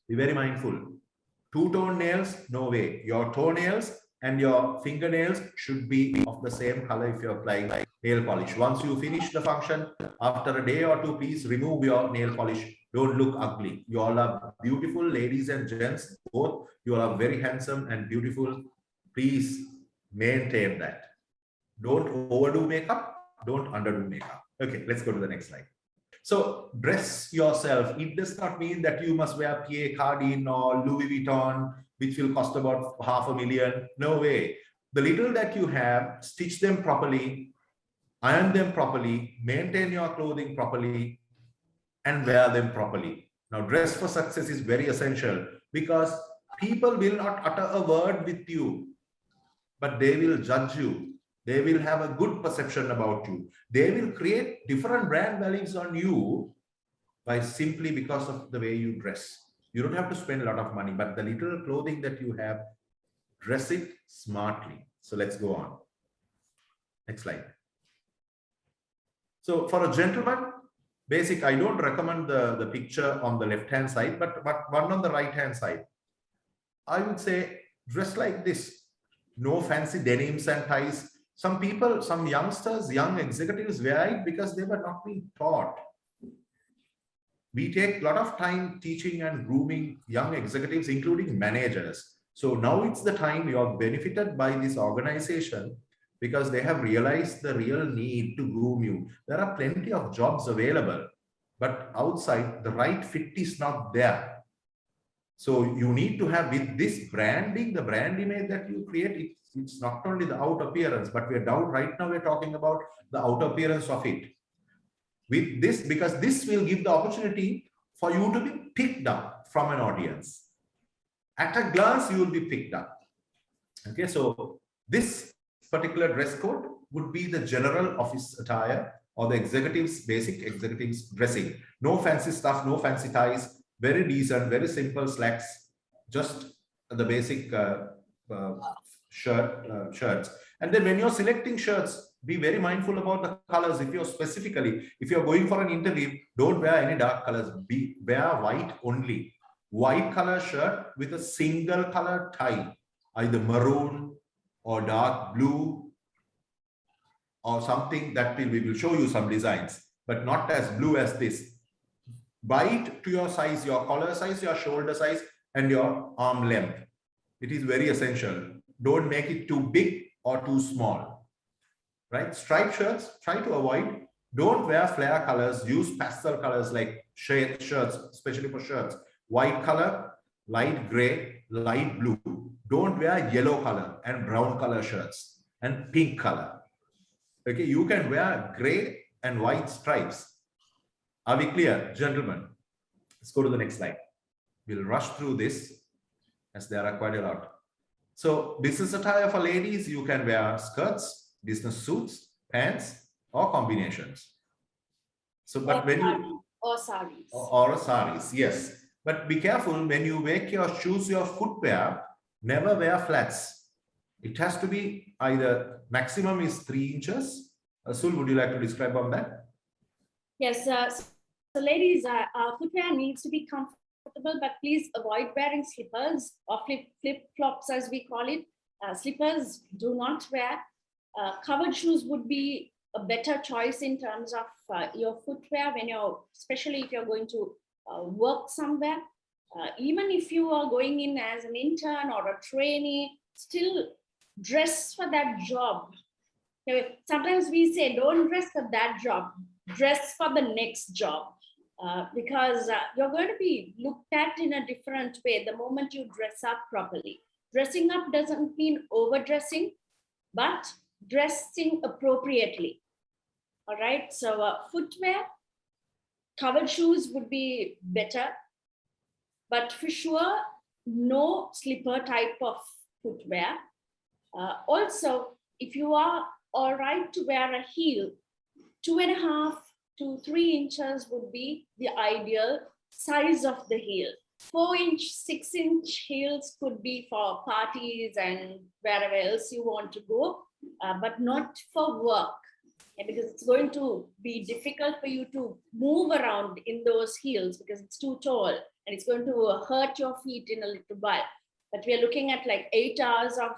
Be very mindful. Two-tone nails, no way. Your toenails and your fingernails should be of the same color if you're applying nail polish. Once you finish the function, after a day or two, please remove your nail polish. Don't look ugly. You all are beautiful, ladies and gents, both. You all are very handsome and beautiful. Please maintain that. Don't overdo makeup. Don't underdo makeup. Okay, let's go to the next slide. So dress yourself. It does not mean that you must wear Pierre Cardin or Louis Vuitton, which will cost about $500,000. No way. The little that you have, stitch them properly, iron them properly, maintain your clothing properly, and wear them properly. Now, dress for success is very essential, because people will not utter a word with you, but they will judge you. They will have a good perception about you. They will create different brand values on you simply because of the way you dress. You don't have to spend a lot of money, but the little clothing that you have, dress it smartly. So let's go on. Next slide. So for a gentleman, basic, I don't recommend the picture on the left-hand side, but one on the right-hand side. I would say dress like this. No fancy denims and ties. Some people, some youngsters, young executives wear it because they were not being taught. We take a lot of time teaching and grooming young executives, including managers. So now it's the time you are benefited by this organization, because they have realized the real need to groom you. There are plenty of jobs available, but outside the right fit is not there. So you need to have, with this branding, the brand image that you create, it's not only the out appearance, but we're down right now, we're talking about the out appearance of it. With this, because this will give the opportunity for you to be picked up from an audience. At a glance, you will be picked up. Okay, so this particular dress code would be the general office attire, or the executives, basic executives dressing. No fancy stuff, no fancy ties, very decent, very simple slacks, just the basic shirts. And then when you're selecting shirts, be very mindful about the colors. If you're going for an interview, don't wear any dark colors. Wear white only. White color shirt with a single color tie. either maroon or dark blue or something that we will show you some designs, but not as blue as this. Buy it to your size, your collar size, your shoulder size, and your arm length. It is very essential. Don't make it too big or too small, right? Striped shirts, try to avoid. Don't wear flare colors. Use pastel colors like shirts, especially for shirts. White color, light gray, light blue. Don't wear yellow color and brown color shirts and pink color. Okay, you can wear gray and white stripes. Are we clear, gentlemen? Let's go to the next slide. We'll rush through this as there are quite a lot. So business attire for ladies, you can wear skirts, business suits, pants, or combinations. So, but when you or saris, yes. But be careful when you choose your footwear. Never wear flats. It has to be either maximum is 3 inches. Asul, would you like to describe on that? Yes, so ladies, footwear needs to be comfortable, but please avoid wearing slippers or flip-flops as we call it. Slippers do not wear. Covered shoes would be a better choice in terms of your footwear when especially if you're going to work somewhere. Even if you are going in as an intern or a trainee, still dress for that job. Sometimes we say, don't dress for that job, dress for the next job. Because you're going to be looked at in a different way the moment you dress up properly. Dressing up doesn't mean overdressing, but dressing appropriately. All right, so footwear, covered shoes would be better, but for sure, no slipper type of footwear. Also, if you are all right to wear a heel, 2.5 to 3 inches would be the ideal size of the heel. 4-inch, 6-inch heels could be for parties and wherever else you want to go, but not for work. Because it's going to be difficult for you to move around in those heels because it's too tall and it's going to hurt your feet in a little while. But we are looking at like 8 hours of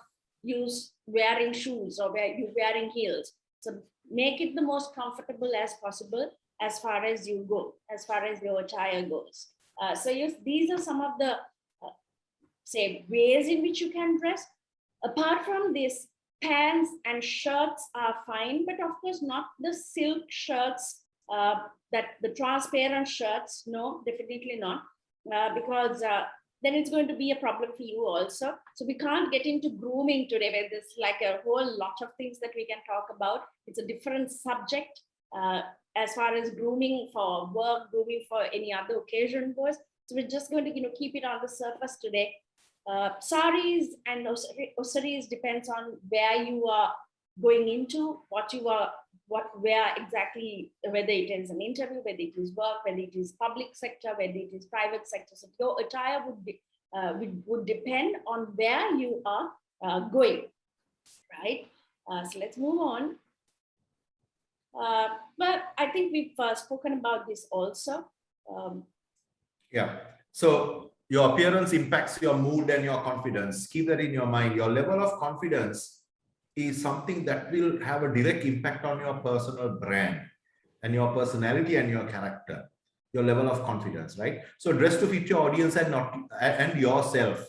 wearing shoes or wearing heels. So make it the most comfortable as possible as far as you go, as far as your attire goes. So yes, these are some of the say ways in which you can dress. Apart from this, pants and shirts are fine, but of course not the silk shirts, that the transparent shirts, no, definitely not, because then it's going to be a problem for you also. So we can't get into grooming today, where there's like a whole lot of things that we can talk about. It's a different subject as far as grooming for work, grooming for any other occasion goes. So we're just going to keep it on the surface today. Saris and osaris depends on where you are going into, where exactly, whether it is an interview, whether it is work, whether it is public sector, whether it is private sector. So your attire would depend on where you are going, right? So let's move on. But I think we've spoken about this also. Yeah. So your appearance impacts your mood and your confidence. Keep that in your mind. Your level of confidence is something that will have a direct impact on your personal brand and your personality and your character, your level of confidence, right? So dress to fit your audience and yourself,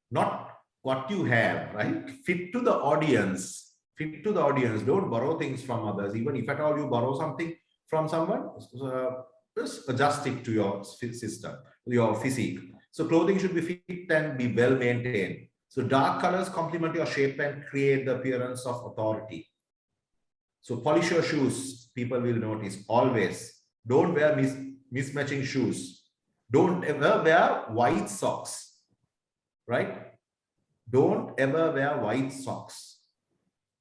not what you have, right? Fit to the audience, fit to the audience. Don't borrow things from others. Even if at all you borrow something from someone, just adjust it to your system, your physique. So clothing should be fit and be well maintained. So dark colors complement your shape and create the appearance of authority. So polish your shoes. People will notice always. Don't wear mismatching shoes. Don't ever wear white socks, right? Don't ever wear white socks,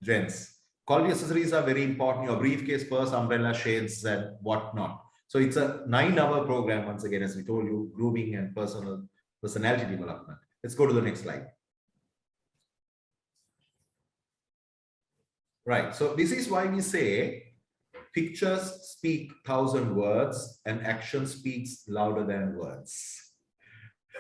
gents. Quality accessories are very important. Your briefcase, purse, umbrella, shades, and whatnot. So it's a 9-hour program, once again, as we told you, grooming and personality development. Let's go to the next slide. Right. So this is why we say pictures speak 1,000 words and action speaks louder than words.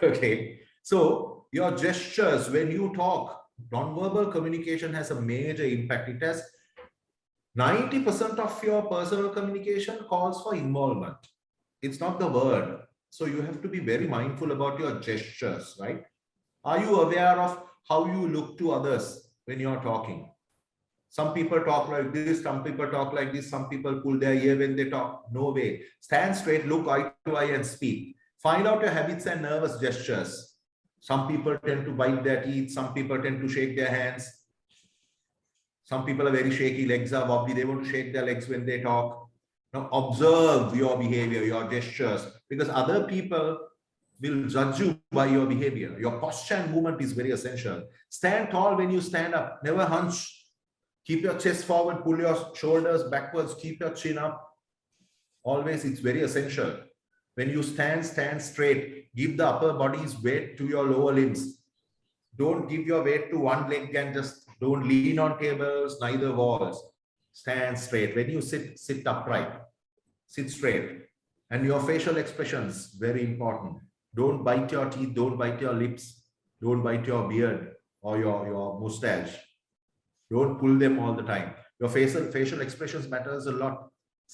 Okay. So your gestures, when you talk, non-verbal communication has a major impact. It has 90% of your personal communication calls for involvement. It's not the word. So you have to be very mindful about your gestures, right? Are you aware of how you look to others when you're talking? Some people talk like this, some people talk like this, some people pull their ear when they talk. No way. Stand straight, look eye to eye and speak. Find out your habits and nervous gestures. Some people tend to bite their teeth, some people tend to shake their hands. Some people are very shaky, legs are wobbly, they want to shake their legs when they talk. Now observe your behavior, your gestures, because other people will judge you by your behavior. Your posture and movement is very essential. Stand tall when you stand up, never hunch. Keep your chest forward, pull your shoulders backwards, keep your chin up. Always, it's very essential. When you stand, stand straight. Give the upper body's weight to your lower limbs. Don't give your weight to one leg and just don't lean on tables, neither walls. Stand straight. When you sit, sit upright. Sit straight. And your facial expressions, very important. Don't bite your teeth, don't bite your lips, don't bite your beard or your mustache. Don't pull them all the time. Your facial expressions matters a lot.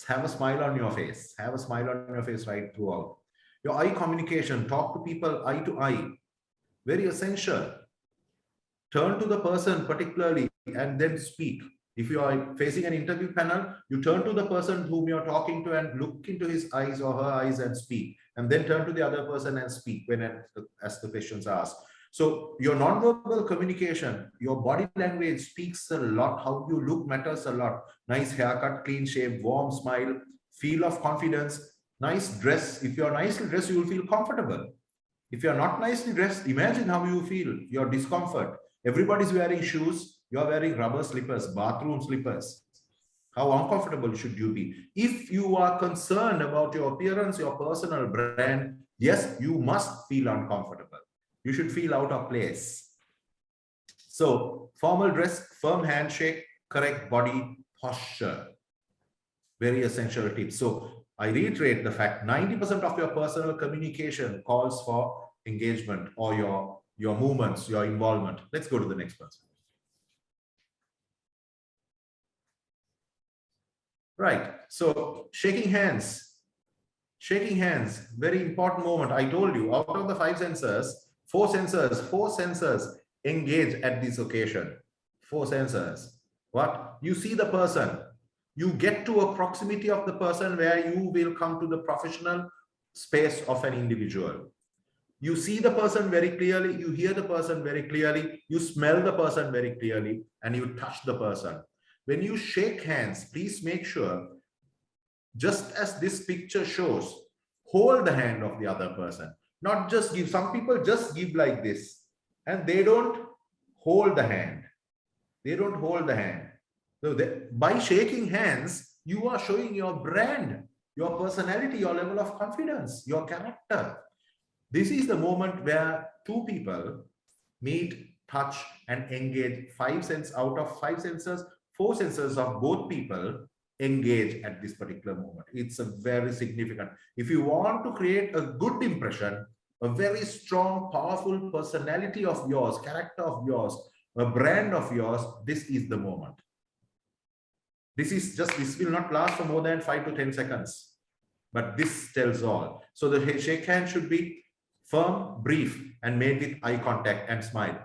Have a smile on your face. Have a smile on your face right throughout. Your eye communication, talk to people eye to eye. Very essential. Turn to the person particularly and then speak. If you are facing an interview panel, you turn to the person whom you're talking to and look into his eyes or her eyes and speak. And then turn to the other person and speak as the questions are asked. So your nonverbal communication, your body language speaks a lot. How you look matters a lot. Nice haircut, clean shave, warm smile, feel of confidence, nice dress. If you're nicely dressed, you will feel comfortable. If you're not nicely dressed, imagine how you feel, your discomfort. Everybody's wearing shoes. You're wearing rubber slippers, bathroom slippers. How uncomfortable should you be? If you are concerned about your appearance, your personal brand, yes, you must feel uncomfortable. You should feel out of place. So formal dress, firm handshake, correct body posture. Very essential tips. So I reiterate the fact 90% of your personal communication calls for engagement or your movements, your involvement. Let's go to the next person. Right. So shaking hands, very important moment. I told you out of the 5 sensors, 4 sensors engage at this occasion. 4 sensors. What? You see the person. You get to a proximity of the person where you will come to the professional space of an individual. You see the person very clearly. You hear the person very clearly. You smell the person very clearly, and you touch the person. When you shake hands, please make sure, just as this picture shows, hold the hand of the other person. Not just give. Some people just give like this and they don't hold the hand. They don't hold the hand. So by shaking hands, you are showing your brand, your personality, your level of confidence, your character. This is the moment where 2 people meet, touch, and engage. 5 senses out of 5 sensors, 4 sensors of both people engage at this particular moment. It's a very significant. If you want to create a good impression, a very strong, powerful personality of yours, character of yours, a brand of yours, this is the moment. This will not last for more than 5 to 10 seconds, but this tells all. So the shake hand should be firm, brief, and made with eye contact and smile.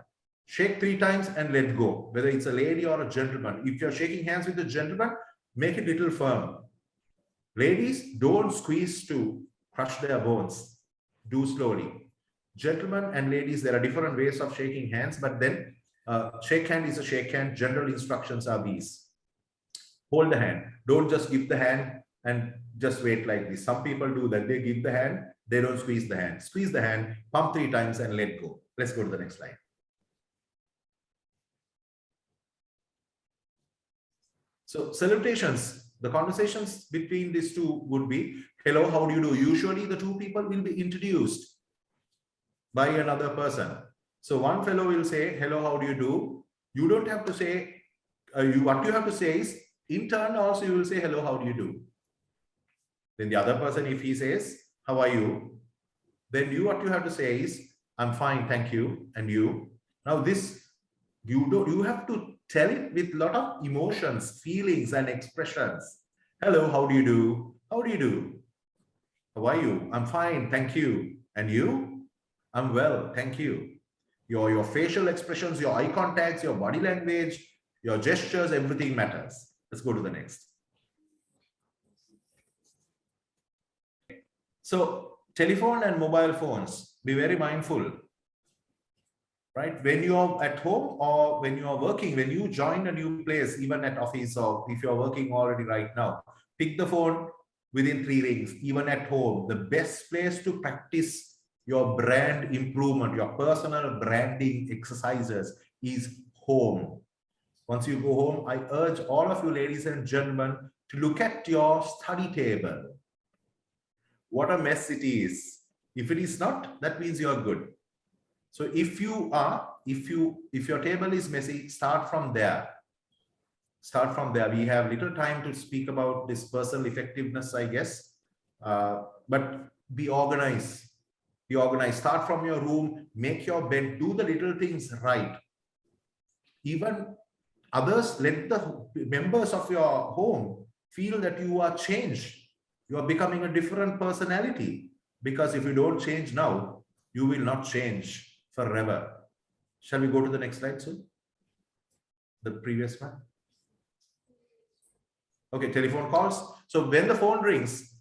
Shake 3 times and let go, whether it's a lady or a gentleman. If you're shaking hands with a gentleman, make it a little firm. Ladies, don't squeeze to crush their bones. Do slowly. Gentlemen and ladies, there are different ways of shaking hands, but then shake hand is a shake hand. General instructions are these. Hold the hand. Don't just give the hand and just wait like this. Some people do that. They give the hand, they don't squeeze the hand. Squeeze the hand, pump 3 times and let go. Let's go to the next slide. So salutations, the conversations between these 2 would be, hello, how do you do? Usually the 2 people will be introduced by another person. So one fellow will say, hello, how do you do? You don't have to say, what you have to say is, in turn also you will say, hello, how do you do? Then the other person, if he says, how are you? Then what you have to say is, I'm fine, thank you. And you? Now this, you have to tell it with a lot of emotions, feelings, and expressions. Hello, how do you do? How do you do? How are you? I'm fine, thank you. And you? I'm well, thank you. Your facial expressions, your eye contacts, your body language, your gestures, everything matters. Let's go to the next. So telephone and mobile phones, be very mindful, right? When you're at home or when you're working, when you join a new place, even at office, or if you're working already right now, pick the phone within 3 rings. Even at home, the best place to practice your brand improvement, your personal branding exercises is home. Once you go home, I urge all of you ladies and gentlemen to look at your study table. What a mess it is. If it is not, that means you are good. So if your table is messy, start from there. Start from there. We have little time to speak about this personal effectiveness, I guess. But be organized. Be organized. Start from your room, make your bed, do the little things right. Even others, let the members of your home feel that you are changed. You are becoming a different personality. Because if you don't change now, you will not change forever. Shall we go to the next slide, sir? The previous one. Okay, telephone calls. So when the phone rings,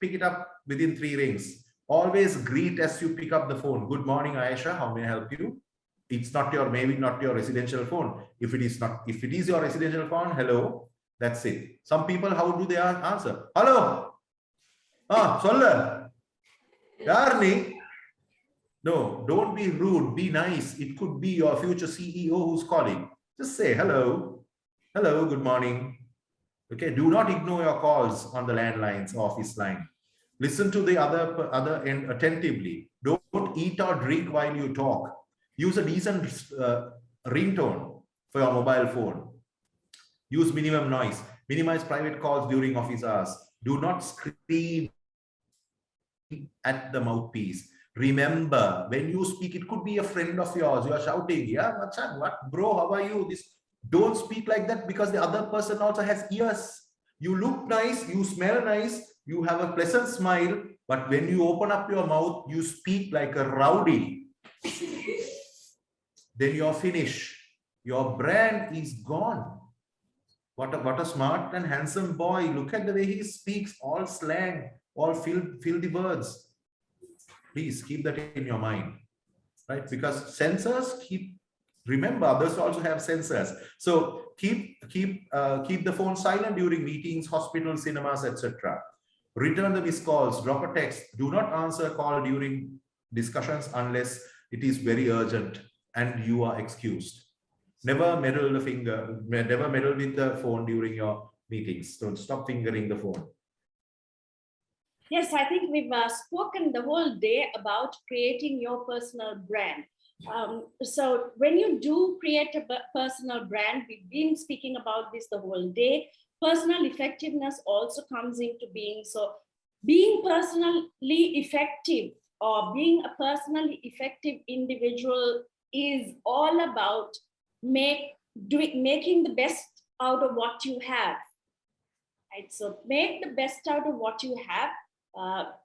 pick it up within 3 rings. Always greet as you pick up the phone. Good morning, Aisha. How may I help you? It's not your, maybe not your residential phone. If it is your residential phone, hello. That's it. Some people, how do they answer? Hello. Solla. Yarni. No, don't be rude. Be nice. It could be your future CEO who's calling. Just say hello. Hello, good morning. Okay, do not ignore your calls on the landlines, office line. Listen to the other end attentively. Don't eat or drink while you talk. Use a decent ringtone for your mobile phone. Use minimum noise. Minimize private calls during office hours. Do not scream at the mouthpiece. Remember, when you speak, it could be a friend of yours. You are shouting, yeah, Machan, what, bro, how are you? Don't speak like that, because the other person also has ears. You look nice, you smell nice, you have a pleasant smile, but when you open up your mouth, you speak like a rowdy. Then you're finished. Your brand is gone. What a smart and handsome boy. Look at the way he speaks, all slang, all filthy words. Please keep that in your mind, right? Because sensors remember, others also have sensors. So keep the phone silent during meetings, hospitals, cinemas, etc. Return the missed calls, drop a text. Do not answer a call during discussions unless it is very urgent and you are excused. Never meddle with the phone during your meetings. Don't stop fingering the phone. Yes, I think we've spoken the whole day about creating your personal brand. So when you do create a personal brand, we've been speaking about this the whole day. Personal effectiveness also comes into being. So being personally effective or being a personally effective individual is all about making the best out of what you have. Right? So make the best out of what you have.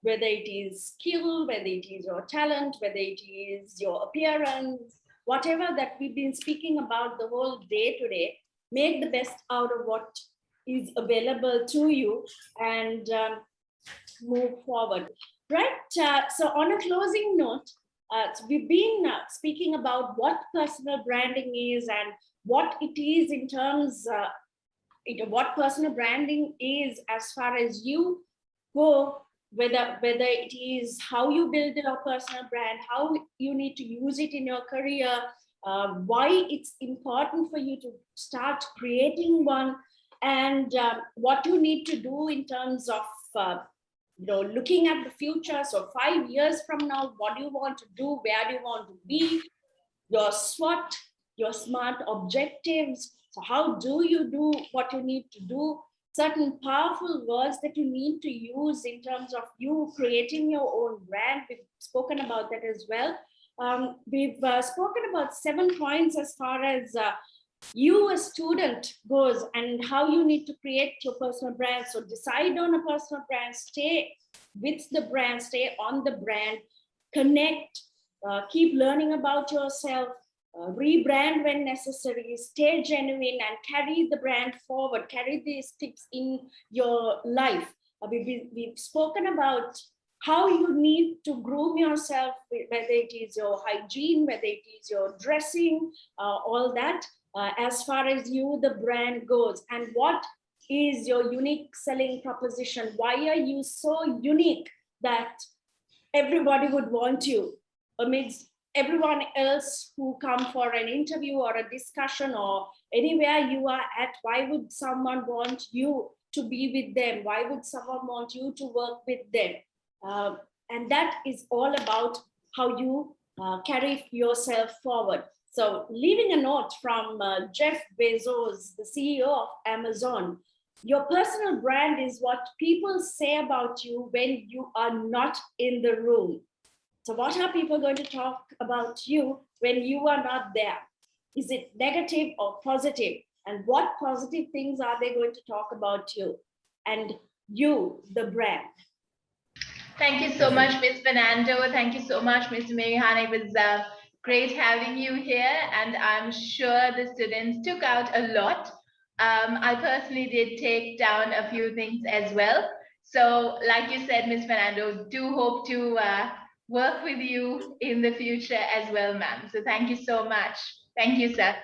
Whether it is skill, whether it is your talent, whether it is your appearance, whatever that we've been speaking about the whole day today, make the best out of what is available to you and move forward. Right, so on a closing note, we've been speaking about what personal branding is and what it is in terms, what personal branding is as far as you go, whether it is how you build your personal brand, how you need to use it in your career, why it's important for you to start creating one, and what you need to do in terms of looking at the future. So 5 years from now, what do you want to do? Where do you want to be? Your SWOT, your SMART objectives. So how do you do what you need to do? certain powerful words that you need to use in terms of you creating your own brand. We've spoken about that as well. We've spoken about 7 points as far as you, a student, goes, and how you need to create your personal brand. So decide on a personal brand, stay with the brand, stay on the brand, connect, keep learning about yourself, rebrand when necessary, stay genuine, and carry the brand forward, carry these tips in your life. We've spoken about how you need to groom yourself, whether it is your hygiene, whether it is your dressing, all that, as far as you, the brand, goes. And what is your unique selling proposition? Why are you so unique that everybody would want you amidst everyone else who come for an interview or a discussion or anywhere you are at? Why would someone want you to be with them? Why would someone want you to work with them? And that is all about how you carry yourself forward. So leaving a note from Jeff Bezos, the CEO of Amazon, your personal brand is what people say about you when you are not in the room. So what are people going to talk about you when you are not there? Is it negative or positive? And what positive things are they going to talk about you? And you, the brand. Thank you so much, Ms. Fernando. Thank you so much, Mr. Mirihan. It was great having you here, and I'm sure the students took out a lot. I personally did take down a few things as well. So like you said, Ms. Fernando, do hope to work with you in the future as well, ma'am. So thank you so much. Thank you, sir.